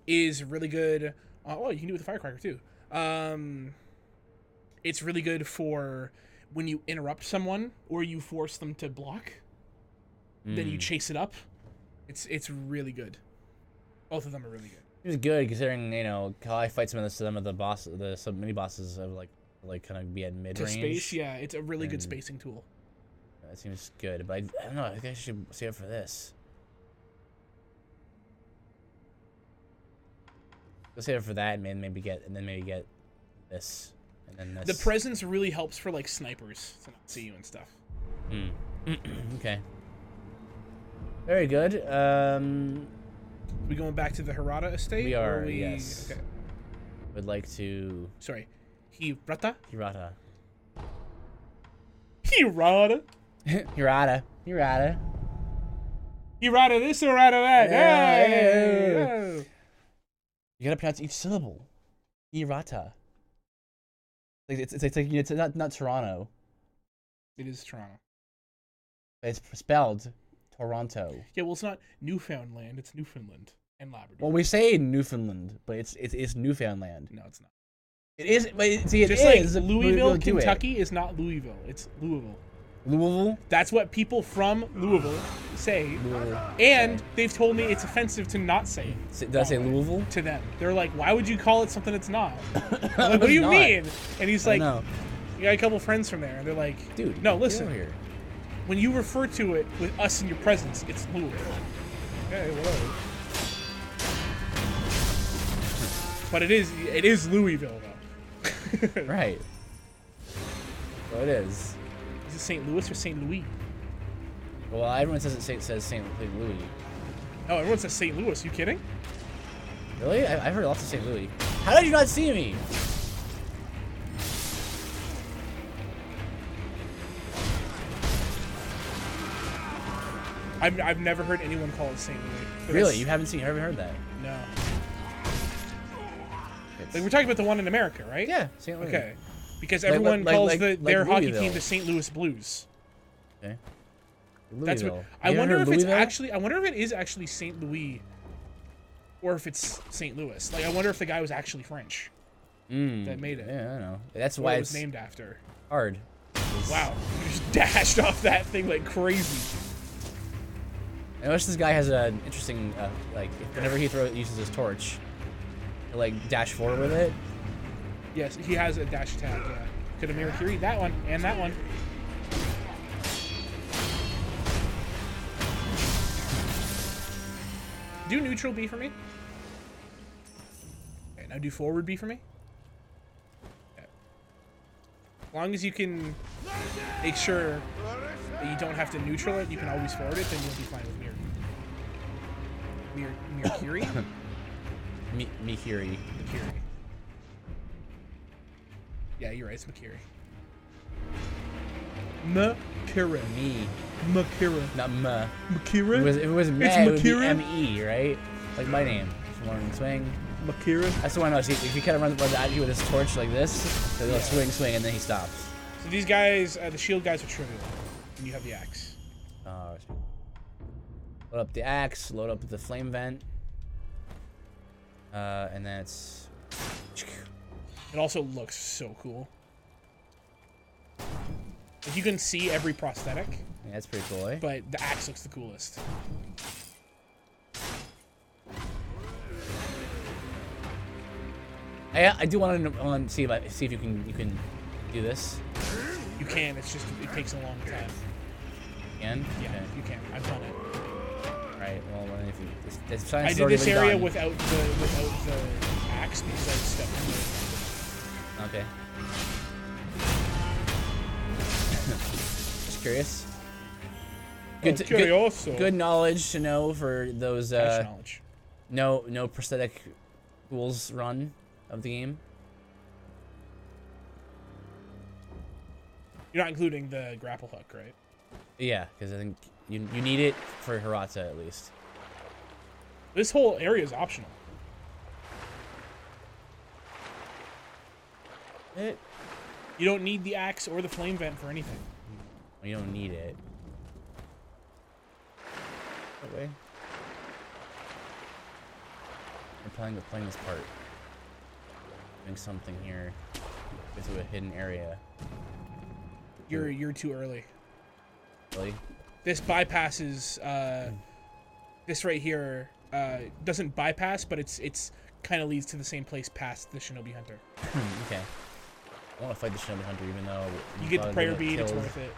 is really good. Oh, you can do it with the firecracker too. It's really good for when you interrupt someone or you force them to block. Then you chase it up. It's really good. Both of them are really good. It's good considering, you know, how I fight some of the sub mini bosses of like kind of be at mid range. To space, yeah, it's a really good spacing tool. That seems good, but I don't know. I think I should save it for this. Let's save it for that, and maybe get this, and then this. The presence really helps for like snipers to not see you and stuff. Okay. Very good. We going back to the Hirata estate? We are. Yes. Okay. Would like to. Sorry, Hirata. Hirata. Hirata. Hirata. Hirata. Hirata this, Hirata that. Hey. You gotta pronounce each syllable. Hirata. It's not Toronto. It is Toronto. It's spelled Toronto. Yeah, well, it's not Newfoundland. It's Newfoundland and Labrador. Well, we say Newfoundland, but it's Newfoundland. No, it's not. It is. But see, it just is. Like Louisville, Kentucky is not Louisville. It's Louisville. Louisville. That's what people from Louisville say, and they've told me it's offensive to not say it. Did I say Louisville? To them, they're like, "Why would you call it something it's not?" I'm like, what do you mean? And he's like, "You got a couple friends from there," and they're like, "Dude, no, listen. Here. When you refer to it with us in your presence, it's Louisville." Okay, whatever. But it is Louisville though. Right. Well, it is. Is it St. Louis or St. Louis? Well, everyone says St. Louis. Oh, everyone says St. Louis. You kidding? Really? I've heard lots of St. Louis. How did you not see me? I've never heard anyone call it St. Louis. Really? You haven't heard that? No. Like, we're talking about the one in America, right? Yeah, St. Louis. Okay. Because everyone calls their hockey team the St. Louis Blues. Okay. That's what I wonder if it's actually. I wonder if it is actually St. Louis, or if it's St. Louis. Like, I wonder if the guy was actually French that made it. Yeah, I don't know. That's why it was named after. Hard. Wow, you just dashed off that thing like crazy. I notice this guy has an interesting, like, whenever he uses his torch, he'll, like, dash forward with it. Yes, he has a dash attack, yeah. Could have mirror carried that one and that one. Do neutral B for me. Okay, now do forward B for me. Okay. As long as you can make sure that you don't have to neutral it, you can always forward it, then you'll be fine with mirror. Mirror Curie? Mikiri. Makiri. Yeah, you're right, it's Makiri. Makira. Me. Makira. Not Ma. Makira? If it was Me, It's it would be Makira? M-E, right? Like my name. Swing, swing. Makira. That's the one I know. See, if he kind of runs at you with his torch like this, so he'll swing, swing, and then he stops. So these guys, the shield guys are trivial. And you have the axe. Load up the axe, load up the flame vent. And then it's... It also looks so cool. Like you can see every prosthetic. Yeah, that's pretty cool, eh? But the axe looks the coolest. I do want to see if you can do this. You can. It's just it takes a long time. You can? Yeah, Okay. you can. I've done it. Right. Well, then if you, this I science did already this been area done. without the axe because I stepped into it. Okay. Just curious. Good knowledge to know for those knowledge. no prosthetic tools run of the game. You're not including the grapple hook, right? Yeah, because I think you need it for Hirata at least. This whole area is optional. You don't need the axe or the flame vent for anything. You don't need it. That way. I'm planning to play this part. Doing something here. Into a hidden area. You're too early. Really? This bypasses this right here doesn't bypass, but it's kind of leads to the same place past the Shinobi Hunter. Okay. I want to fight the Shinobi Hunter even though You get the prayer bead, it's worth it.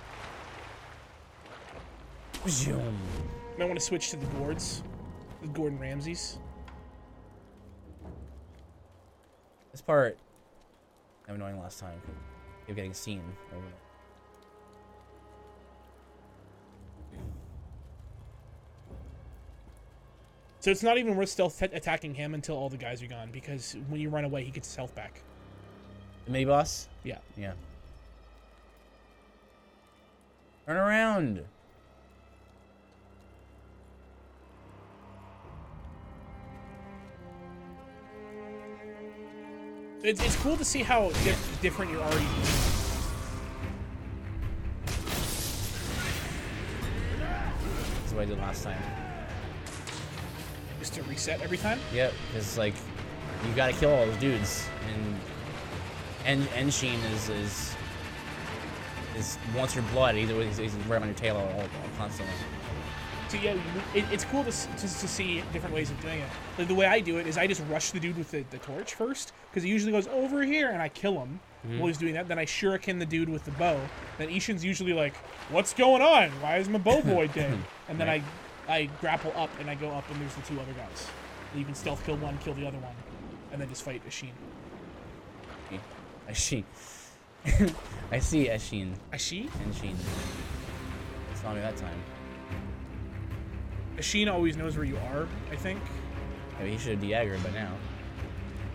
Zoom. You might want to switch to the gourds, the Gordon Ramsays. This part I'm annoying last time. Keep getting seen over there. So it's not even worth stealth attacking him until all the guys are gone, because when you run away, he gets his health back. The mini boss? Yeah. Yeah. Turn around. It's cool to see how different you're already doing. That's what I did last time. Just to reset every time? Yep, because like you gotta kill all those dudes, and Sheen is wants your blood. He's right on your tail all constantly. So yeah, it's cool to see different ways of doing it. Like the way I do it is I just rush the dude with the torch first, because he usually goes over here and I kill him while he's doing that. Then I shuriken the dude with the bow. Then Ishin's usually like, "What's going on? Why is my bow boy dead?" And then I grapple up and I go up and there's the two other guys. And you can stealth kill one, kill the other one, and then just fight Ishin. Ashin. I see Ashin. Ashi? And Sheen. It's not me that time. Ishin always knows where you are, I think. Maybe he should have de-aggroed by now.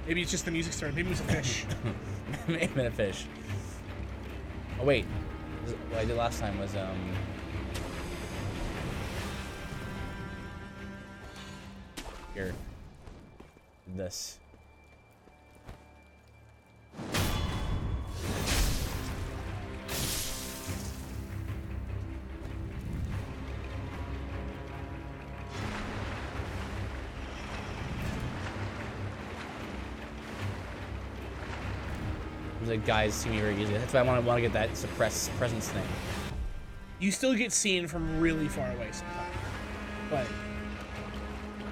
Maybe it's just the music started. Maybe it was a fish. May have been a fish. Oh wait, what I did last time was here. This. The guys see me very easily. That's why I want to get that suppress presence thing. You still get seen from really far away sometimes, but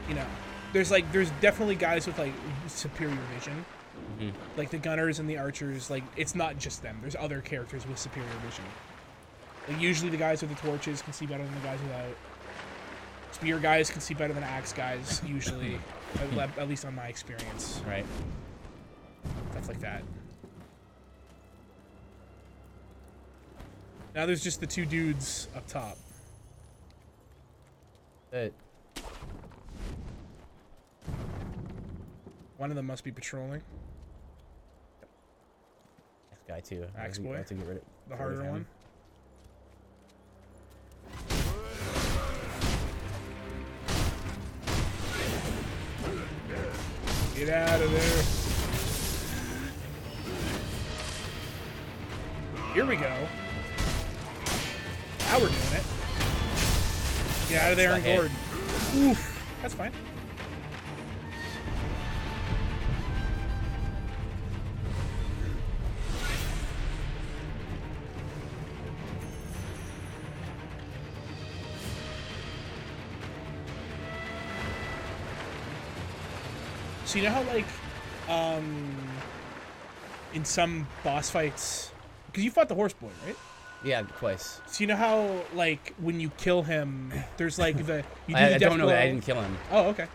you know, there's definitely guys with like superior vision Like the gunners and the archers, like it's not just them. There's other characters with superior vision. Like usually the guys with the torches can see better than the guys without. Spear guys can see better than axe guys, usually. At least on my experience. Right. Stuff like that. Now there's just the two dudes up top. One of them must be patrolling. This guy too. Axe I boy. have to get rid of The harder one. Get out of there. Here we go. Now we're doing it. Get out of there and gourd. Oof. That's fine. So you know how, like, in some boss fights, because you fought the horse boy, right? Yeah, twice. So you know how, like, when you kill him, there's like the you do I the death don't know blow. that I didn't kill him. Oh, okay.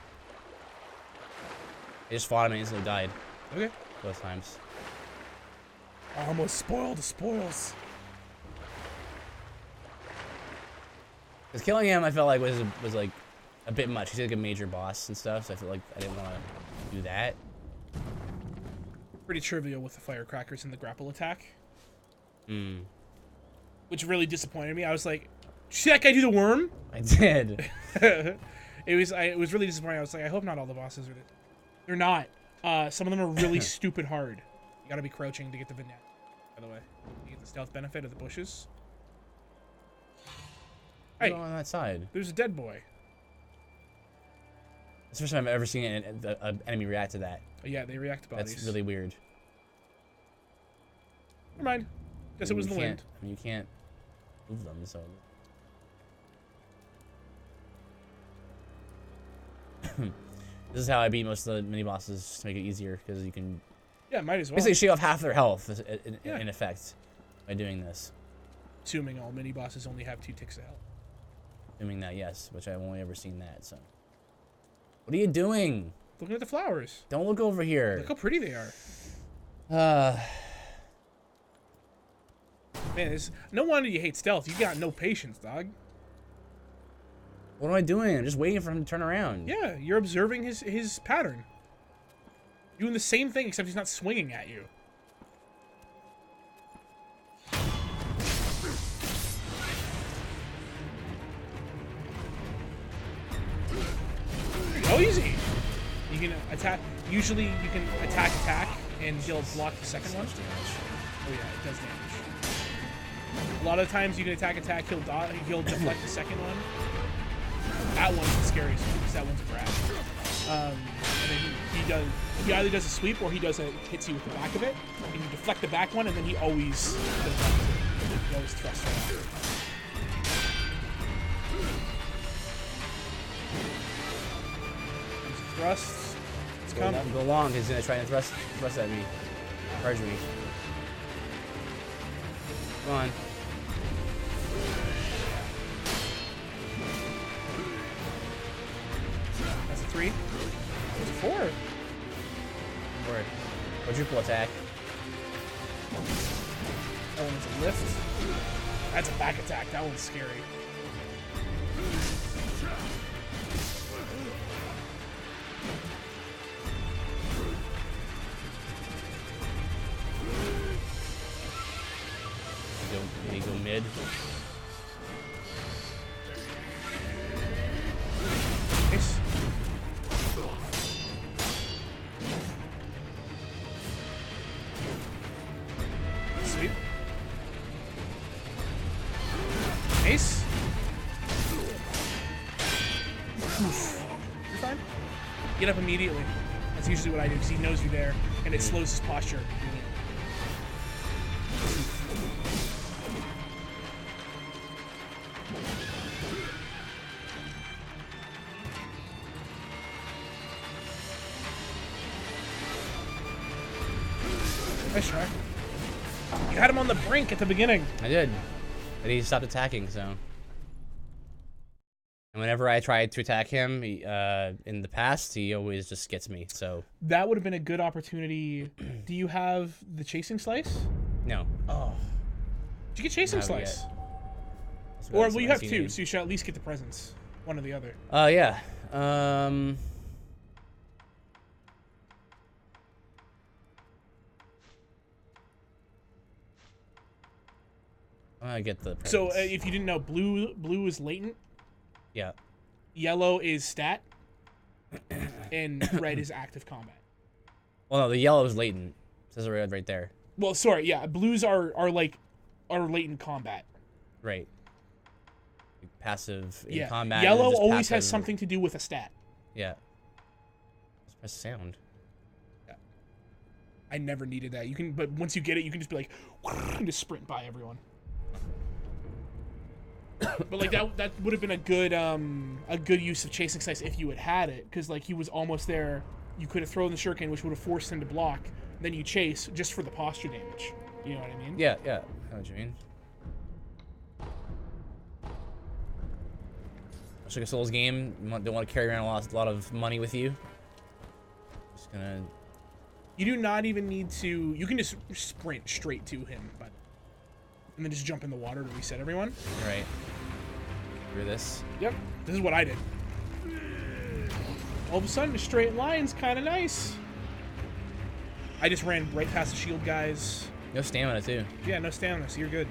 I just fought him and instantly died. Okay. Both times. I almost spoiled the spoils. Because killing him, I felt like was like a bit much. He's like a major boss and stuff, so I feel like I didn't want to do that. Pretty trivial with the firecrackers and the grapple attack. Hmm. Which really disappointed me. I was like, "Did you see that guy do the worm?" I did. it was really disappointing. I was like, I hope not all the bosses are. They're not. Some of them are really stupid hard. You gotta be crouching to get the vignette. By the way, you get the stealth benefit of the bushes. Hey, on that side. There's a dead boy. It's the first time I've ever seen an enemy react to that. Oh, yeah, they react to bodies. That's really weird. Never mind. Guess it was the wind. I mean, you can't move them, so. This is how I beat most of the mini bosses to make it easier, because you can. Yeah, might as well. Basically, shave off half their health Yeah. in effect by doing this. Assuming all mini bosses only have 2 ticks of health. Assuming that, yes, which I've only ever seen that. So. What are you doing? Looking at the flowers. Don't look over here. Look how pretty they are. Man, no wonder you hate stealth. You got no patience, dog. What am I doing? I'm just waiting for him to turn around. Yeah, you're observing his pattern. Doing the same thing, except he's not swinging at you. Oh, easy. You can attack. Usually, you can attack, and he'll block the second one. Oh yeah, it does damage. A lot of times, you can attack, he'll deflect the second one. That one's the scariest one, because that one's a grab. And then he either does a sweep or hits you with the back of it, and you deflect the back one, and then he always thrusts right out. Thrusts. It's coming. Go long. He's gonna try and thrust at me, charge me. Come on. That's a 3. That's a 4. Quadruple attack. That one's a lift. That's a back attack. That one's scary. Go mid. Nice. Sweet. Nice. Oof. You're fine. Get up immediately. That's usually what I do, because he knows you're there, and it slows his posture. Nice try. You had him on the brink at the beginning. I did. But he stopped attacking, so. And whenever I tried to attack him in the past, he always just gets me, so. That would have been a good opportunity. Do you have the chasing slice? No. Oh. Did you get chasing slice? Or, well, you have two, so you should at least get the presents. One or the other. Yeah. I get the presents. So, if you didn't know, blue is latent. Yeah. Yellow is stat. And red is active combat. Well, no, the yellow is latent. It says it right there. Well, sorry, yeah. Blues are latent combat. Right. Passive in Yeah. combat. Yellow always passive. has something to do with a stat. Yeah. Let's press sound. Yeah. I never needed that. You can, but once you get it, you can just be like, and just sprint by everyone. But like that would have been a good use of chasing slice if you had it, because like he was almost there. You could have thrown the shuriken, which would have forced him to block. Then you chase just for the posture damage. You know what I mean? Yeah, I know what you mean. It's like a Souls game. You don't want to carry around a lot of money with you. Just gonna. You do not even need to. You can just sprint straight to him, but and then just jump in the water to reset everyone. Right. Through this. Yep. This is what I did. All of a sudden, a straight line's kind of nice. I just ran right past the shield guys. No stamina too. Yeah, no stamina, so you're good.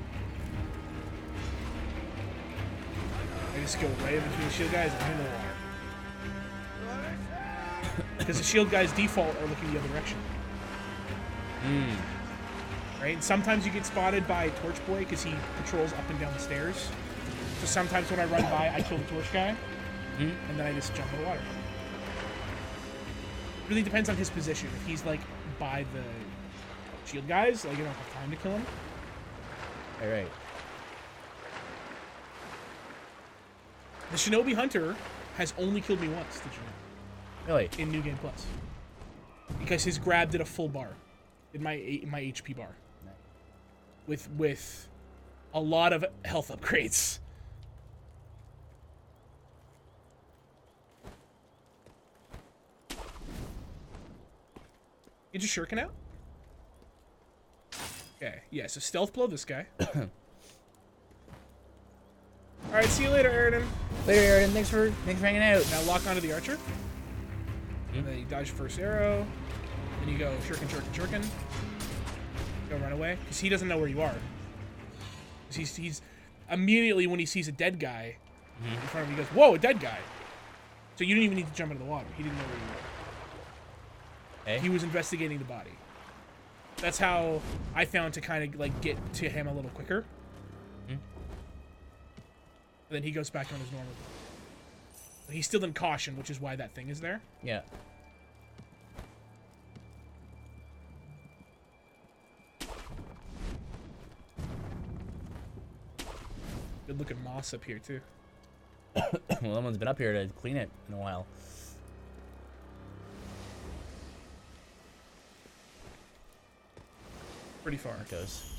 I just go right in between the shield guys and in the water. Because the shield guys default are looking the other direction. Right? And sometimes you get spotted by Torch Boy because he patrols up and down the stairs. So sometimes when I run by, I kill the torch guy, and then I just jump in the water. Really depends on his position. If he's like by the shield guys, like you don't have time to kill him. All right. The Shinobi Hunter has only killed me once, did you know? Really? In New Game Plus. Because his grab did a full bar. In my HP bar. Nice. With a lot of health upgrades. Get your shuriken out? Okay, yeah, so stealth blow this guy. Alright, see you later, Aridin. Later, Aridin. Thanks for hanging out. Now lock onto the archer. And then you dodge your first arrow. Then you go shuriken. Go run away. Because he doesn't know where you are. Because he's immediately when he sees a dead guy in front of him, he goes, whoa, a dead guy. So you didn't even need to jump into the water. He didn't know where you were. Hey. He was investigating the body. That's how I found to kind of like get to him a little quicker. And then he goes back on his normal. But he's still in caution, which is why that thing is there. Yeah. Good looking moss up here too. Well, someone's been up here to clean it in a while. Pretty far. It goes.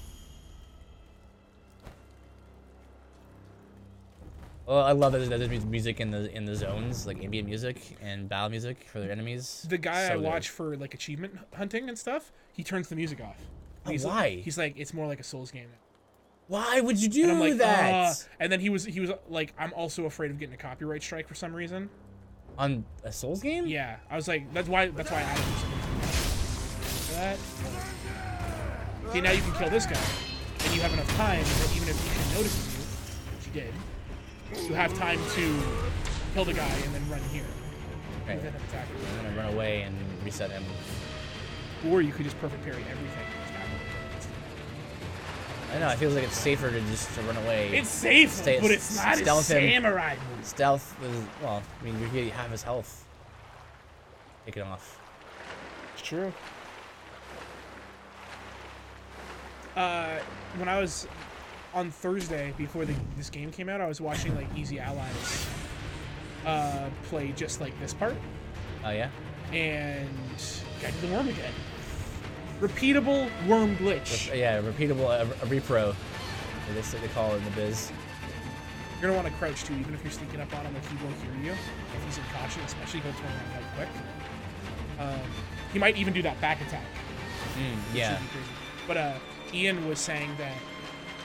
Well, I love that there's music in the zones, like ambient music and battle music for their enemies. The guy so I good. watch for like achievement hunting and stuff, he turns the music off. Oh, He's why? He's like, it's more like a Souls game now. Why would you do And I'm like, that? And then he was like, I'm also afraid of getting a copyright strike for some reason. On a Souls game? Yeah, I was like, that's why I added this. That. See, now you can kill this guy, and you have enough time that even if he notices you, which he did, you have time to kill the guy and then run here. Okay. And then attack him. I'm gonna run away and reset him. Or you could just perfect parry everything. I know, it feels like it's safer to just run away. It's safe, but it's not as samurai move. Stealth is, well, I mean, you're getting half his health. Take it off. It's true. When I was on Thursday before this game came out, I was watching like Easy Allies play just like this part. Oh yeah. And got to the worm again. Repeatable worm glitch. Yeah, repeatable, a repro. They call it in the biz. You're gonna want to crouch too, even if you're sneaking up on him. Like he will hear you if he's in caution, especially he'll turn around quite quick. He might even do that back attack. Yeah. Which would be crazy. But Ian was saying that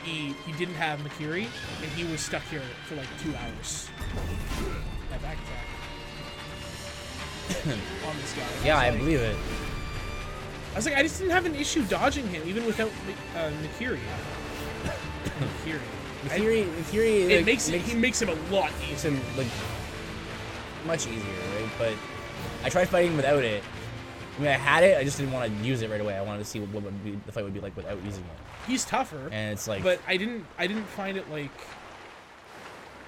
he didn't have Makiri and he was stuck here for like 2 hours. That back attack on this guy. Yeah, I like, believe it. I was like, I just didn't have an issue dodging him, even without Makiri. Makiri, it makes him a lot easier. Makes him like much easier, right? But I tried fighting without it. I mean, I had it. I just didn't want to use it right away. I wanted to see what the fight would be like without using it. He's tougher, and it's like. But I didn't find it like.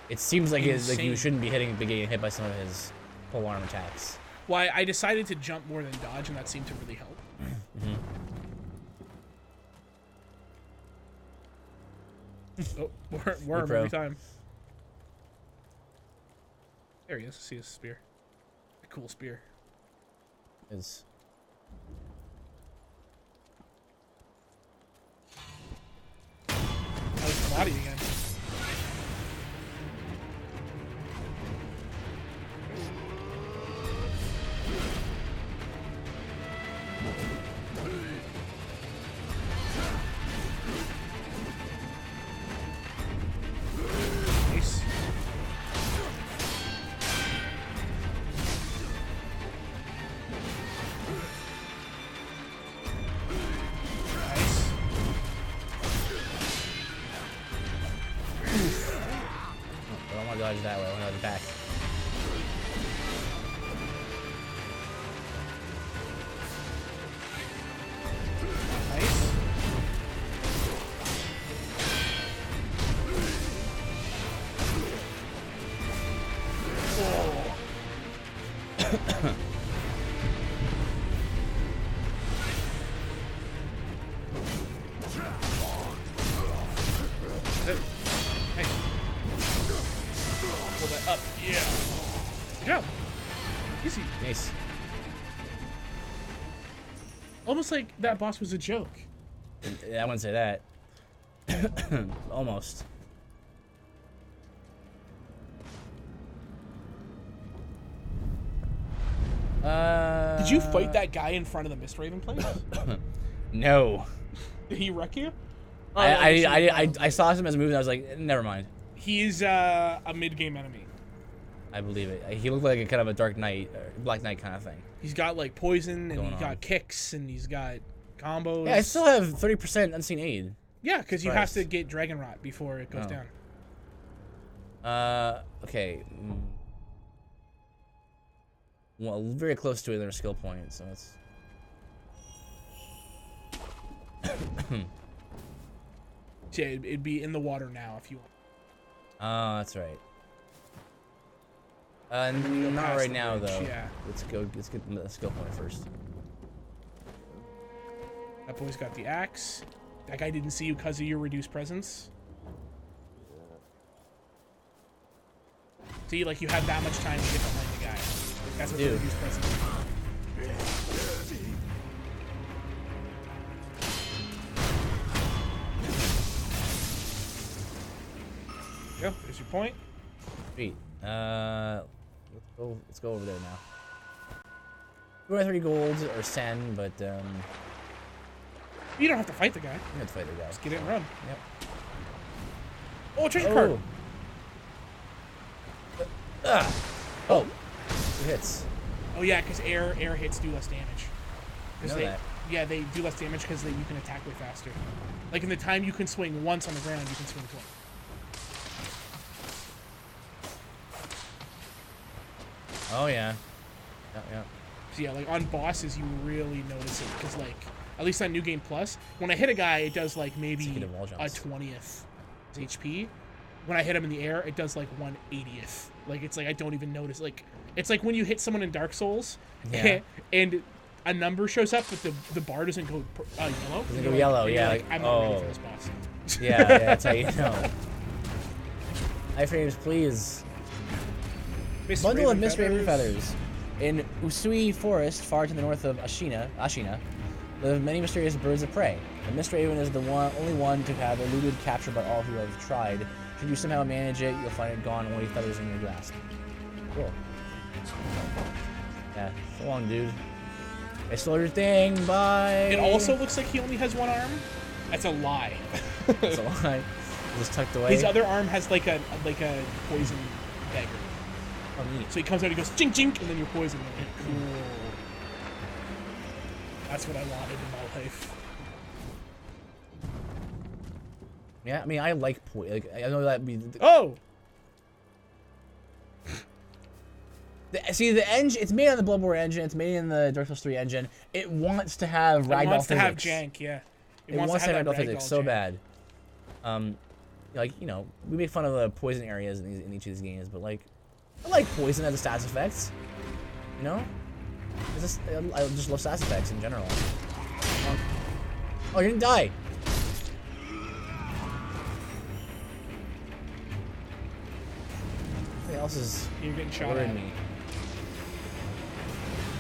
It seems like you shouldn't be getting hit by some of his pole arm attacks. Well, I decided to jump more than dodge, and that seemed to really help. Oh, worm every time. There he is. See his spear. A cool spear. Is. How's the body again? Nice. I don't want to dodge that way. I want to dodge back. Nice. Oh. Nice. Pull that up. Yeah. Good job. Easy. Nice. Almost like that boss was a joke. I wouldn't say that. Almost. Did you fight that guy in front of the Mist Raven place? No. Did he wreck you? I saw him as a movie and I was like, never mind. He's a mid-game enemy. I believe it. He looked like a kind of a Dark Knight, Black Knight kind of thing. He's got like poison and Going he's got kicks and he's got combos. Yeah, I still have 30% unseen aid. Yeah, because you have to get Dragon Rot before it goes down. Okay. Well, very close to another skill point, so it's. Yeah, it'd be in the water now if you want. Oh, that's right. Not right now though. Yeah. Let's get the skill point first. That boy's got the axe. That guy didn't see you because of your reduced presence. See, like you had that much time to get behind the guy. Like, that's what the reduced presence is. Go. There's your point. Sweet. Let's go over there now. 230 gold or sen, but you don't have to fight the guy. You don't have to fight the guy. Just get it and run. Yep. Oh, treasure card. Oh, it hits. Oh yeah, because air hits do less damage. I know that. Yeah, they do less damage because you can attack way faster. Like in the time you can swing once on the ground, you can swing twice. Oh yeah. Yeah. So yeah, like on bosses, you really notice it because like at least on New Game Plus, when I hit a guy, it does like maybe a 20th HP. When I hit him in the air, it does like 1/80th. Like it's like I don't even notice. Like it's like when you hit someone in Dark Souls, and a number shows up, but the bar doesn't go yellow. Doesn't go yellow. Yeah. Like, I'm not ready for this boss. Yeah, that's how you know. Iframes, please. Bundle of Mist Raven feathers. In Usui Forest, far to the north of Ashina, The many mysterious birds of prey. The Mist Raven is the only one to have eluded capture by all who have tried. Should you somehow manage it, you'll find it gone, only feathers in your grasp. Cool. Yeah, so long, dude. I stole your thing, bye! It also looks like he only has one arm. That's a lie. That's a lie. Just tucked away. His other arm has like a poison dagger. Oh, neat. So he comes out, he goes jink jink, and then you're poisoned. Cool. That's what I wanted in my life. Yeah, I mean, I like poison. Like, I know that be. Oh. See, the engine, it's made on the Bloodborne engine, it's made in the Dark Souls 3 engine. It wants to have ragdoll physics. It wants to have jank, yeah. It wants to have ragdoll physics so bad. Like, you know, we make fun of the poison areas in each of these games, but, like, I like poison as a stats effects. You know? I just love stats effects in general. Oh, you didn't die! Something else is You're getting shot at. me.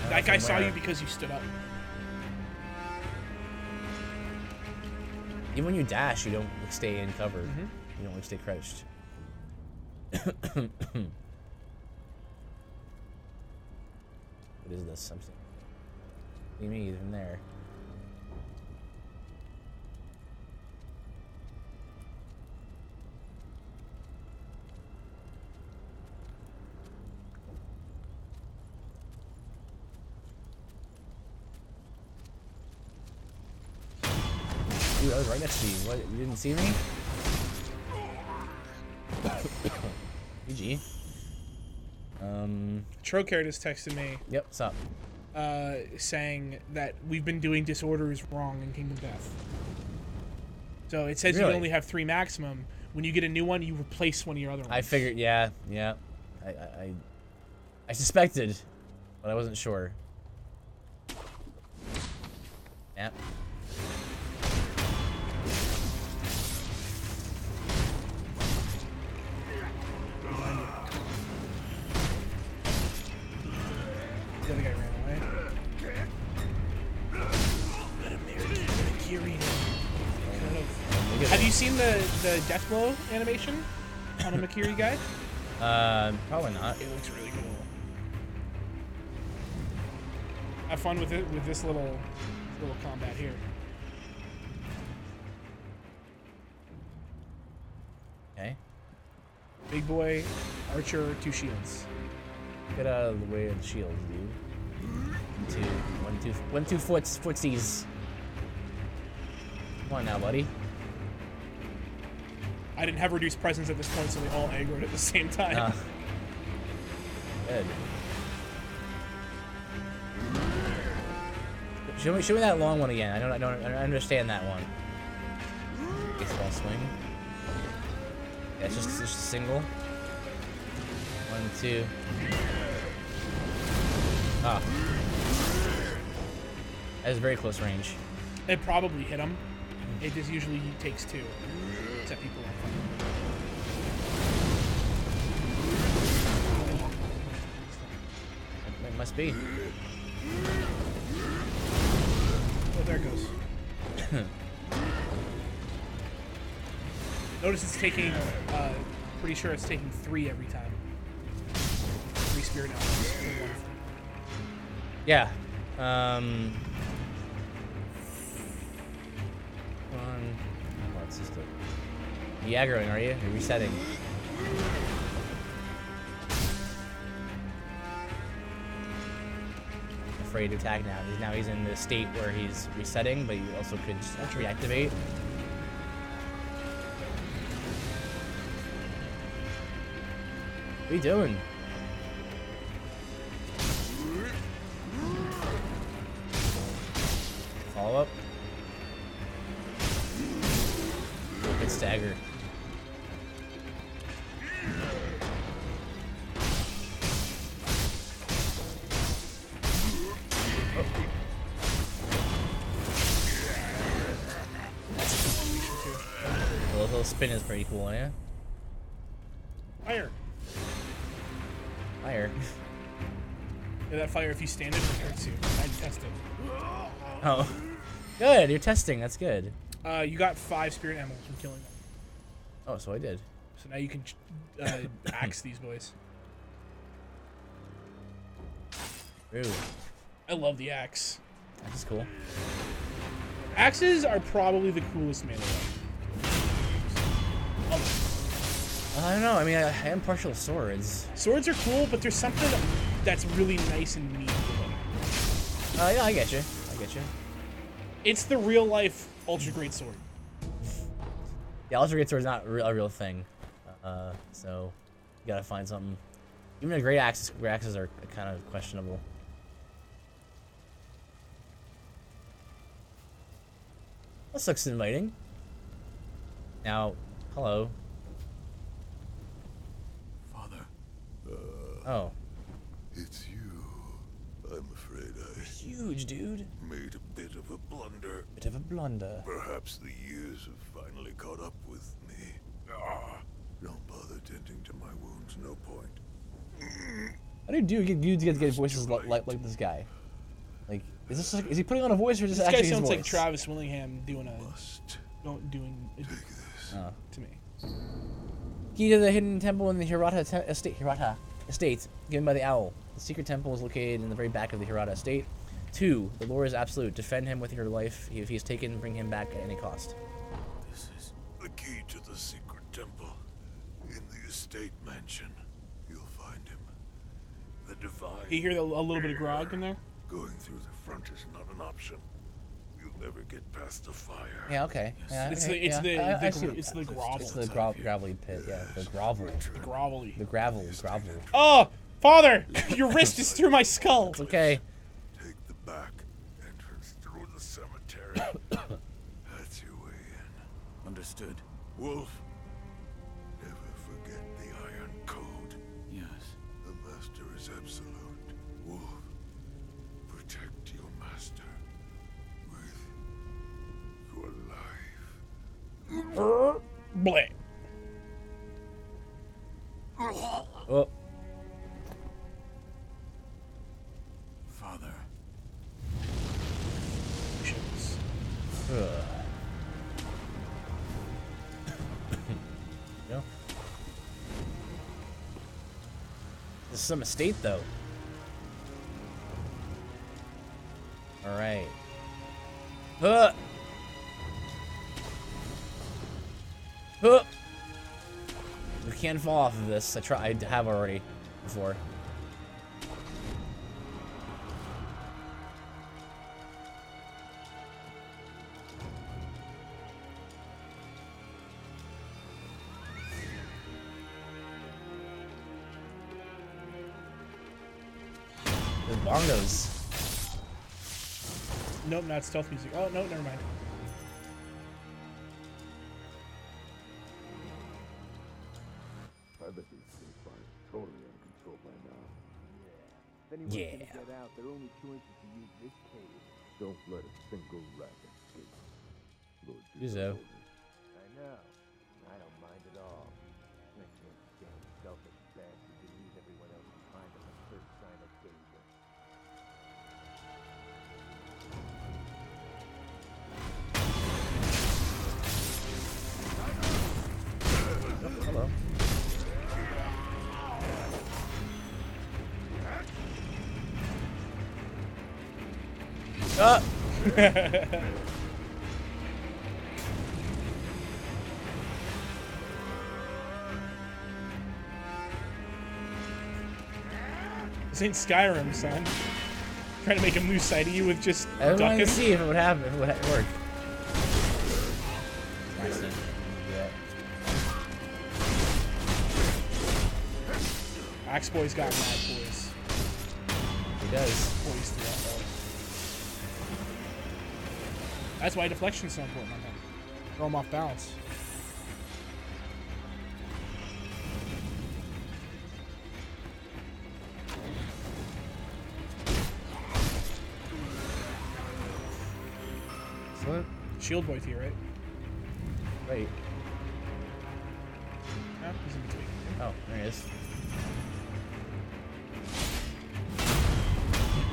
That guy saw you because you stood up. Even when you dash, you don't stay in cover. You don't stay crouched. What is this? Something. What do you mean even there? Dude, I was right next to you. What? You didn't see me? GG. Trocare just texted me. Yep, what's up? Saying that we've been doing disorders wrong in Kingdom Death. So it says Really? you only have 3 maximum. When you get a new one, you replace one of your other ones. I figured, yeah. I suspected, but I wasn't sure. Yep. The other guy ran away. Let him marry Makiri. Have you seen the death blow animation on a Makiri guy? Probably not. It looks really cool. Have fun with it with this little combat here. Okay. Big boy, archer, 2 shields. Get out of the way of the shields, dude. One, two footsies. Come on now, buddy. I didn't have reduced presence at this point, so they all aggroed at the same time. Good. Show me that long one again. I don't understand that one. Baseball swing. Yeah, it's just a single. 1, 2. Ah. That is very close range. It probably hit him. It just usually takes 2 to set people on fire. It must be. Oh, there it goes. Notice it's taking, pretty sure it's taking 3 every time. 3 spirit elements for 1. Yeah. What's this? You aggroing, are you? You're resetting. Afraid to attack now. He's in the state where he's resetting, but you also could just reactivate. What are you doing? Follow up. Good stagger. The little spin is pretty cool, yeah? Fire! Fire. Yeah, that fire, if you stand it, it hurts you. I tested. Oh, good. You're testing. That's good. You got 5 spirit animals from killing them. Oh, so I did. So now you can axe these boys. Ooh, I love the axe. that's cool. Axes are probably the coolest melee weapon. I don't know. I mean, I am partial to swords. Swords are cool, but there's something that's really nice and neat with them. Yeah, I get you. I get you. It's the real life ultra great sword. Yeah, ultra great sword is not a real thing. So you gotta find something. Even the great axes are kind of questionable. This looks inviting. Now, hello. Father. Oh. It's you. I'm afraid I Huge, dude. made a bit of a blunder. Bit of a blunder. Perhaps the years have finally caught up with me. Don't bother tending to my wounds, no point. How do dudes get voices like this guy? Like, is he putting on a voice or just This actually guy his sounds voice? like Travis Willingham doing Oh. to me. Key to the hidden temple in the Hirata estate, given by the owl. The secret temple is located in the very back of the Hirata estate. 2. The lore is absolute. Defend him with your life. If he is taken, bring him back at any cost. This is the key to the secret temple. In the estate mansion, you'll find him. The divine. You hear a little bit of grog in there? Going through the front is not an option. You'll never get past the fire. Yeah, okay. Yeah, It's okay, the see it's the grovel. It's the gravelly pit. Yeah, the grovel. The grovelly. The grovel. Oh, Father, your wrist is through my skull. It's okay. Take the back entrance through the cemetery. That's your way in. Understood. Wolf, never forget the Iron Code. Yes. The master is absolute. Wolf, protect your master with your life. Bleh. Oh. Father. No. This is some estate, though. All right. We can't fall off of this. I have already before. The bongos. Nope, not stealth music. Oh, no, never mind. I bet these things are totally uncontrolled by now. If anyone's gonna get out, their only choice is to use this cave. Don't let a single rat escape. Lord Uzo. I know. I don't mind at all. I can't stand selfish bastards who leave everyone else behind on the first sign of danger. Hello. Ah! This ain't Skyrim, son. Trying to make him lose sight of you with just I wanted ducking. to see if it would happen, if it would work. Axe Boy's got mad poise. He does. Poise through that hole. That's why deflection's so important on him. Throw him off balance. What? Shield Boy to you, right? Wait. No, he's in between. Oh, there he is.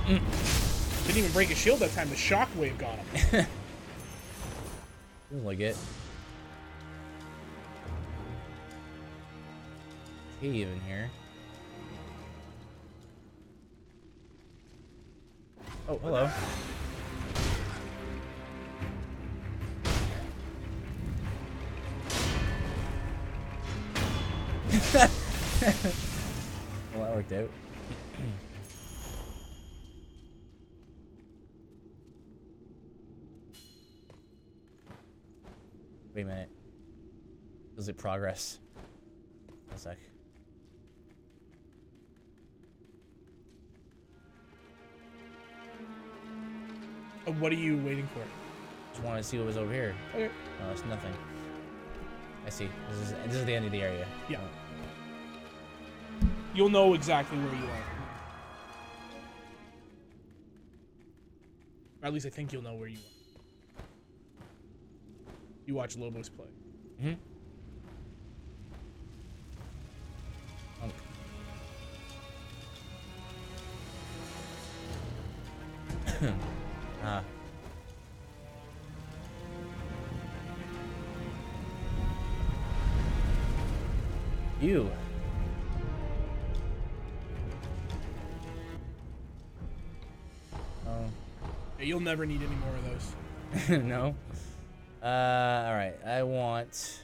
Didn't even break his shield that time. The shockwave got him. Feels like it. Cave in here. Oh, hello. Well, that worked out. Wait a minute. Does it progress? One sec. What are you waiting for? Just wanted to see what was over here. Okay. Oh, it's nothing. I see. This is the end of the area. Yeah. Oh. You'll know exactly where you are. Or at least I think you'll know where you are. You watch Lobos play. Mm-hmm. Ah. You. Oh. Yeah, you'll never need any more of those. No. Alright. I want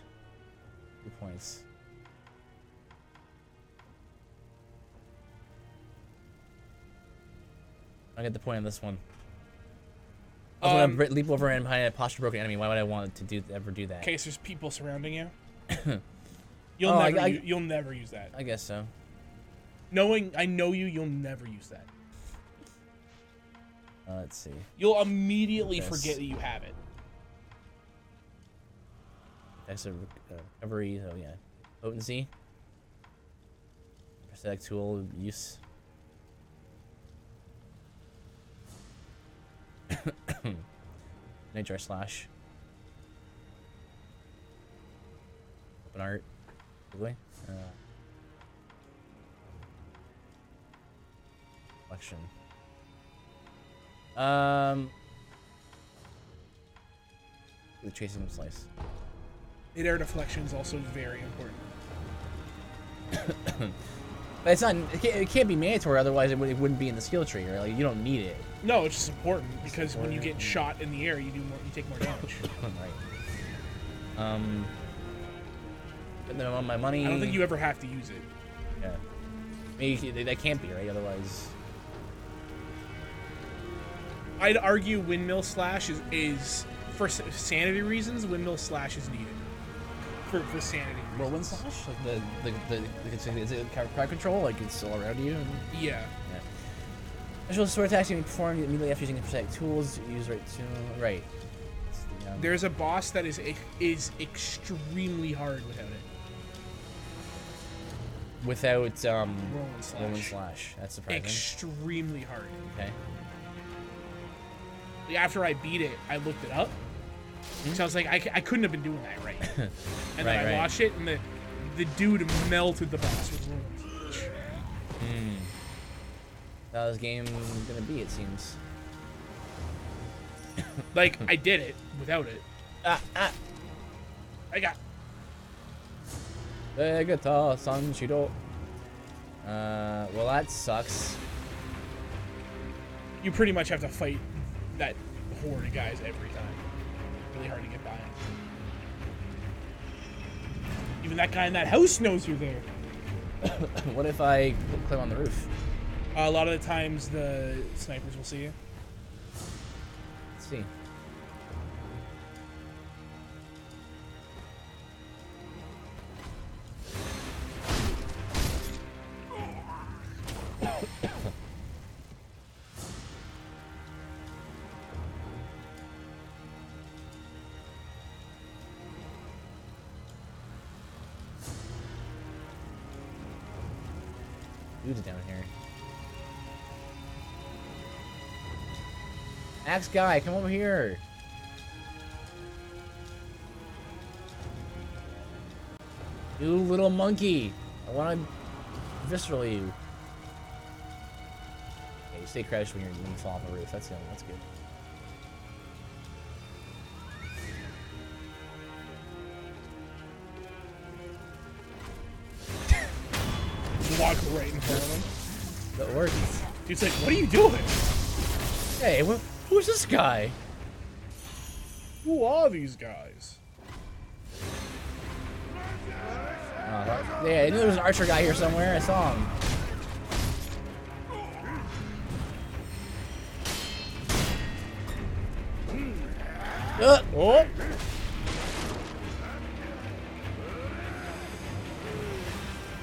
2 points. I get the point on this one. I was gonna leap over and behind a posture broken enemy. Why would I want to ever do that? In case there's people surrounding you. You'll You'll never use that. I guess so. I know you'll never use that. Let's see. You'll immediately forget that you have it. That's a recovery. Oh yeah, potency. Prosthetic tool use. Nature slash. Open art. Really? Collection. The chasing slice. Mid-air deflection is also very important. But it's not. It can't be mandatory. Otherwise, it wouldn't be in the skill tree. Right? Like you don't need it. No, it's just important because when you get shot in the air, you take more damage. Right. Put them on my money. I don't think you ever have to use it. Yeah. Maybe that can't be right. Otherwise. I'd argue windmill slash is for sanity reasons. Windmill slash is needed for sanity reasons. Whirlwind slash, like is it crowd control? Like it's all around you. Yeah. Special sword attacks can be performed immediately after using prosthetic tools. Use right. There's a boss that is extremely hard without it. Without Whirlwind slash. That's surprising. Extremely hard. Okay. After I beat it, I looked it up. So I was like, I couldn't have been doing that right. And then I watched it, and the dude melted the boss with Whirlwind slash. How this game gonna be? It seems. Like I did it without it. I got. Vegeta Sanshiro. Well that sucks. You pretty much have to fight that horde of guys every time. Really hard to get by him. Even that guy in that house knows you're there. What if I climb on the roof? A lot of the times the snipers will see you. Let's see. Dude's down here. Axe guy, come over here. You little monkey. I want to visceral you. you stay crouched when you fall off the roof. That's good. Walk right in front of him. That works. Dude's like, what are you doing? Hey, who's this guy? Who are these guys? Yeah, I knew there was an archer guy here somewhere. I saw him. Oh!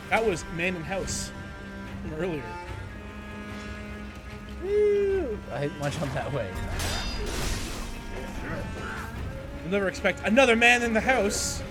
That was Man in House from earlier. Woo! I hate my jump that way. You'll never expect another man in the house.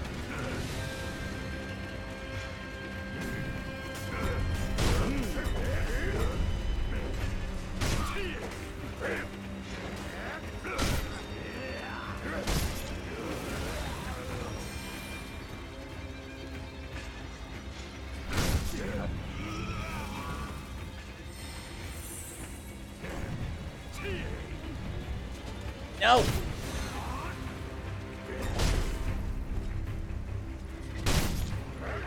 No!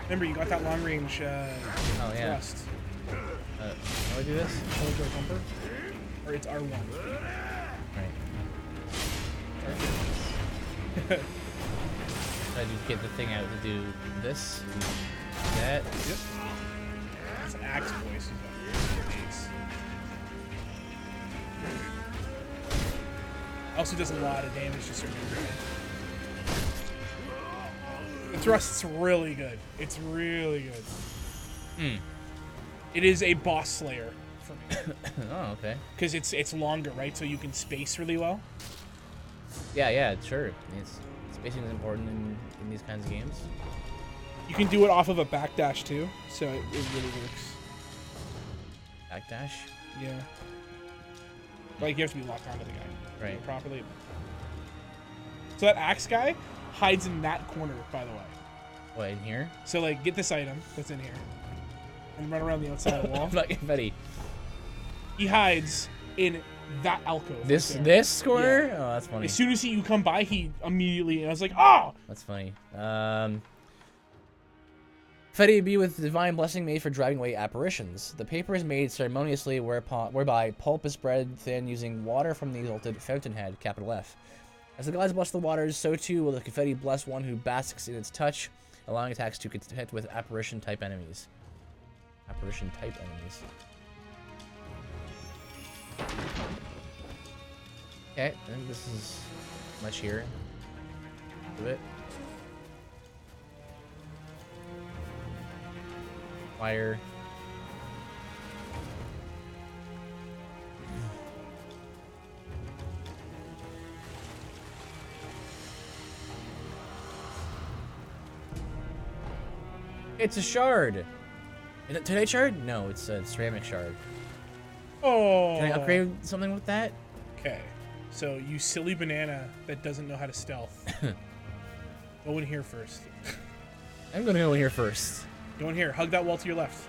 Remember, you got that long range thrust. How do I do this? Hold your bumper. Or it's R1. Right. I do get the thing out to do this, that. Yep. It's an axe voice. Also does a lot of damage to certain enemies. The thrust's really good. It's really good. It is a boss slayer for me. Oh, okay. Because it's longer, right? So you can space really well. Yeah, sure. Spacing is important in these kinds of games. You can do it off of a backdash too, so it really works. Backdash? Yeah. Like you have to be locked onto the guy. Right. Properly. So that axe guy hides in that corner, by the way. What, in here? So like get this item that's in here. And run around the outside of the wall. Fucking Betty. He hides in that alcove. This corner? Yeah. Oh, that's funny. As soon as you come by, he immediately, I was like, oh! That's funny. Fetty be with divine blessing made for driving away apparitions. The paper is made ceremoniously whereby pulp is spread thin using water from the exalted fountainhead, capital F. As the gods bless the waters, so too will the confetti bless one who basks in its touch, allowing attacks to hit with apparition-type enemies. Apparition-type enemies. Okay, I think this is much here. A bit. Fire. It's a shard. Is it today shard? No, it's a ceramic shard. Oh. Can I upgrade something with that? Okay. So you silly banana that doesn't know how to stealth. Go in here first. I'm gonna go in here first. Go in here. Hug that wall to your left.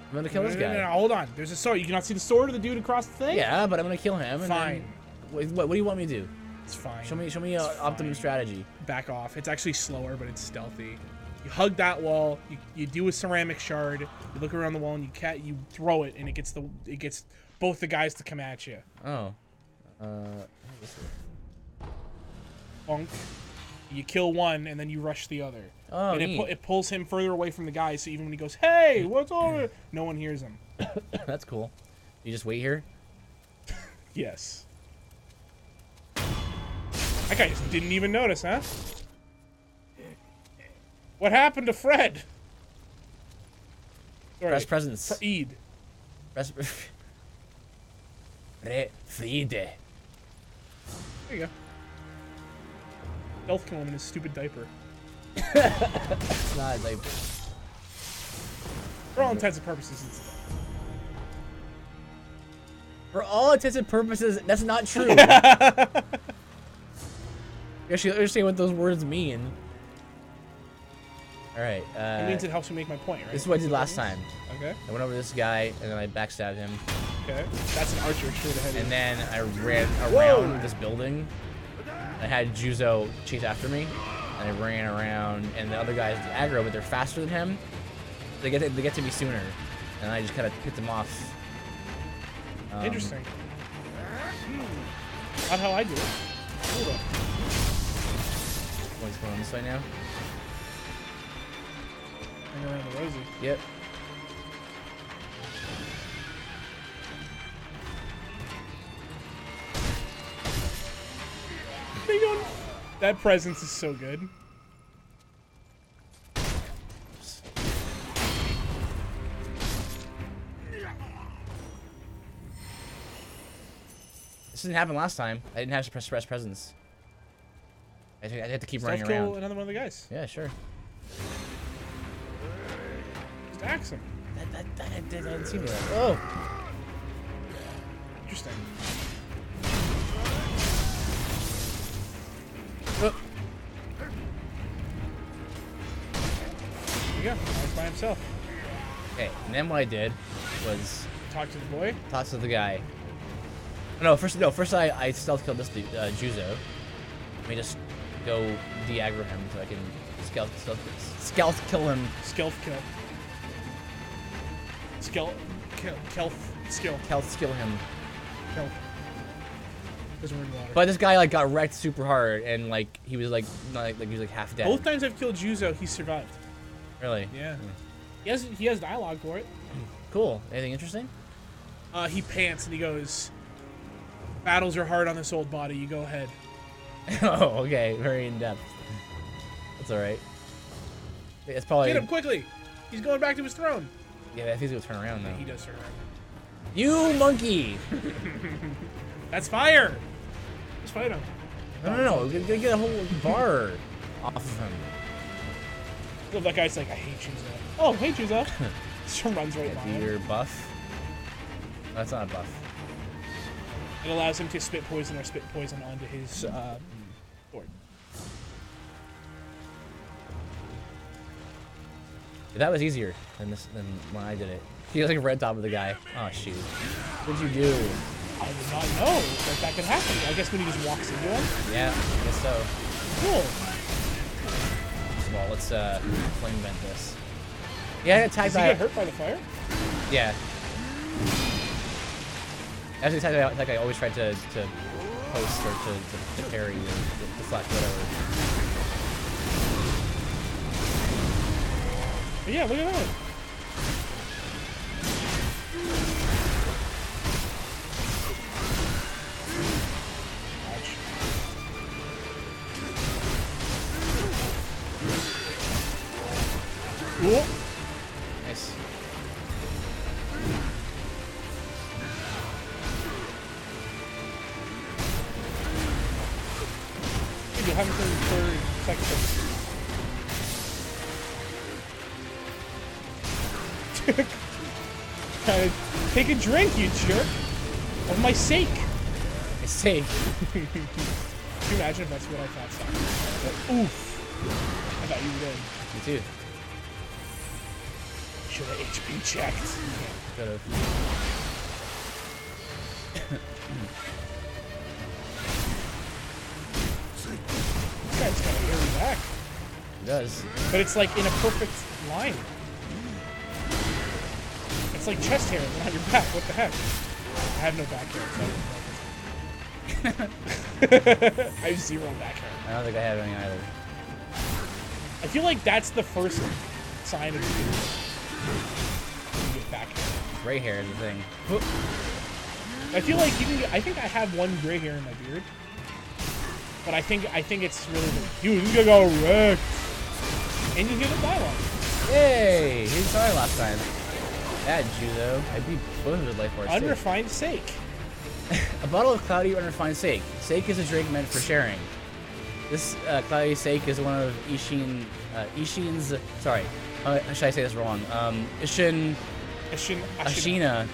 I'm gonna kill this guy. No, hold on. There's a sword. You cannot see the sword of the dude across the thing? Yeah, but I'm gonna kill him. Fine. What do you want me to do? It's fine. Show me optimum strategy. Back off. It's actually slower, but it's stealthy. You hug that wall. You do a ceramic shard. You look around the wall and you throw it, and it gets both the guys to come at you. Oh. Bonk. You kill one, and then you rush the other. Oh, and neat. it pulls him further away from the guy, so even when he goes, "Hey, what's over?" no one hears him. That's cool. You just wait here? Yes. That guy just didn't even notice, huh? What happened to Fred? Sorry. Press presents. Fred. Press. Friede. There you go. Stealth kill him in his stupid diaper. It's not a diaper. For all intents and purposes, it's For all intents and purposes, that's not true. You actually understand what those words mean. All right. It means it helps me make my point, right? This is what I did last time. Okay. I went over this guy, and then I backstabbed him. Okay. That's an archer straight ahead. And then I ran around this building. I had Juzo chase after me, and I ran around, and the other guys aggro, but they're faster than him. They get to me sooner, and I just kind of picked them off. Interesting. Not how I do it. Hold up. What's going on this way now? Hang around the Rosie. Yep. That presence is so good. This didn't happen last time. I didn't have to press presence. I had to keep running Kill around. another one of the guys. Yeah, sure. Just axe him. I didn't see that. Oh. Interesting. Oh. There you go. He's by himself. Okay, and then what I did was talk to the boy. Talk to the guy. First I stealth killed this dude, Juzo. Let me just go de-aggro him so I can stealth kill him. Stealth kill. Stealth skill him. Kelp. Doesn't work in water. But this guy like got wrecked super hard, and like he was like he was like half dead. Both times I've killed Juzo, he survived. Really? Yeah. He has dialogue for it. Cool. Anything interesting? He pants and he goes, "Battles are hard on this old body. You go ahead." Oh, okay. Very in depth. That's all right. It's probably. Get him quickly. He's going back to his throne. Yeah, I think he's gonna turn around though. Yeah, he does turn around. You monkey! That's fire. Let's fight him. No. We're gonna get a whole bar off of him. Love that guy's like, I hate Juzo. Oh, hey Juzo. Just runs right by him. Your buff. No, that's not a buff. It allows him to spit poison or spit poison onto his sword. That was easier than when I did it. He was like right on top of the guy. Oh shoot! What did you do? I did not know that could happen. I guess when he just walks into him. Yeah, I guess so. Cool. Well, let's flame vent this. Yeah, I got attacked by. Does he get hurt by the fire? Yeah. As attack like I always tried to post or to parry or deflect whatever. But yeah, look at that. Cool. Nice. Dude, you haven't turned for second. Take a drink, you jerk. Of my sake. My sake. Can you imagine if that's what I thought? Like, oof. I thought you were dead. Me too. Should have HP checked. Could have. This guy's got a hairy back. He does. But it's like in a perfect line. It's like chest hair on your back. What the heck? I have no back hair. I have zero back hair. I don't think I have any either. I feel like that's the first sign of you get back hair. Gray hair is the thing. I feel like you can get, I think I have one gray hair in my beard. But I think it's really dude, this is gonna go wrecked. And you get a dialogue. Yay! He started last time. That Juzo. I beat both of his life force. Unrefined sake. A bottle of cloudy unrefined sake. Sake is a drink meant for sharing. This cloudy sake is one of Ishin's. Sorry, should I say this wrong? Ashina.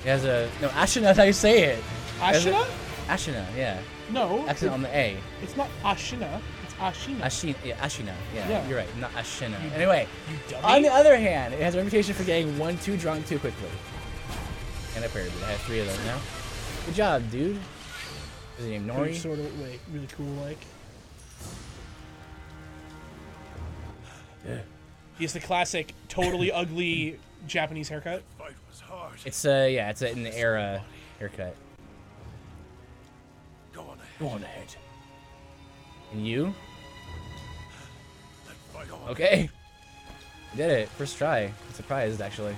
It has a Ashina. That's how you say it. Ashina? Ashina, yeah. No. Accent on the A. It's not Ashina. It's Ashina. Ashina. Yeah, Yeah. you're right. Not Ashina. Anyway, You dummy. on the other hand, it has a reputation for getting too drunk too quickly. And a parody. I have 3 of those now. Good job, dude. Is he named Nori? Sort of like really cool, like. Yeah. He has the classic, totally ugly Japanese haircut. Fight was hard. It's it's an era haircut. Go on ahead. Go on ahead. And you? Let fight on. Okay. You did it. First try. I'm surprised, actually.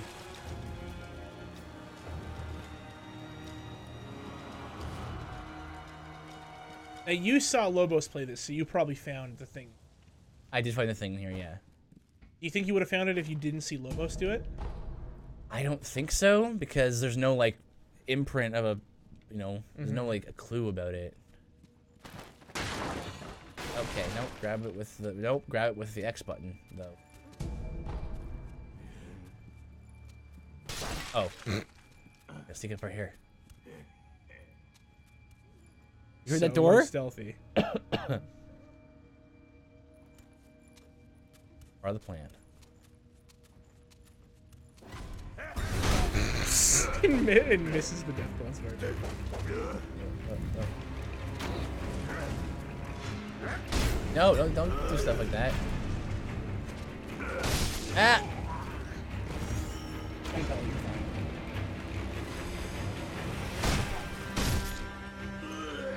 Now, you saw Lobos play this, so you probably found the thing. I did find the thing here, yeah. Do you think you would have found it if you didn't see Lobos do it? I don't think so, because there's no, like, imprint of a, there's no, like, a clue about it. Okay, nope, grab it with the X button, though. Oh. Let's take it right here. You heard that door? Stealthy. Or the plan. It misses the death bones very big. No, don't do stuff like that. Ah!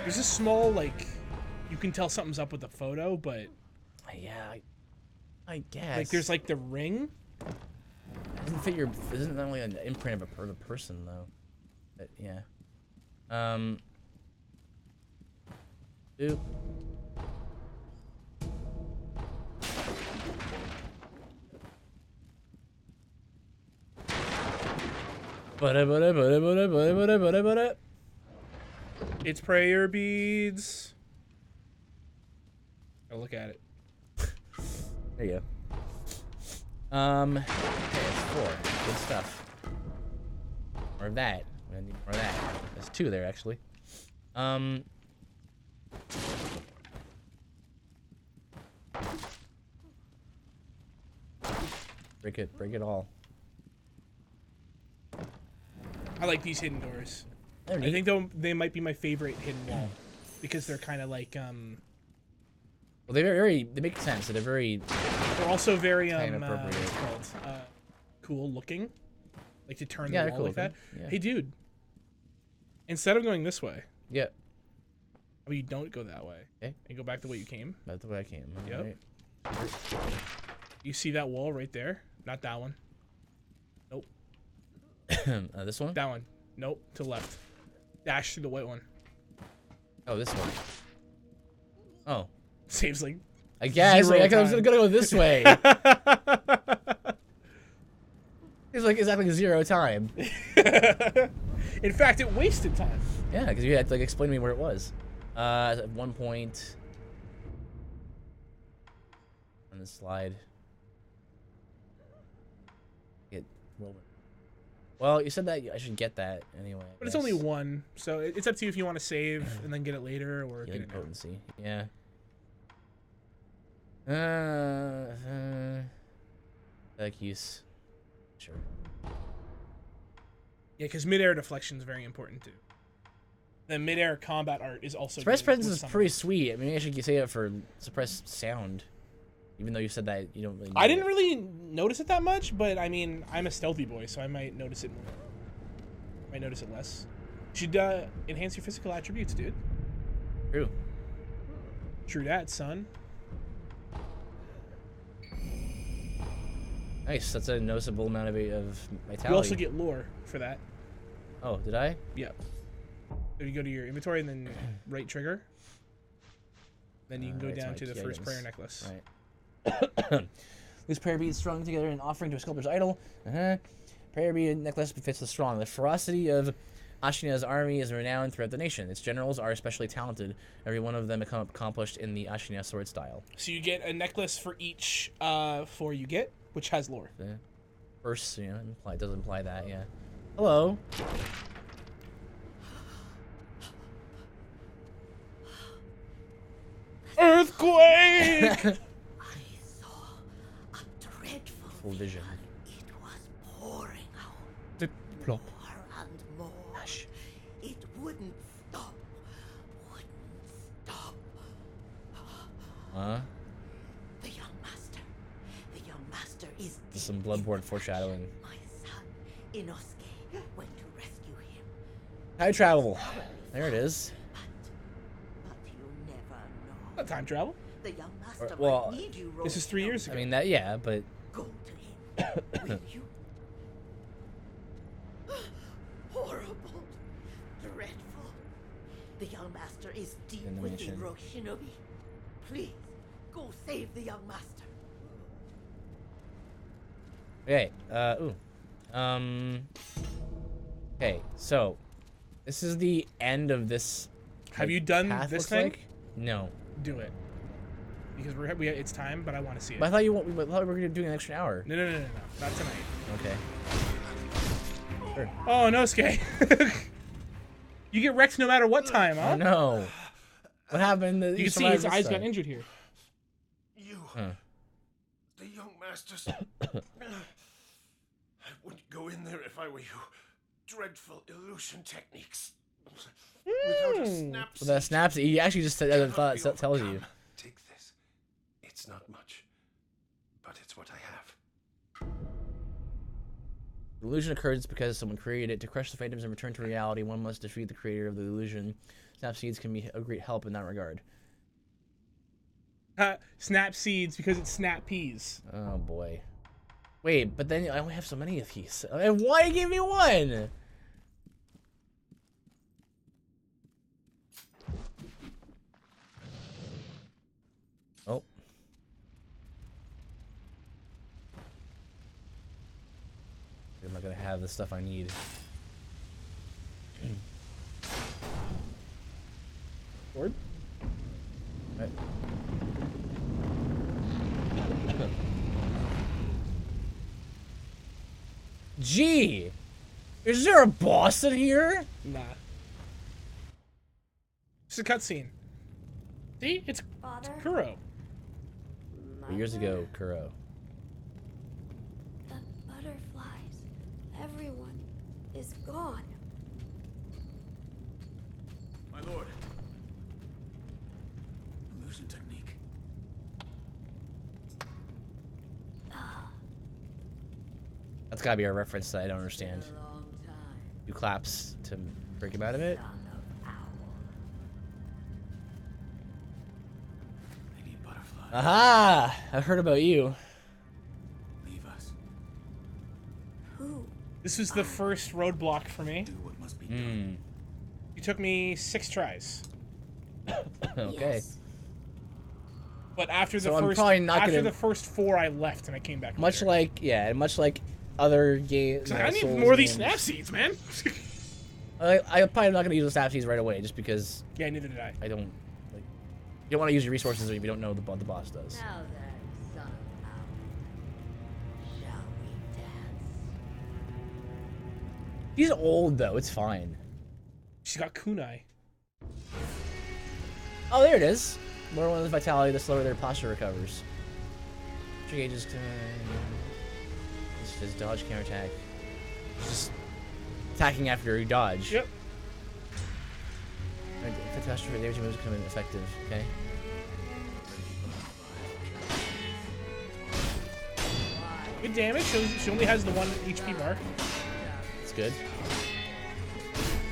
There's a small, like, you can tell something's up with the photo, but... Yeah, I guess. Like, there's, like, the ring. Isn't that only an imprint of a person, though? But, yeah. Oop. It's prayer beads. Oh, look at it. There you go. Okay, it's 4. Good stuff. More of that. I need more of that. There's 2 there, actually. Break it all. I like these hidden doors. They're I neat. think they might be my favorite hidden wall because they're kind of like Well, they make sense. They're very. They're also very appropriate. what's it called? Cool looking. Like to turn Yeah, the they're wall cool like that. looking. Yeah. Hey, dude. Instead of going this way, Yeah. how about you don't go that way? Okay. And go back the way you came. That's the way I came. Yep. Alright. You see that wall right there? Not that one. Nope. This one? That one. Nope. To the left. Dash through the white one. Oh, this one. Oh. Saves like. I guess. zero Like, I was time. gonna go this way. It's like exactly 0 time. In fact, it wasted time. Yeah, because you had to like explain to me where it was. At one point on the slide. Well, you said that I should get that anyway. But it's only one, so it's up to you if you want to save and then get it later or get Healing it now. potency. Yeah. Like use. Sure. Yeah, because mid-air deflection is very important too. The mid-air combat art is also. Suppressed good presence with is some- pretty sweet. I mean, I should say it for suppressed sound. Even though you said that you don't really. I need didn't it. really notice it that much, but I mean, I'm a stealthy boy, so I might notice it more. Might notice it less. You should enhance your physical attributes, dude. True. True that, son. Nice. That's a noticeable amount of vitality. You also get lore for that. Oh, did I? Yep. If you go to your inventory and then right trigger, then you can go Right, down so to the key first items. prayer necklace. Right. These prayer beads strung together in offering to a sculptor's idol. Prayer bead necklace befits the strong. The ferocity of Ashina's army is renowned throughout the nation. Its generals are especially talented. Every one of them accomplished in the Ashina sword style. So you get a necklace for each 4 you get, which has lore. The first, does imply that, yeah. Hello. Earthquake! powerful vision. It was pouring out. The plop. More and more. Hush. It wouldn't stop. Wouldn't stop. Huh? The young master. The young master is There's some Bloodborne foreshadowing. my son, Inosuke, went to rescue him. Time travel. There it is. But you never know. Not time travel. The young master well, might need you, This is 3 years I ago. mean, that, yeah, but. Go to him. Will you? Horrible. Dreadful. The young master is deep In the within mansion. Rogue Shinobi. Please, go save the young master. Okay, Okay, so. This is the end of this. Have like, you done path, this looks thing? like? No. Do it. Because it's time, but I want to see it. But I thought I thought we were gonna do an extra hour. No, not tonight. Okay. Sure. Oh, no, Skay. You get wrecked no matter what time, huh? Oh no. What happened? You can see his eyes got injured here. You, Huh. the young masters. I wouldn't go in there if I were you. Dreadful illusion techniques. Without a snap Well, the snaps. He actually just said, thought it tells you. overcome. Take this. It's not much, but it's what I have. The illusion occurs because someone created it. To crush the phantoms and return to reality, one must defeat the creator of the illusion. Snap seeds can be a great help in that regard. Snap seeds because it's snap peas. Oh boy. Wait, but then I only have so many of these. Why give me one? Oh. I'm not gonna have the stuff I need. Sword? Right. Gee! Is there a boss in here? Nah. It's a cutscene. See? It's Father? Kuro. Years ago, Kuro. The butterflies. Everyone is gone. My lord. Illusion technique. That's gotta be a reference that I don't understand. You claps to break him out of it? I need butterflies. Aha! I've heard about you. Leave us. Who? This was the first roadblock for me. Do what must be Hmm. done. You took me 6 tries. Okay. Yes. But after the So I'm first probably not after gonna- the first 4 I left and I came back Much later. like, yeah, much like other games. I need Souls more of these games. snap seeds, man. I'm probably not gonna use the snap seeds right away, just because Yeah, neither did I. I don't like. You don't want to use your resources if you don't know what the boss does. Now then, son of ours, shall we dance? He's old though. It's fine. She's got kunai. Oh, there it is. Lower one's vitality, the slower their posture recovers. Trigger gauges. This is dodge, counterattack. Just attacking after you dodge. Yep. Catastrophe damage moves become effective. Okay. Good damage. She only has the 1 HP bar. That's good.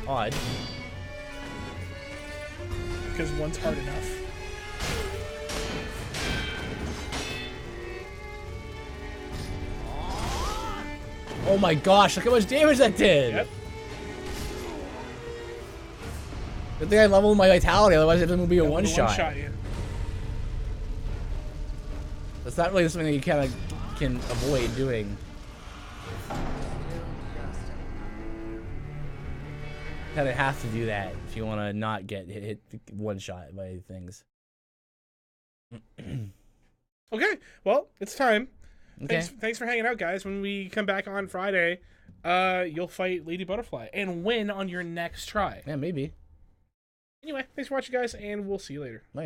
Odd. Because 1's hard enough. Oh my gosh! Look how much damage that did. Yep. Good thing I leveled my vitality, otherwise it would be a That one would've shot. one-shot you. That's not really something that you kind of can avoid doing. Kind of have to do that if you want to not get hit one shot by things. Okay, well, it's time. Okay. Thanks for hanging out, guys. When we come back on Friday, you'll fight Lady Butterfly and win on your next try. Yeah, maybe. Anyway, thanks for watching, guys, and we'll see you later. Bye.